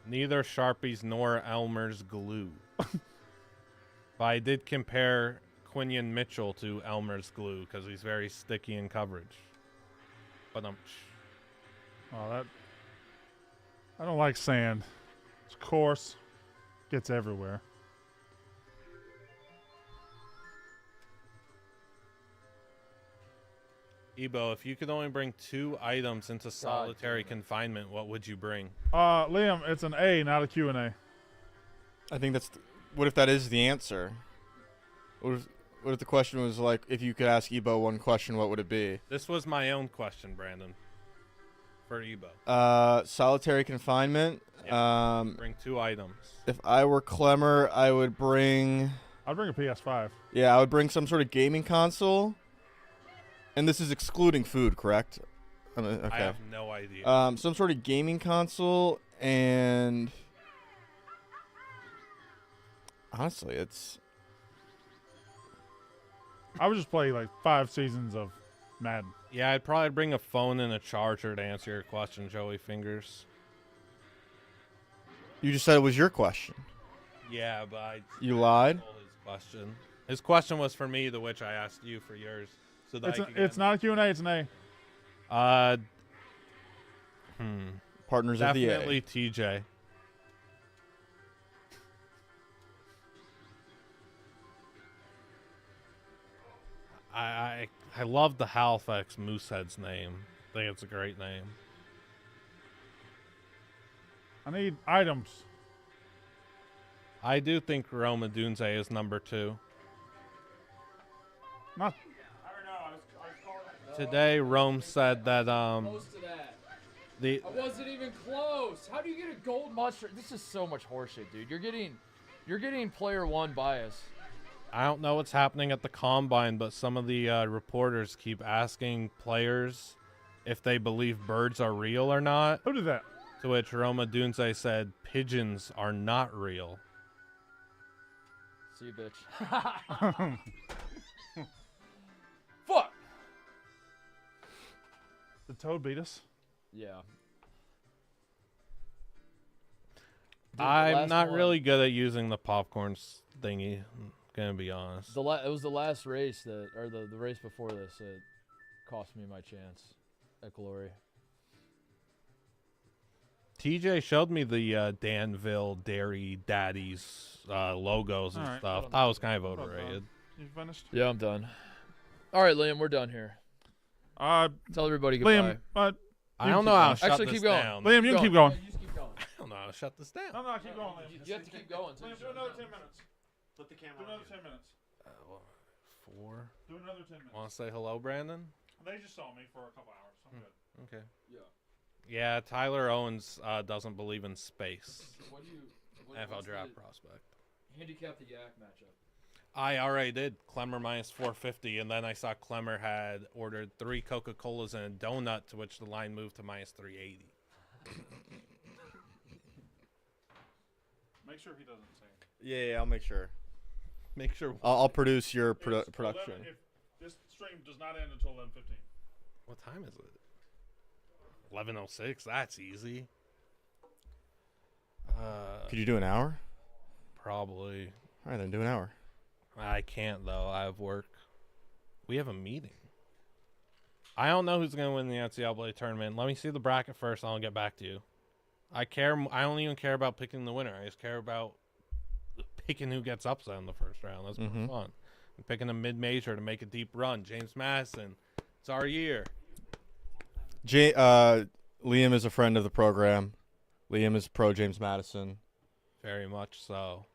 Neither Sharpies nor Elmer's glue. But I did compare Quinion Mitchell to Elmer's glue because he's very sticky in coverage. But Oh, I don't like sand. It's coarse. Gets everywhere. Ebo, if you could only bring 2 items into solitary confinement, what would you bring? Liam, it's an A, not a Q&A. I think that's. What if that is the answer? What if the question was like, if you could ask Ebo one question, what would it be? This was my own question, Brandon. For Ebo. Solitary confinement. Yeah, bring 2 items. If I were Clemmer, I would bring. I'd bring a PS5. Yeah, I would bring some sort of gaming console. And this is excluding food, correct? Okay. I have no idea. Some sort of gaming console, and honestly, it's. I would just play like 5 seasons of Madden. Yeah, I'd probably bring a phone and a charger to answer your question, Joey Fingers. You just said it was your question. Yeah, but You lied? stole his question. His question was for me, to which I asked you for yours. So that It's not a Q&A, it's an A. Partners of the A. Definitely TJ. I love the Halifax Moosehead's name. I think it's a great name. I need items. I do think Roma Dunze is number 2. Not. Today, Rome said that Close to that. the I wasn't even close. How do you get a gold mushroom? This is so much horseshit, dude. You're getting player 1 bias. I don't know what's happening at the combine, but some of the reporters keep asking players if they believe birds are real or not. Who did that? To which Roma Dunze said pigeons are not real. See you, bitch. Fuck. Did Toad beat us? Yeah. Dude, I'm not really good at using the popcorn thingy. I'm gonna be honest. It was the last race the race before this that cost me my chance at Glory. TJ showed me the Danville Dairy Daddies logos and stuff. That was kind of overrated. You finished? Yeah, I'm done. All right, Liam, we're done here. Tell everybody goodbye. Liam, I don't know how to shut Actually, this keep going. down. Liam, you can keep going. Yeah, you just keep going. I don't know how to shut this down. No, keep going, Liam. You have to keep going. Liam, do another 10 minutes. Put the camera Do on. another 10 minutes. 4. Do another 10 minutes. Want to say hello, Brandon? They just saw me for a couple hours. I'm good. Okay. Yeah. Yeah, Tyler Owens doesn't believe in space. What do you? NFL draft prospect. Handicap the Yak matchup. I already did Clemmer minus 450, and then I saw Clemmer had ordered 3 Coca-Colas and a donut, to which the line moved to minus 380. Make sure he doesn't say anything. Yeah, I'll make sure. Make sure. I'll produce your It's production. 11 if this stream does not end until 11:15. What time is it? 11:06. That's easy. Could you do an hour? Probably. All right, then do an hour. I can't though. I have work. We have a meeting. I don't know who's going to win the NCAA tournament. Let me see the bracket first, and I'll get back to you. I don't even care about picking the winner. I just care about picking who gets upset in the first round. That's more fun. I'm picking a mid-major to make a deep run. James Madison. It's our year. Liam is a friend of the program. Liam is pro James Madison. Very much so.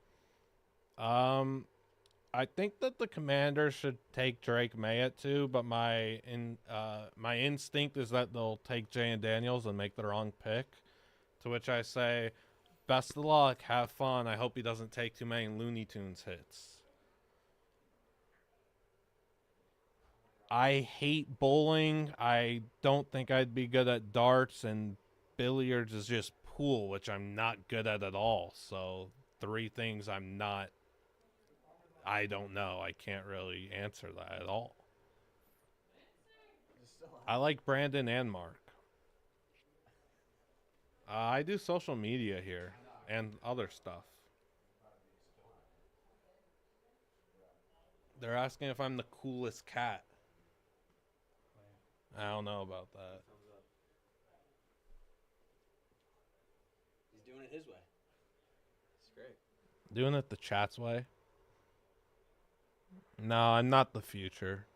I think that the Commanders should take Drake May at 2, but my instinct is that they'll take Jay Daniels and make the wrong pick. To which I say, best of luck, have fun. I hope he doesn't take too many Looney Tunes hits. I hate bowling. I don't think I'd be good at darts, and billiards is just pool, which I'm not good at all. So 3 things I don't know. I can't really answer that at all. I like Brandon and Mark. I do social media here and other stuff. They're asking if I'm the coolest cat. I don't know about that. He's doing it his way. It's great. Doing it the chat's way? No, I'm not the future.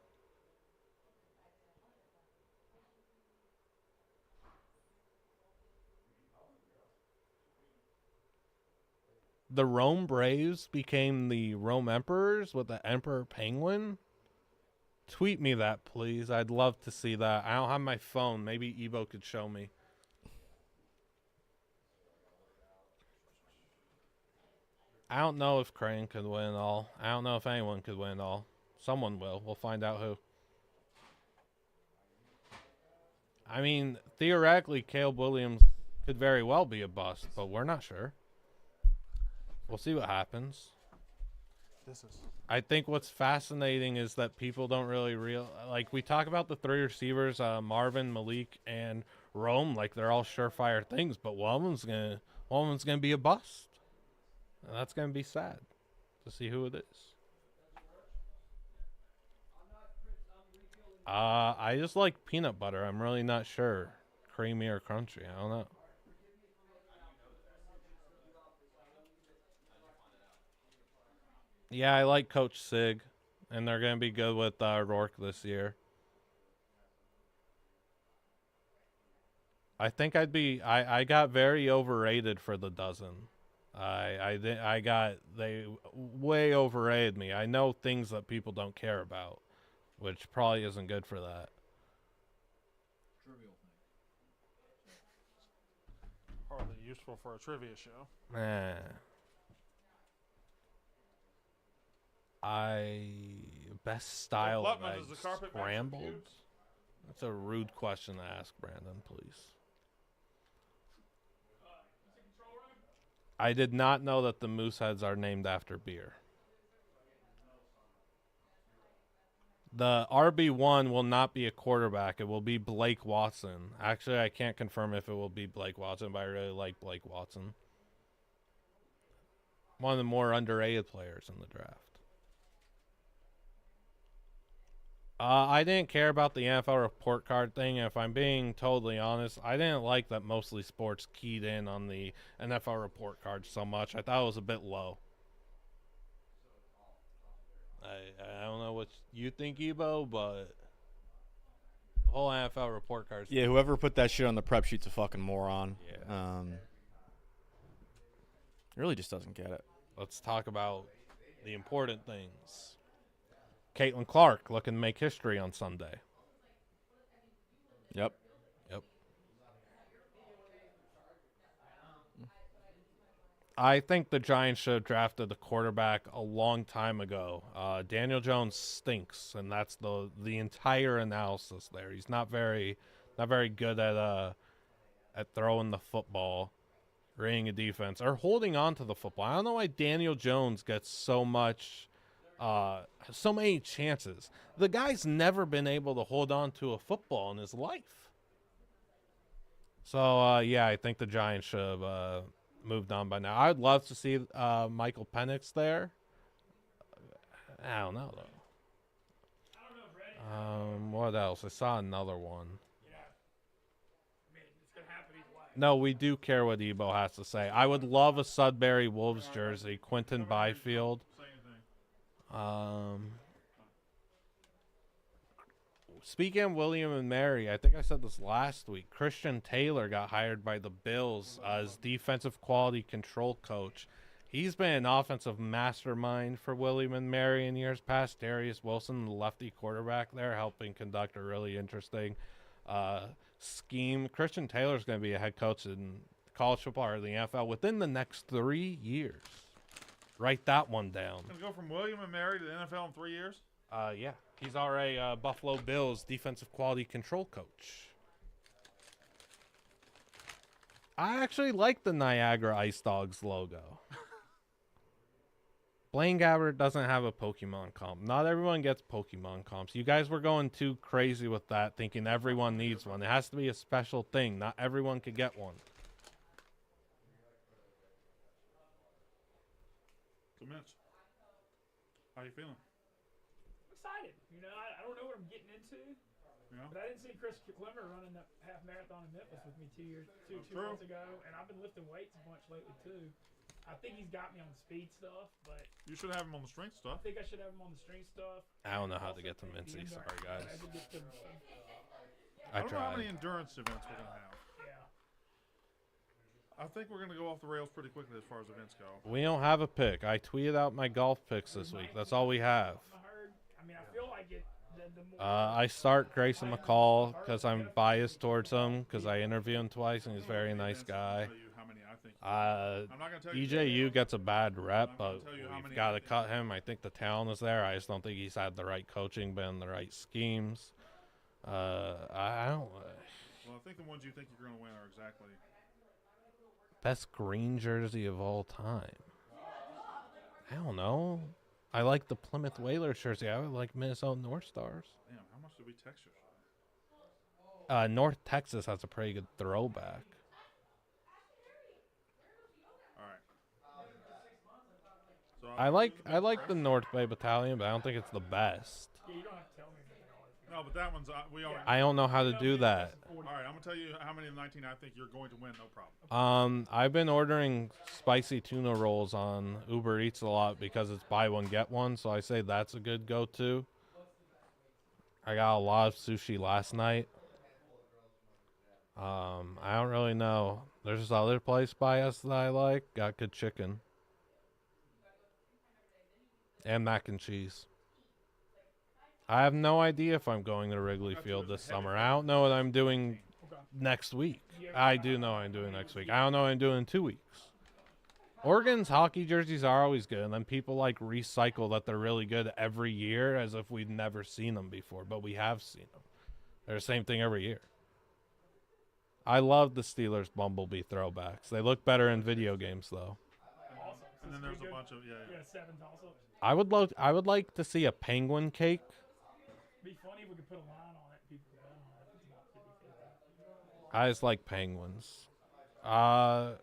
The Rome Braves became the Rome Emperors with the Emperor Penguin? Tweet me that, please. I'd love to see that. I don't have my phone. Maybe Evo could show me. I don't know if Crane could win it all. I don't know if anyone could win it all. Someone will. We'll find out who. I mean, theoretically, Caleb Williams could very well be a bust, but we're not sure. We'll see what happens. I think what's fascinating is that people don't really like, we talk about the 3 receivers, Marvin, Malik, and Rome, like they're all surefire things, but one of them's gonna be a bust. And that's gonna be sad to see who it is. I just like peanut butter. I'm really not sure. Creamy or crunchy. I don't know. Yeah, I like Coach Sig, and they're going to be good with Rourke this year. I think I got very overrated for the dozen. They way overrated me. I know things that people don't care about, which probably isn't good for that. Trivial thing. Hardly useful for a trivia show. Best style of Lutman, eggs does the carpet match scrambled? your pubes? That's a rude question to ask, Brandon, please. I did not know that the Mooseheads are named after beer. The RB1 will not be a quarterback. It will be Blake Watson. Actually, I can't confirm if it will be Blake Watson, but I really like Blake Watson. One of the more underrated players in the draft. I didn't care about the NFL report card thing. If I'm being totally honest, I didn't like that Mostly Sports keyed in on the NFL report card so much. I thought it was a bit low. I don't know what you think, Ebo, but the whole NFL report cards. Yeah, whoever put that shit on the prep sheet's a fucking moron. Yeah. Really just doesn't get it. Let's talk about the important things. Caitlin Clark looking to make history on Sunday. Yep. I think the Giants should have drafted the quarterback a long time ago. Daniel Jones stinks, and that's the entire analysis there. He's not very good at throwing the football, reading a defense, or holding on to the football. I don't know why Daniel Jones gets so many chances. The guy's never been able to hold on to a football in his life. So, I think the Giants should have moved on by now. I'd love to see Michael Penix there. I don't know, though. What else? I saw another one. No, we do care what Ebo has to say. I would love a Sudbury Wolves jersey. Quentin Byfield. Speaking of William and Mary, I think I said this last week. Christian Taylor got hired by the Bills as defensive quality control coach. He's been an offensive mastermind for William and Mary in years past. Darius Wilson, the lefty quarterback there, helping conduct a really interesting scheme. Christian Taylor's going to be a head coach in college football or the NFL within the next 3 years. Write that one down. Going to go from William and Mary to the NFL in 3 years? Yeah. He's already Buffalo Bills defensive quality control coach. I actually like the Niagara Ice Dogs logo. Blaine Gabbert doesn't have a Pokemon comp. Not everyone gets Pokemon comps. You guys were going too crazy with that, thinking everyone needs one. It has to be a special thing. Not everyone could get one. So, Mitch, how you feeling? Excited. I don't know what I'm getting into. Yeah. But I didn't see Chris Clemmer running the half marathon in Memphis with me 2 months ago, and I've been lifting weights a bunch lately too. I think he's got me on the speed stuff, but you should have him on the strength stuff. I think I should have him on the strength stuff. I don't know how to get to Mincy. Sorry, guys. I don't know how many endurance events we're gonna have. I think we're going to go off the rails pretty quickly as far as events go. We don't have a pick. I tweeted out my golf picks this week. That's all we have. I start Grayson McCall because I'm biased towards him because I interviewed him twice and he's a very nice guy. DJU gets a bad rep, but we've got to cut him. I think the talent is there. I just don't think he's had the right coaching, been the right schemes. I don't. Well, I think the ones you think you're going to win are exactly. Best green jersey of all time. I don't know. I like the Plymouth Whalers jersey. I would like Minnesota North Stars. Damn, how much did we text you? North Texas has a pretty good throwback. All right. So I like the North Bay Battalion, but I don't think it's the best. Yeah, you don't have to tell me. No, but that one's we already. I don't know how to do that. All right, I'm gonna tell you how many of the 19 I think you're going to win. No problem. I've been ordering spicy tuna rolls on Uber Eats a lot because it's buy one get one. So I say that's a good go-to. I got a lot of sushi last night. I don't really know. There's this other place by us that I like. Got good chicken and mac and cheese. I have no idea if I'm going to Wrigley Field this summer. I don't know what I'm doing next week. I do know what I'm doing next week. I don't know what I'm doing in 2 weeks. Oregon's hockey jerseys are always good, and then people like recycle that they're really good every year as if we've never seen them before, but we have seen them. They're the same thing every year. I love the Steelers Bumblebee throwbacks. They look better in video games, though. Awesome. And then there's a bunch of I would like to see a penguin cake. Be funny if we could put a line on it. People could bet on it. It's about 50-50. I just like penguins. I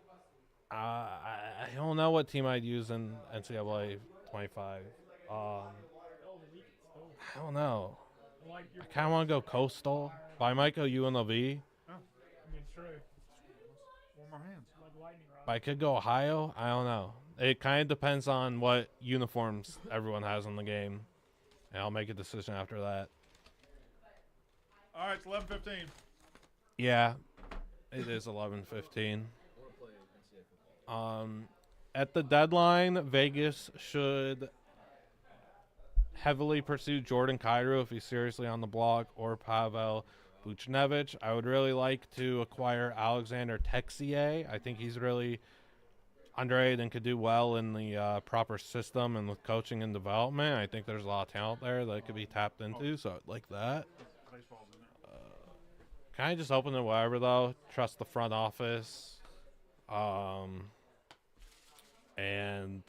don't know what team I'd use in NCAA 25. I don't know. Like I kind of want to go Coastal, but I might go UNLV. I mean, true. Warm our hands. Like lightning rod. But I could go Ohio. I don't know. It kind of depends on what uniforms everyone has in the game, and I'll make a decision after that. All right, it's 11:15. Yeah, it is 11:15. At the deadline, Vegas should heavily pursue Jordan Cairo if he's seriously on the block, or Pavel Buchnevich. I would really like to acquire Alexander Texier. I think he's really underrated and could do well in the proper system and with coaching and development. I think there's a lot of talent there that could be tapped into, so I'd like that. Can I just open it whatever, though? Trust the front office. And,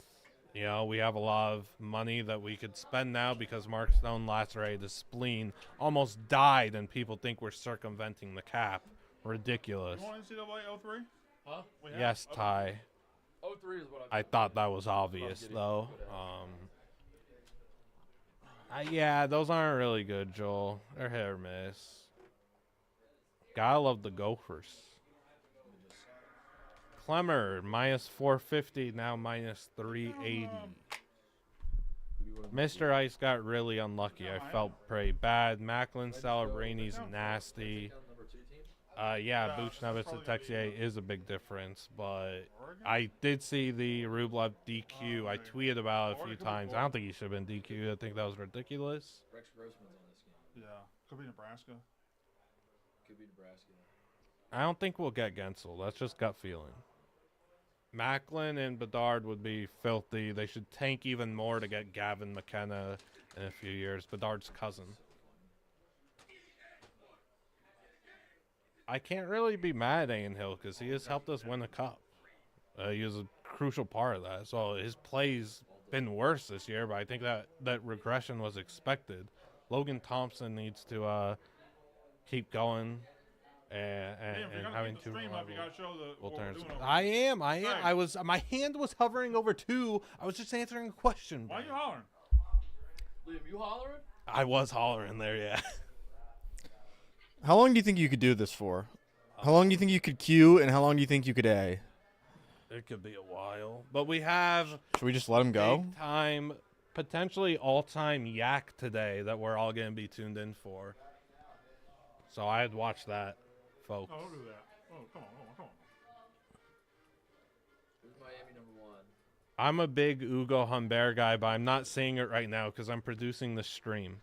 you know, we have a lot of money that we could spend now because Mark Stone lacerated his spleen, almost died, and people think we're circumventing the cap. Ridiculous. You want NCAA 03? Huh? Yes, Ty. 03 is what I thought that was obvious, though. Yeah, those aren't really good, Joel. They're hit or miss. Gotta love the Gophers. Clemmer, minus 450, now minus 380. Mr. Ice got really unlucky. I felt pretty bad. Macklin, Celebrini's nasty. Yeah, Buchnevich and Texier is a big difference, but I did see the Rublev DQ. I tweeted about it a few times. I don't think he should have been DQ'd. I think that was ridiculous. Rex Grossman's on this game. Yeah, could be Nebraska. Could be Nebraska. I don't think we'll get Gensel. That's just gut feeling. Macklin and Bedard would be filthy. They should tank even more to get Gavin McKenna in a few years. Bedard's cousin. I can't really be mad at Ian Hill because he has helped us win a cup. He was a crucial part of that. So his play's been worse this year, but I think that regression was expected. Logan Thompson needs to keep going and having two turns. I am. I was. My hand was hovering over 2. I was just answering a question. Why are you hollering? Liam, you hollering? I was hollering there, yeah. How long do you think you could do this for? How long do you think you could Q, and how long do you think you could A? It could be a while, but we have. Should we just let him go? Big time, potentially all-time yak today that we're all going to be tuned in for. So I'd watch that, folks. No, don't do that. Oh, come on. Who's Miami #1? I'm a big Ugo Humbert guy, but I'm not saying it right now because I'm producing the stream.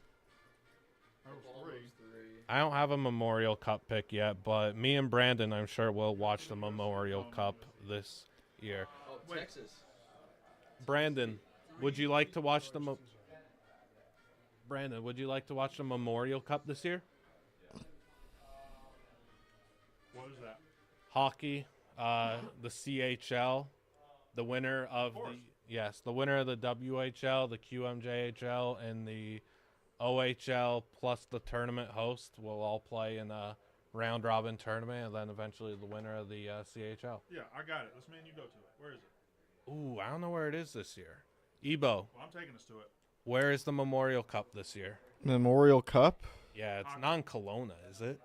I don't have a Memorial Cup pick yet, but me and Brandon, I'm sure, will watch the Memorial Cup this year. Oh, Texas. Brandon, would you like to watch the Memorial Cup this year? What is that? Hockey, the CHL, the winner of the winner of the WHL, the QMJHL, and the OHL plus the tournament host will all play in a round-robin tournament, and then eventually the winner of the CHL. Yeah, I got it. Let's me and you go to it. Where is it? Ooh, I don't know where it is this year. Ebo. Well, I'm taking us to it. Where is the Memorial Cup this year? Memorial Cup? Yeah, it's non-Kelowna, is it?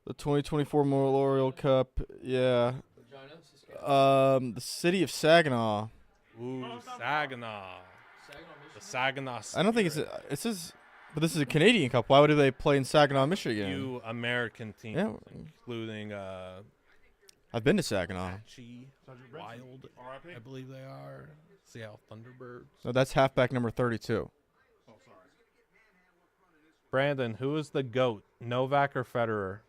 The 2024 Memorial Cup, yeah. The city of Saginaw. Ooh, Saginaw. The Saginaw. I don't think it says, but this is a Canadian Cup. Why would they play in Saginaw, Michigan? Few American teams, yeah. Including I've been to Saginaw. Wild, I believe they are. Seattle Thunderbirds. No, that's halfback number 32. Oh, sorry. Brandon, who is the GOAT, Novak or Federer?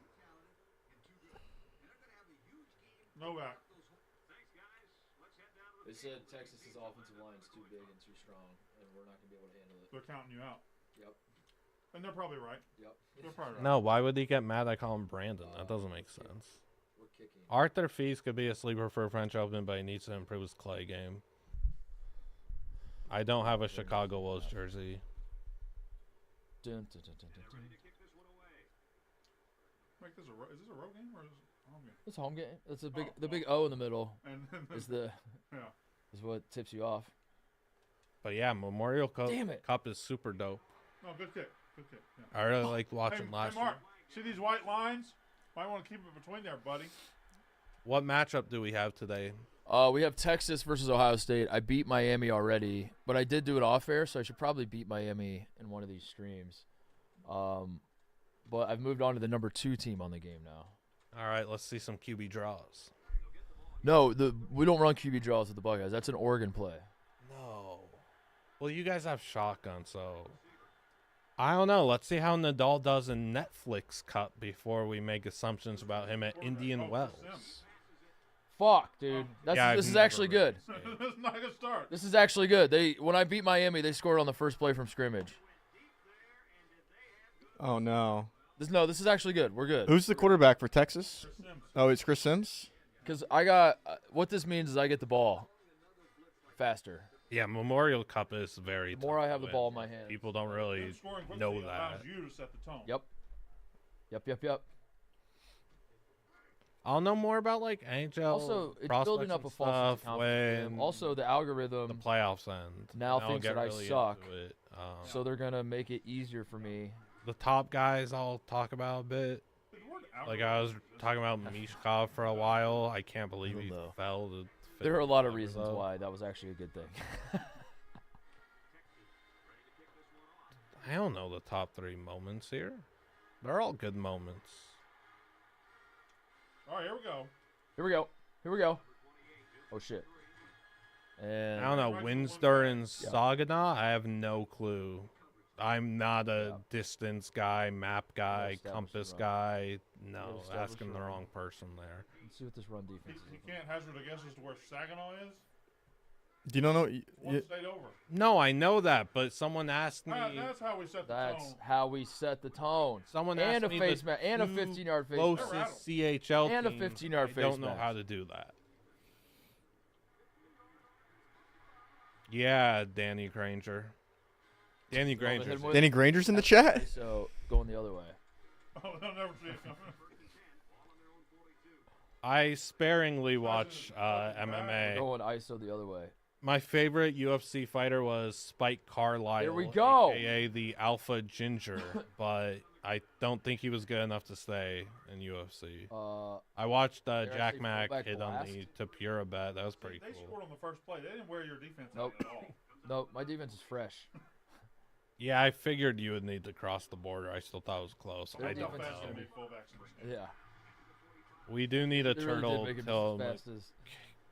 Novak. They said Texas's offensive line is too big and too strong, and we're not going to be able to handle it. They're counting you out. Yep. And they're probably right. Yep. They're probably right. No, why would he get mad I call him Brandon? That doesn't make sense. We're kicking. Arthur Feast could be a sleeper for a French Open, but he needs to improve his clay game. I don't have a Chicago Wolves jersey. Dun, dun, dun, dun, dun. Wait, is this a road game or is it a home game? It's a home game. It's a big. The big O in the middle is what tips you off. But yeah, Memorial Damn it. Cup is super dope. No, good kick. Good kick. Yeah. I really liked watching last Hey, Mark, year. see these white lines? Might want to keep it between there, buddy. What matchup do we have today? We have Texas versus Ohio State. I beat Miami already, but I did do it off air, so I should probably beat Miami in one of these streams. But I've moved on to the number 2 team on the game now. All right, let's see some QB draws. No, we don't run QB draws with the Buckeyes. That's an Oregon play. No. Well, you guys have shotgun, so I don't know. Let's see how Nadal does in Netflix Cup before we make assumptions about him at Indian Wells. Fuck, dude. This is actually good. This is not a good start. This is actually good. When I beat Miami, they scored on the first play from scrimmage. Oh no. This is actually good. We're good. Who's the quarterback for Texas? Oh, it's Chris Sims. Because I got what this means is I get the ball faster. Yeah, Memorial Cup is very. The more I have the ball in my hand, people don't really know that. You to set the tone. Yep. I'll know more about like NHL. Also, it's building up a false sense of confidence. Also, the algorithm. The playoffs end. Now thinks that I suck. So they're gonna make it easier for me. The top guys I'll talk about a bit. Like I was talking about Mishkov for a while. I can't believe he fell to. There are a lot of reasons why that was actually a good thing. I don't know the top 3 moments here. They're all good moments. All right, here we go. Oh shit. And I don't know. Windsor and Saginaw. I have no clue. I'm not a distance guy, map guy, compass guy. No, asking the wrong person there. Let's see what this run defense is. He can't hazard a guess as to where Saginaw is. Do you know? One state over. No, I know that, but someone asked me. That's how we set the tone. That's how we set the tone. Someone and asked me face mask and a 15-yard face mask. Closest CHL and a team, 15-yard face I don't know mask. how to do that. Yeah, Danny Granger. Danny Granger's in the chat. So going the other way. Oh, they'll never see it coming. I sparingly watch MMA. Going ISO the other way. My favorite UFC fighter was Spike Carlisle. There we go. AKA the Alpha Ginger, but I don't think he was good enough to stay in UFC. I watched Jack Mack hit on the Tapura bet. That was pretty cool. They scored on the first play. They didn't wear your defense out at all. No, my defense is fresh. Yeah, I figured you would need to cross the border. I still thought it was close. I don't know. Yeah. We do need a turtle really Tillamook.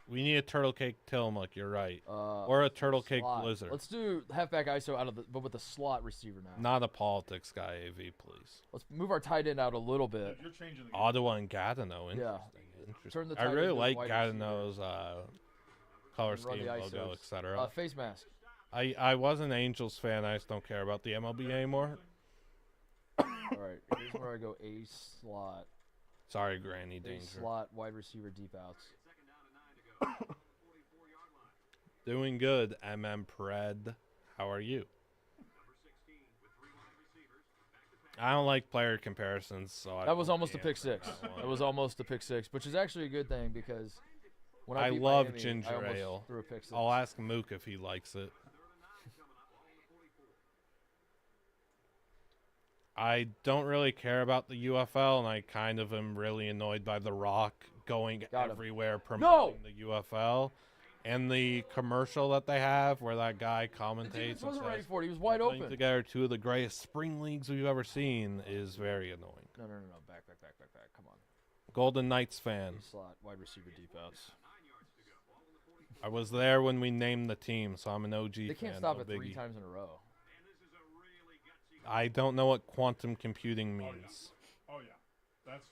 We need a turtle cake Tillamook. You're right. Or a turtle cake blizzard. Let's do halfback ISO but with a slot receiver now. Not a politics guy, AV, please. Let's move our tight end out a little bit. You're changing the Ottawa and Gatineau. Interesting. Turn the I tight really end like wide Gatineau's color scheme, logo, etc. Face mask. I was an Angels fan. I just don't care about the MLB anymore. All right, here's where I go A slot. Sorry, Granny Danger. Slot, wide receiver, deep outs. Doing good, Pred. How are you? I don't like player comparisons, so that was almost a pick six. That was almost a pick six, which is actually a good thing because when I love Miami, ginger I ale. Threw a pick six. I'll ask Mook if he likes it. I don't really care about the UFL, and I kind of am really annoyed by The Rock going everywhere promoting the UFL. And the commercial that they have where that guy commentates He wasn't ready for it. He was wide putting open. together 2 of the greatest spring leagues we've ever seen is very annoying. No. Back. Come on. Golden Knights fan. Slot, wide receiver, deep outs. I was there when we named the team, so I'm an OG fan. They can't stop it 3 times in a row. I don't know what quantum computing means. Oh, yeah. That's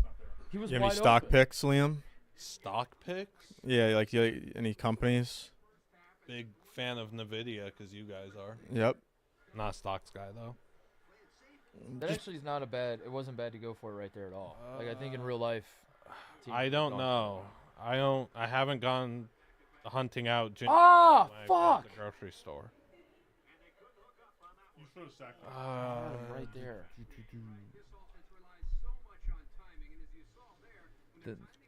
not there. He was you have wide any stock open. picks, Liam? Stock picks? Yeah, like any companies? Big fan of NVIDIA because you guys are. Yep. Not a stocks guy, though. That actually is not a bad. It wasn't bad to go for it right there at all. Like I think in real life. I don't know. I haven't gone hunting out ginger Ah, when I fuck! go to the grocery store. You should have sacked him. Right there.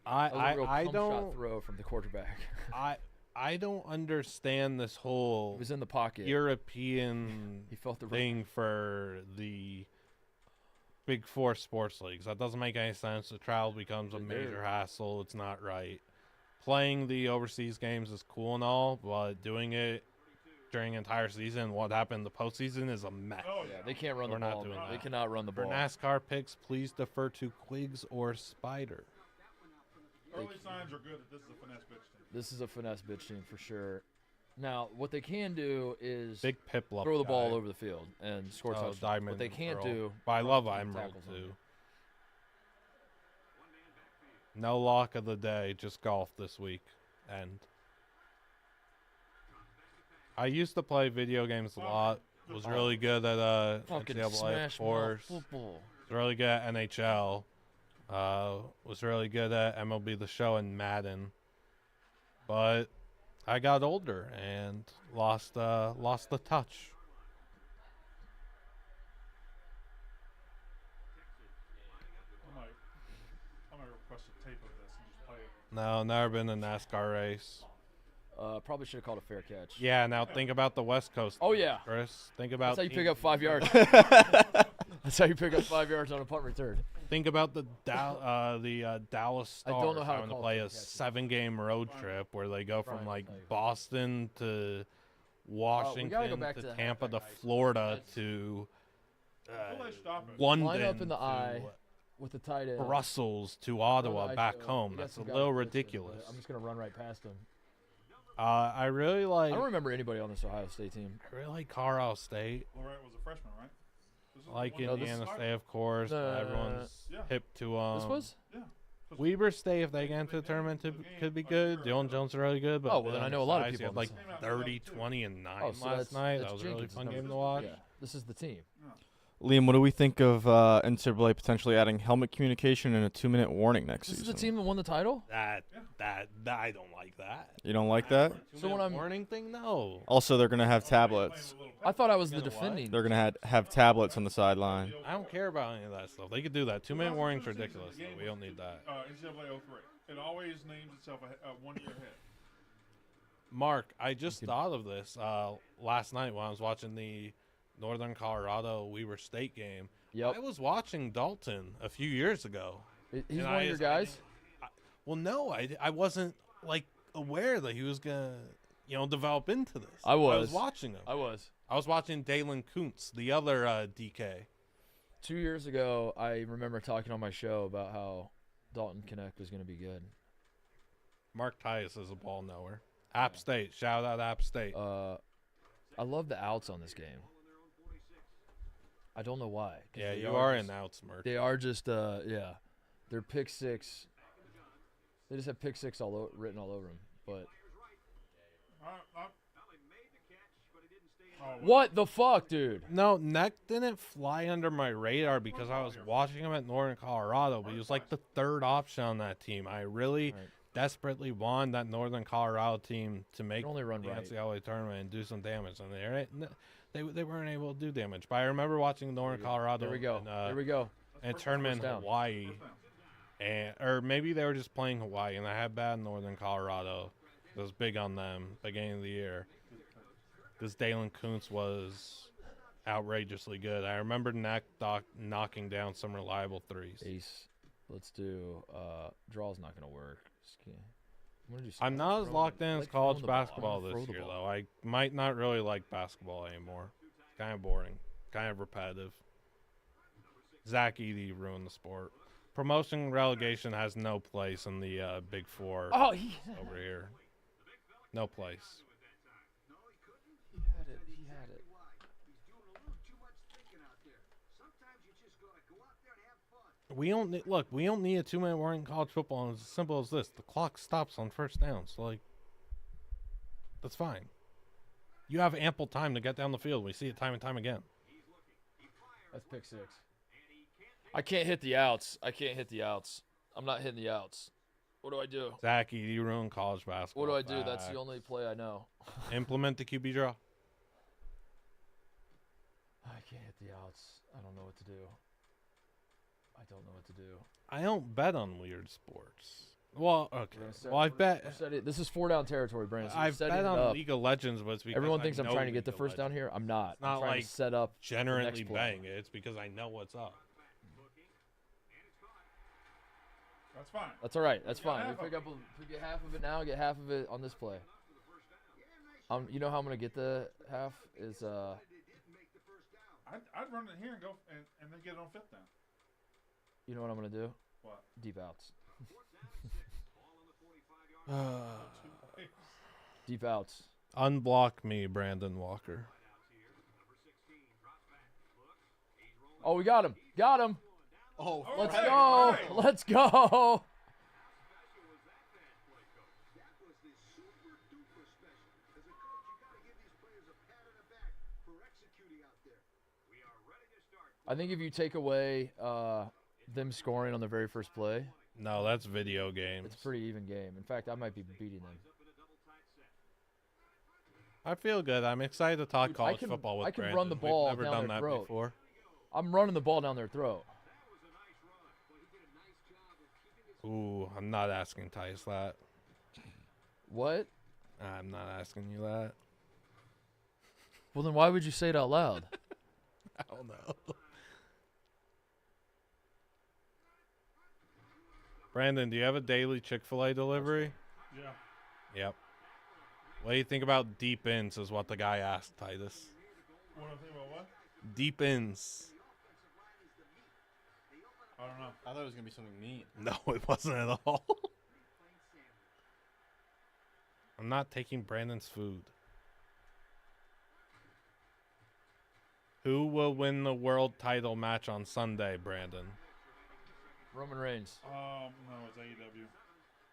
I don't throw from the quarterback. I don't understand this whole He was in the pocket. European He felt the thing for the Big Four sports leagues. That doesn't make any sense. The travel becomes a major hassle. It's not right. Playing the overseas games is cool and all, but doing it during an entire season, what happened in the postseason is a mess. Yeah, they can't run the ball. Doing that. They cannot run the For ball. NASCAR picks, please defer to Quigs or Spider. Early signs are good that this is a finesse bitch team. This is a finesse bitch team for sure. Now, what they can do is Big Piplup throw the ball guy. all over the field and score touchdowns. Diamond What they can't Earl. do, But I love run Emerald tackles too. on. No lock of the day, just golf this week. And I used to play video games a lot. Was really good at Fucking NCAA, smash of course. football. Was really good at NHL. Was really good at MLB The Show and Madden. But I got older and lost the touch. I might request a tape of this and just play it. No, never been in a NASCAR race. Probably should have called a fair catch. Yeah, now think about the West Coast. Oh, yeah. Chris. Think about That's how you team- pick up 5 yards. That's how you pick up 5 yards on a punt return. Think about the Dallas Stars I don't know how to having to call play fair a catches. 7-game road trip where they go from Brian, like thank you. Boston to Washington back to to Tampa to halftime, guys. Florida to Line Line up in the to eye with the tight end. Brussels to Run Ottawa the back ISO. home. We got That's a some guys little that listen, but ridiculous. I'm just going to run right past him. I really like I don't remember anybody on this Ohio State team. I really like Colorado State. Lorette was a freshman, right? This is Like the one- Indiana State, of course. No, but everyone's Yeah. hip to This was? Yeah. Weber State, if they get into the tournament, could be good. Dylan Jones is really good. But Oh, well, then I know a lot of besides, he people had on like this 30, 20, and 9 Oh, so last night. that's That was a really Jenkins' fun numbers. game to watch. Yeah, this is the team. Liam, what do we think of NCAA potentially adding helmet communication and a 2-minute warning next This season? is the team that won the title? That I don't like that. You don't like that? So when I'm warning thing, no. Also, they're going to have tablets. I thought I was the Gonna what? defending. They're going to have tablets on the sideline. I don't care about any of that stuff. They could do that. 2-minute warning's ridiculous. Though. We don't need that. NCAA 03. It always names itself a 1 year ahead. Mark, I just thought of this last night when I was watching the Northern Colorado Weber State game. Yep. I was watching Dalton a few years ago. He's and one of your guys? Well, no, I wasn't like aware that he was gonna, develop into this. I was watching him. I was watching Dalen Kuntz, the other DK. 2 years ago, I remember talking on my show about how Dalton Connect was going to be good. Mark Titus is a ball knower. App State, shout out App State. I love the outs on this game. I don't know why. 'cause Yeah, they you are just- in outs, Mark. They are just yeah, they're pick six. They just have pick six written all over them. But what the fuck, dude? No, Neck didn't fly under my radar because I was watching him at Northern Colorado, but he was like the third option on that team. I really desperately wanted that Northern Colorado team to make only run the right. NCAA tournament and do some damage, and they weren't able to do damage. But I remember watching Northern Colorado. There we go. And, There we go. And a tournament in down. Hawaii, or maybe they were just playing Hawaii, and I had bad Northern Colorado. It was big on them beginning of the year. Because Dalen Kuntz was outrageously good. I remember knocking down some reliable threes. Ace. Let's do draw's not gonna work. I'm not as locked in as college throwing the ball. basketball I'm gonna this throw the year, ball. though. I might not really like basketball anymore. Kind of boring. Kind of repetitive. Zach Edey ruined the sport. Promotion and relegation has no place in the Big Four Oh, over here. No place. He had it. He had it. We don't need, look. We don't need a 2-minute warning in college football. And it's as simple as this: the clock stops on first down. So that's fine. You have ample time to get down the field. We see it time and time again. That's pick six. I can't hit the outs. I'm not hitting the outs. What do I do? Zach, you ruined college basketball. What do I do? That's the only play I know. Implement the QB draw. I can't hit the outs. I don't know what to do. I don't bet on weird sports. Well, okay. Well, I bet. This is 4 down territory, Brandon. So I've bet on League of Legends, but it's because everyone thinks I I'm know trying to get League the of first down Legends. here. I'm not. It's not I'm trying like to set up generally the next bang it. It's because I know what's up. That's fine. That's all right. That's fine. We get half of it now. Get half of it on this play. You know how I'm gonna get the half is I'd run it here and go and then get it on 5th down. You know what I'm gonna do? What? Deep outs. Deep outs. Unblock me, Brandon Walker. Oh, we got him. Got him. Oh, let's right, go. right. Let's go. I think if you take away them scoring on the very first play, No, that's video games. it's a pretty even game. In fact, I might be beating them. I feel good. I'm excited to talk Dude, college football with I can Brandon. run the ball We've never down done their that throat. before. I'm running the ball down their throat. Ooh, I'm not asking Tice that. What? I'm not asking you that. Well, then why would you say it out loud? I don't know. Brandon, do you have a daily Chick-fil-A delivery? Yeah. Yep. What do you think about deep ins is what the guy asked, Titus. What do I think about what? Deep ins. I don't know. I thought it was gonna be something neat. No, it wasn't at all. I'm not taking Brandon's food. Who will win the world title match on Sunday, Brandon? Roman Reigns. No, it's AEW.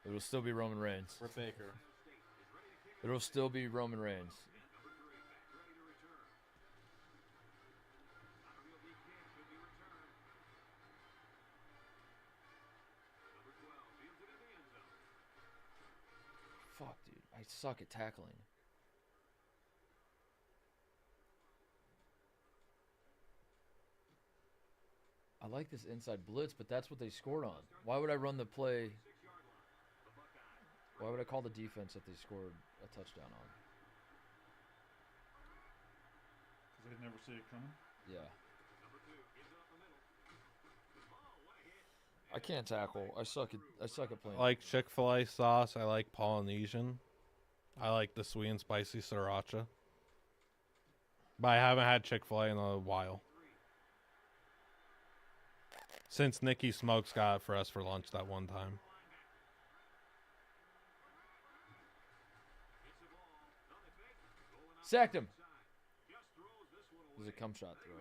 It will still be Roman Reigns. Britt Baker. It will still be Roman Reigns. Fuck, dude. I suck at tackling. I like this inside blitz, but that's what they scored on. Why would I run the play? Why would I call the defense if they scored a touchdown on? Because they'd never see it coming? Yeah. I can't tackle. I suck at playing. I like Chick-fil-A sauce. I like Polynesian. I like the sweet and spicy sriracha. But I haven't had Chick-fil-A in a while. Since Nikki Smokes got it for us for lunch that one time. Sacked him. It was a cum shot throw.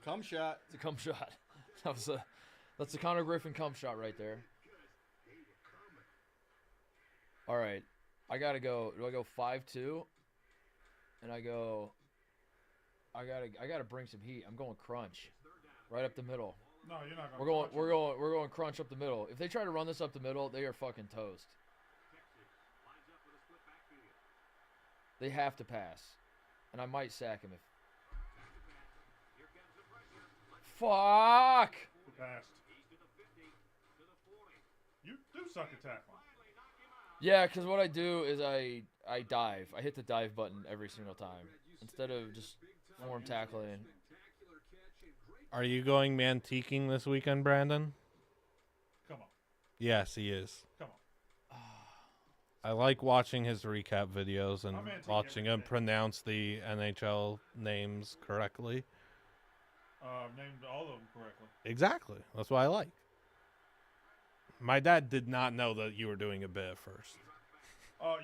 Cum shot. It's a cum shot. That's a Connor Griffin cum shot right there. All right. I got to go. Do I go 5-2? And I got to bring some heat. I'm going crunch. Right up the middle. No, you're not going. We're going crunch up the middle. If they try to run this up the middle, they are fucking toast. They have to pass. And I might sack him if fuck. Passed. You do suck at tackling. Yeah, because what I do is I dive. I hit the dive button every single time instead of just form tackling. Are you going mantiquing this weekend, Brandon? Come on. Yes, he is. Come on. I like watching his recap videos and I'm antiquing watching him everything. pronounce the NHL names correctly. Named all of them correctly. Exactly. That's what I like. My dad did not know that you were doing a bit at first.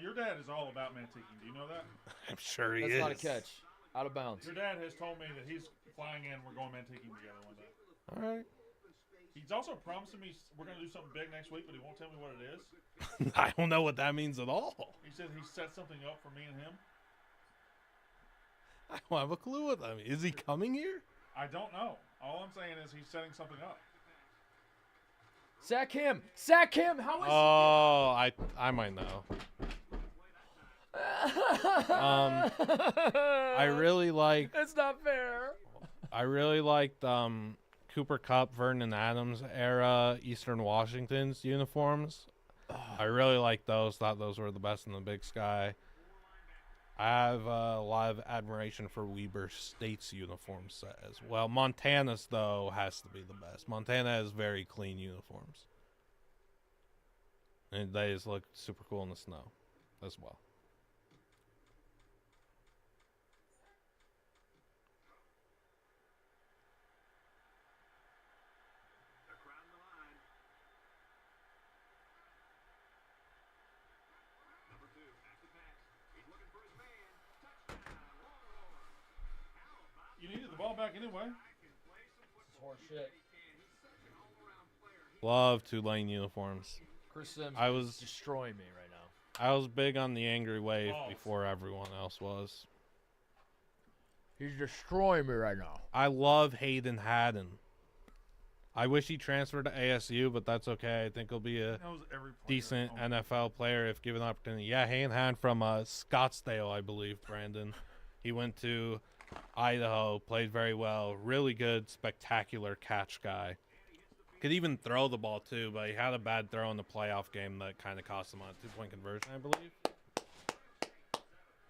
Your dad is all about mantiquing. Do you know that? I'm sure he That's is. not a catch. Out of bounds. Your dad has told me that he's flying in. We're going mantiquing together one day. All right. He's also promising me we're going to do something big next week, but he won't tell me what it is. I don't know what that means at all. He said he set something up for me and him. I don't have a clue what that means. Is he coming here? I don't know. All I'm saying is he's setting something up. Sack him! Sack him! How is Oh, I might know. I really like. That's not fair. I really liked Cooper Kupp, Vernon Adams era Eastern Washington's uniforms. I really like those. Thought those were the best in the Big Sky. I have a lot of admiration for Weber State's uniform set as well. Montana's, though, has to be the best. Montana has very clean uniforms. And they just look super cool in the snow as well. You needed the ball back anyway. It's horse shit. Love Tulane uniforms. Chris Sims I was destroying me right now. I was big on the Angry Wave before everyone else was. He's destroying me right now. I love Hayden Haddon. I wish he transferred to ASU, but that's okay. I think he'll be a decent NFL player if given the opportunity. Yeah, Hayden Haddon from Scottsdale, I believe, Brandon. He went to Idaho, played very well. Really good, spectacular catch guy. Could even throw the ball, too, but he had a bad throw in the playoff game that kind of cost him on a 2-point conversion, I believe.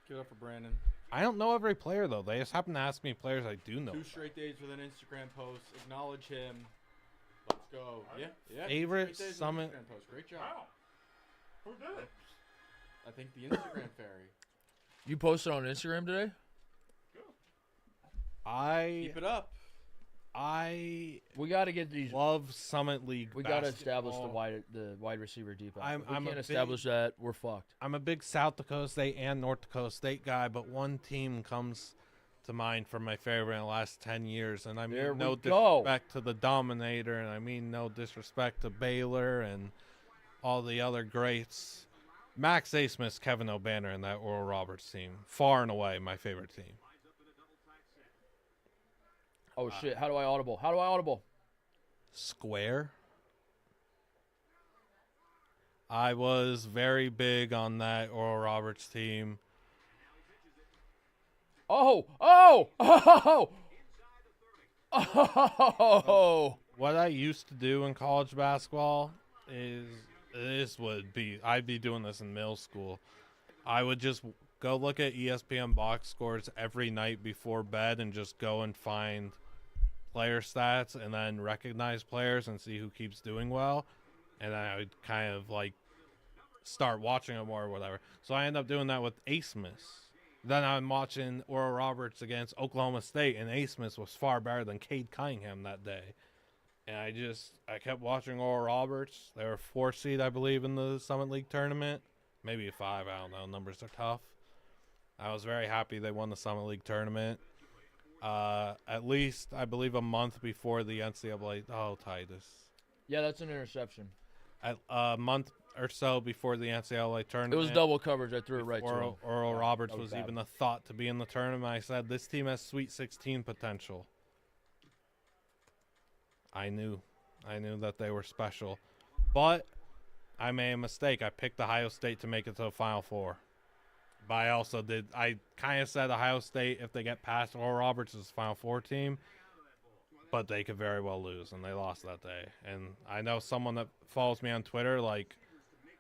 Give it up for Brandon. I don't know every player, though. They just happen to ask me players I do know. 2 straight days with an Instagram post. Acknowledge him. Let's go. Yeah. Favorite Summit. Instagram post. Great job. Wow. Who did it? I think the Instagram fairy. You posted on Instagram today? Keep it up. We got to get these. Love Summit League. We got to establish the wide receiver deep out. If we I'm can't establish that, we're fucked. I'm a big South Dakota State and North Dakota State guy, but one team comes to mind for my favorite in the last 10 years, and I mean no disrespect to the Dominator, and I mean no disrespect to Baylor and all the other greats. Max Asmus, Kevin O'Banner, and that Oral Roberts team, far and away my favorite team. Oh shit! How do I audible? Square. I was very big on that Oral Roberts team. Oh! What I used to do in college basketball is I'd be doing this in middle school. I would just go look at ESPN box scores every night before bed and just go and find player stats and then recognize players and see who keeps doing well. And then I would kind of like start watching them more or whatever. So I end up doing that with Asmus. Then I'm watching Oral Roberts against Oklahoma State, and Asmus was far better than Cade Cunningham that day. And I kept watching Oral Roberts. They were 4 seed, I believe, in the Summit League tournament. Maybe a 5, I don't know. Numbers are tough. I was very happy they won the Summit League tournament. At least, I believe, a month before the NCAA. Oh, Titus. Yeah, that's an interception. A month or so before the NCAA tournament. It was double coverage. I threw it right to him. Oral Roberts was even a thought to be in the tournament. I said, this team has Sweet 16 potential. I knew that they were special. But I made a mistake. I picked Ohio State to make it to the Final Four. But I kind of said Ohio State, if they get past Oral Roberts' Final Four team, but they could very well lose, and they lost that day. And I know someone that follows me on Twitter,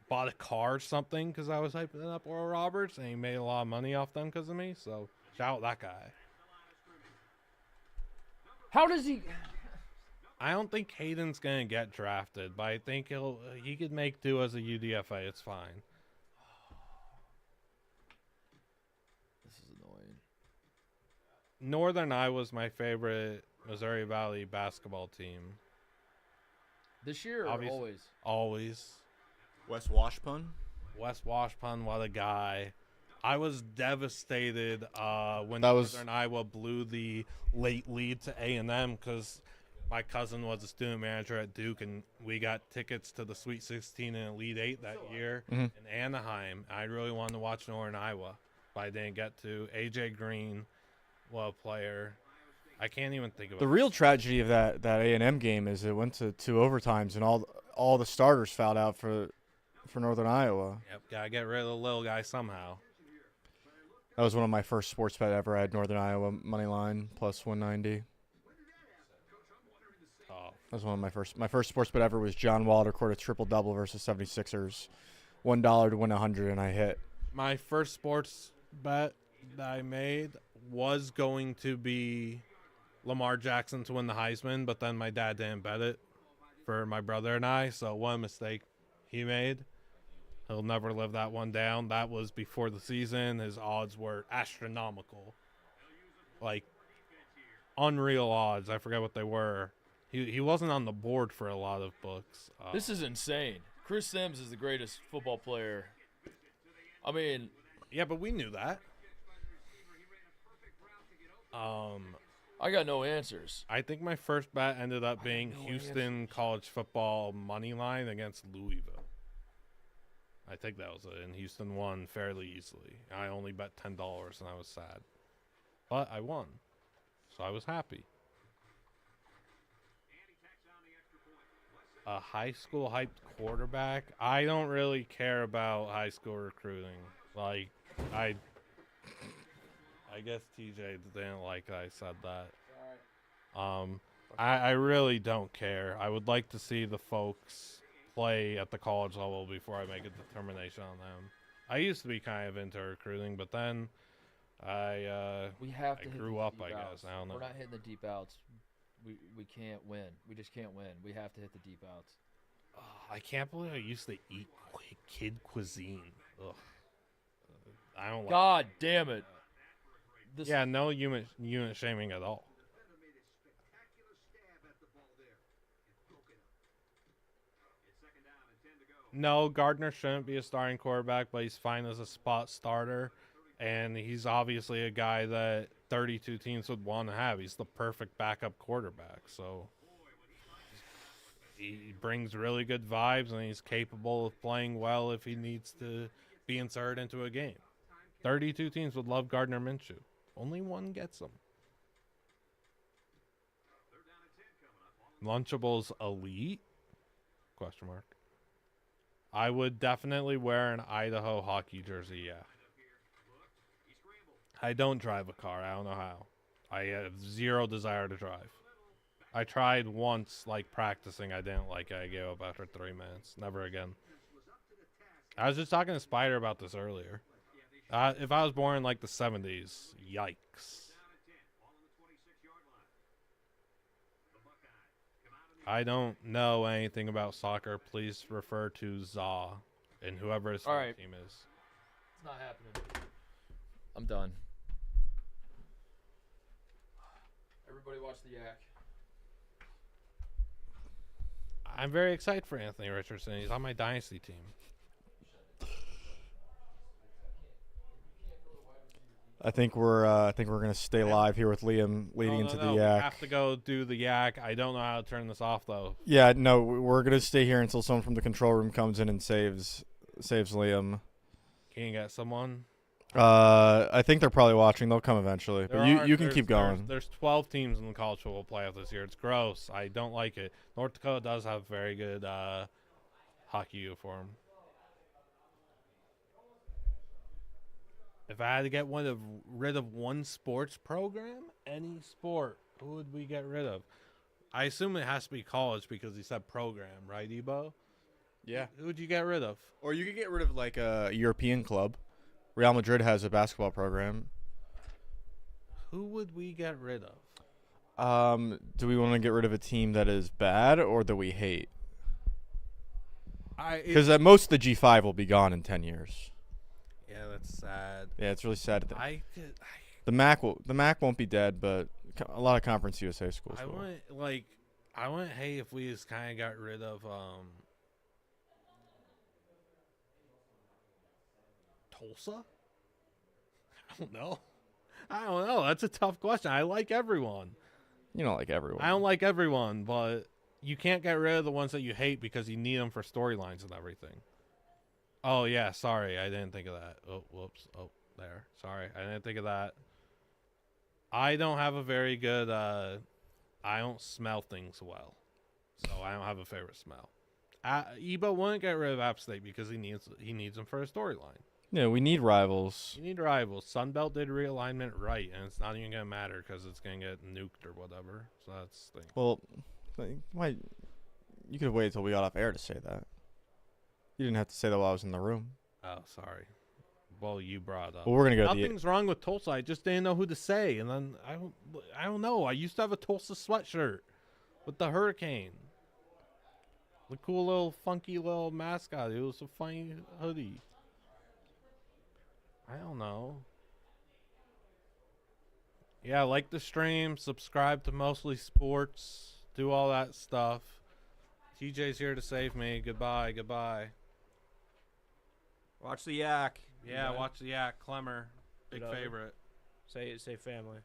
bought a car or something because I was hyping up Oral Roberts, and he made a lot of money off them because of me. So shout out that guy. How does he? I don't think Hayden's gonna get drafted, but I think he could make do as a UDFA. It's fine. This is annoying. Northern Iowa's my favorite Missouri Valley basketball team. This year or always? Always. Wes Washpun? Wes Washpun, what a guy. I was devastated when Northern Iowa blew the late lead to A&M because my cousin was a student manager at Duke, and we got tickets to the Sweet 16 and Elite 8 that year in Anaheim. I really wanted to watch Northern Iowa, but I didn't get to. A.J. Green, what a player. I can't even think of it. The real tragedy of that A&M game is it went to 2 overtimes, and all the starters fouled out for Northern Iowa. Yep, gotta get rid of the little guy somehow. That was one of my first sports bet ever. I had Northern Iowa money line plus 190. Oh, That was one of my first sports bet ever was John Wall to record a triple-double versus 76ers. $1 to win 100, and I hit. My first sports bet that I made was going to be Lamar Jackson to win the Heisman, but then my dad didn't bet it for my brother and I, so one mistake he made. He'll never live that one down. That was before the season. His odds were astronomical. Like, unreal odds. I forget what they were. He wasn't on the board for a lot of books. This is insane. Chris Sims is the greatest football player. I mean, yeah, but we knew that. I got no answers. I think my first bet ended up being Houston college football money line against Louisville. I think that was it, and Houston won fairly easily. I only bet $10, and I was sad. But I won, so I was happy. A high school hyped quarterback? I don't really care about high school recruiting. Like, I guess TJ didn't like that I said that. I really don't care. I would like to see the folks play at the college level before I make a determination on them. I used to be kind of into recruiting, but then I grew up, I guess. I don't know. We're not hitting the deep outs. We can't win. We just can't win. We have to hit the deep outs. Oh, I can't believe I used to eat kid cuisine. Ugh. I don't like God damn it. Yeah, no unit shaming at all. No, Gardner shouldn't be a starting quarterback, but he's fine as a spot starter. And he's obviously a guy that 32 teams would want to have. He's the perfect backup quarterback. So he brings really good vibes, and he's capable of playing well if he needs to be inserted into a game. 32 teams would love Gardner Minshew. Only one gets him. Lunchables elite? Question mark. I would definitely wear an Idaho hockey jersey, yeah. I don't drive a car. I don't know how. I have zero desire to drive. I tried once, like, practicing. I didn't like it. I gave up after 3 minutes. Never again. I was just talking to Spider about this earlier. If I was born in, like, the 70s, yikes. I don't know anything about soccer. Please refer to Za and whoever his team is. It's not happening. I'm done. Everybody watch the Yak. I'm very excited for Anthony Richardson. He's on my dynasty team. I think we're gonna stay live here with Liam leading into the Yak. We have to go do the Yak. I don't know how to turn this off though. Yeah, no, we're gonna stay here until someone from the control room comes in and saves Liam. Can you get someone? I think they're probably watching. They'll come eventually. But you can keep going. There's 12 teams in the college football playoff this year. It's gross. I don't like it. North Dakota does have very good hockey uniform. If I had to get rid of one sports program, any sport, who would we get rid of? I assume it has to be college because he said program, right, Ebo? Yeah. Who would you get rid of? Or you could get rid of like a European club. Real Madrid has a basketball program. Who would we get rid of? Do we want to get rid of a team that is bad or that we hate? Because most of the G5 will be gone in 10 years. Yeah, that's sad. Yeah, it's really sad. The MAC won't be dead, but a lot of Conference USA schools will. I wouldn't hate if we just kind of got rid of Tulsa. I don't know. That's a tough question. I like everyone. You don't like everyone. I don't like everyone, but you can't get rid of the ones that you hate because you need them for storylines and everything. Oh, yeah, sorry. I didn't think of that. Oh, whoops. Oh, there. Sorry. I didn't think of that. I don't have a very good, I don't smell things well. So I don't have a favorite smell. Ebo wouldn't get rid of App State because he needs them for a storyline. Yeah, we need rivals. You need rivals. Sunbelt did realignment right, and it's not even going to matter because it's going to get nuked or whatever. So that's the thing. Well, Why? You could have waited till we got off air to say that. You didn't have to say that while I was in the room. Oh, sorry. Well, you brought up. Well, we're gonna go. Nothing's wrong with Tulsa. I just didn't know who to say, and then I don't know. I used to have a Tulsa sweatshirt with the hurricane, the cool little funky little mascot. It was a funny hoodie. I don't know. Yeah, like the stream, subscribe to Mostly Sports, do all that stuff. TJ's here to save me. Goodbye, goodbye. Watch the Yak. Yeah, watch the Yak. Clemmer, big favorite. Say family.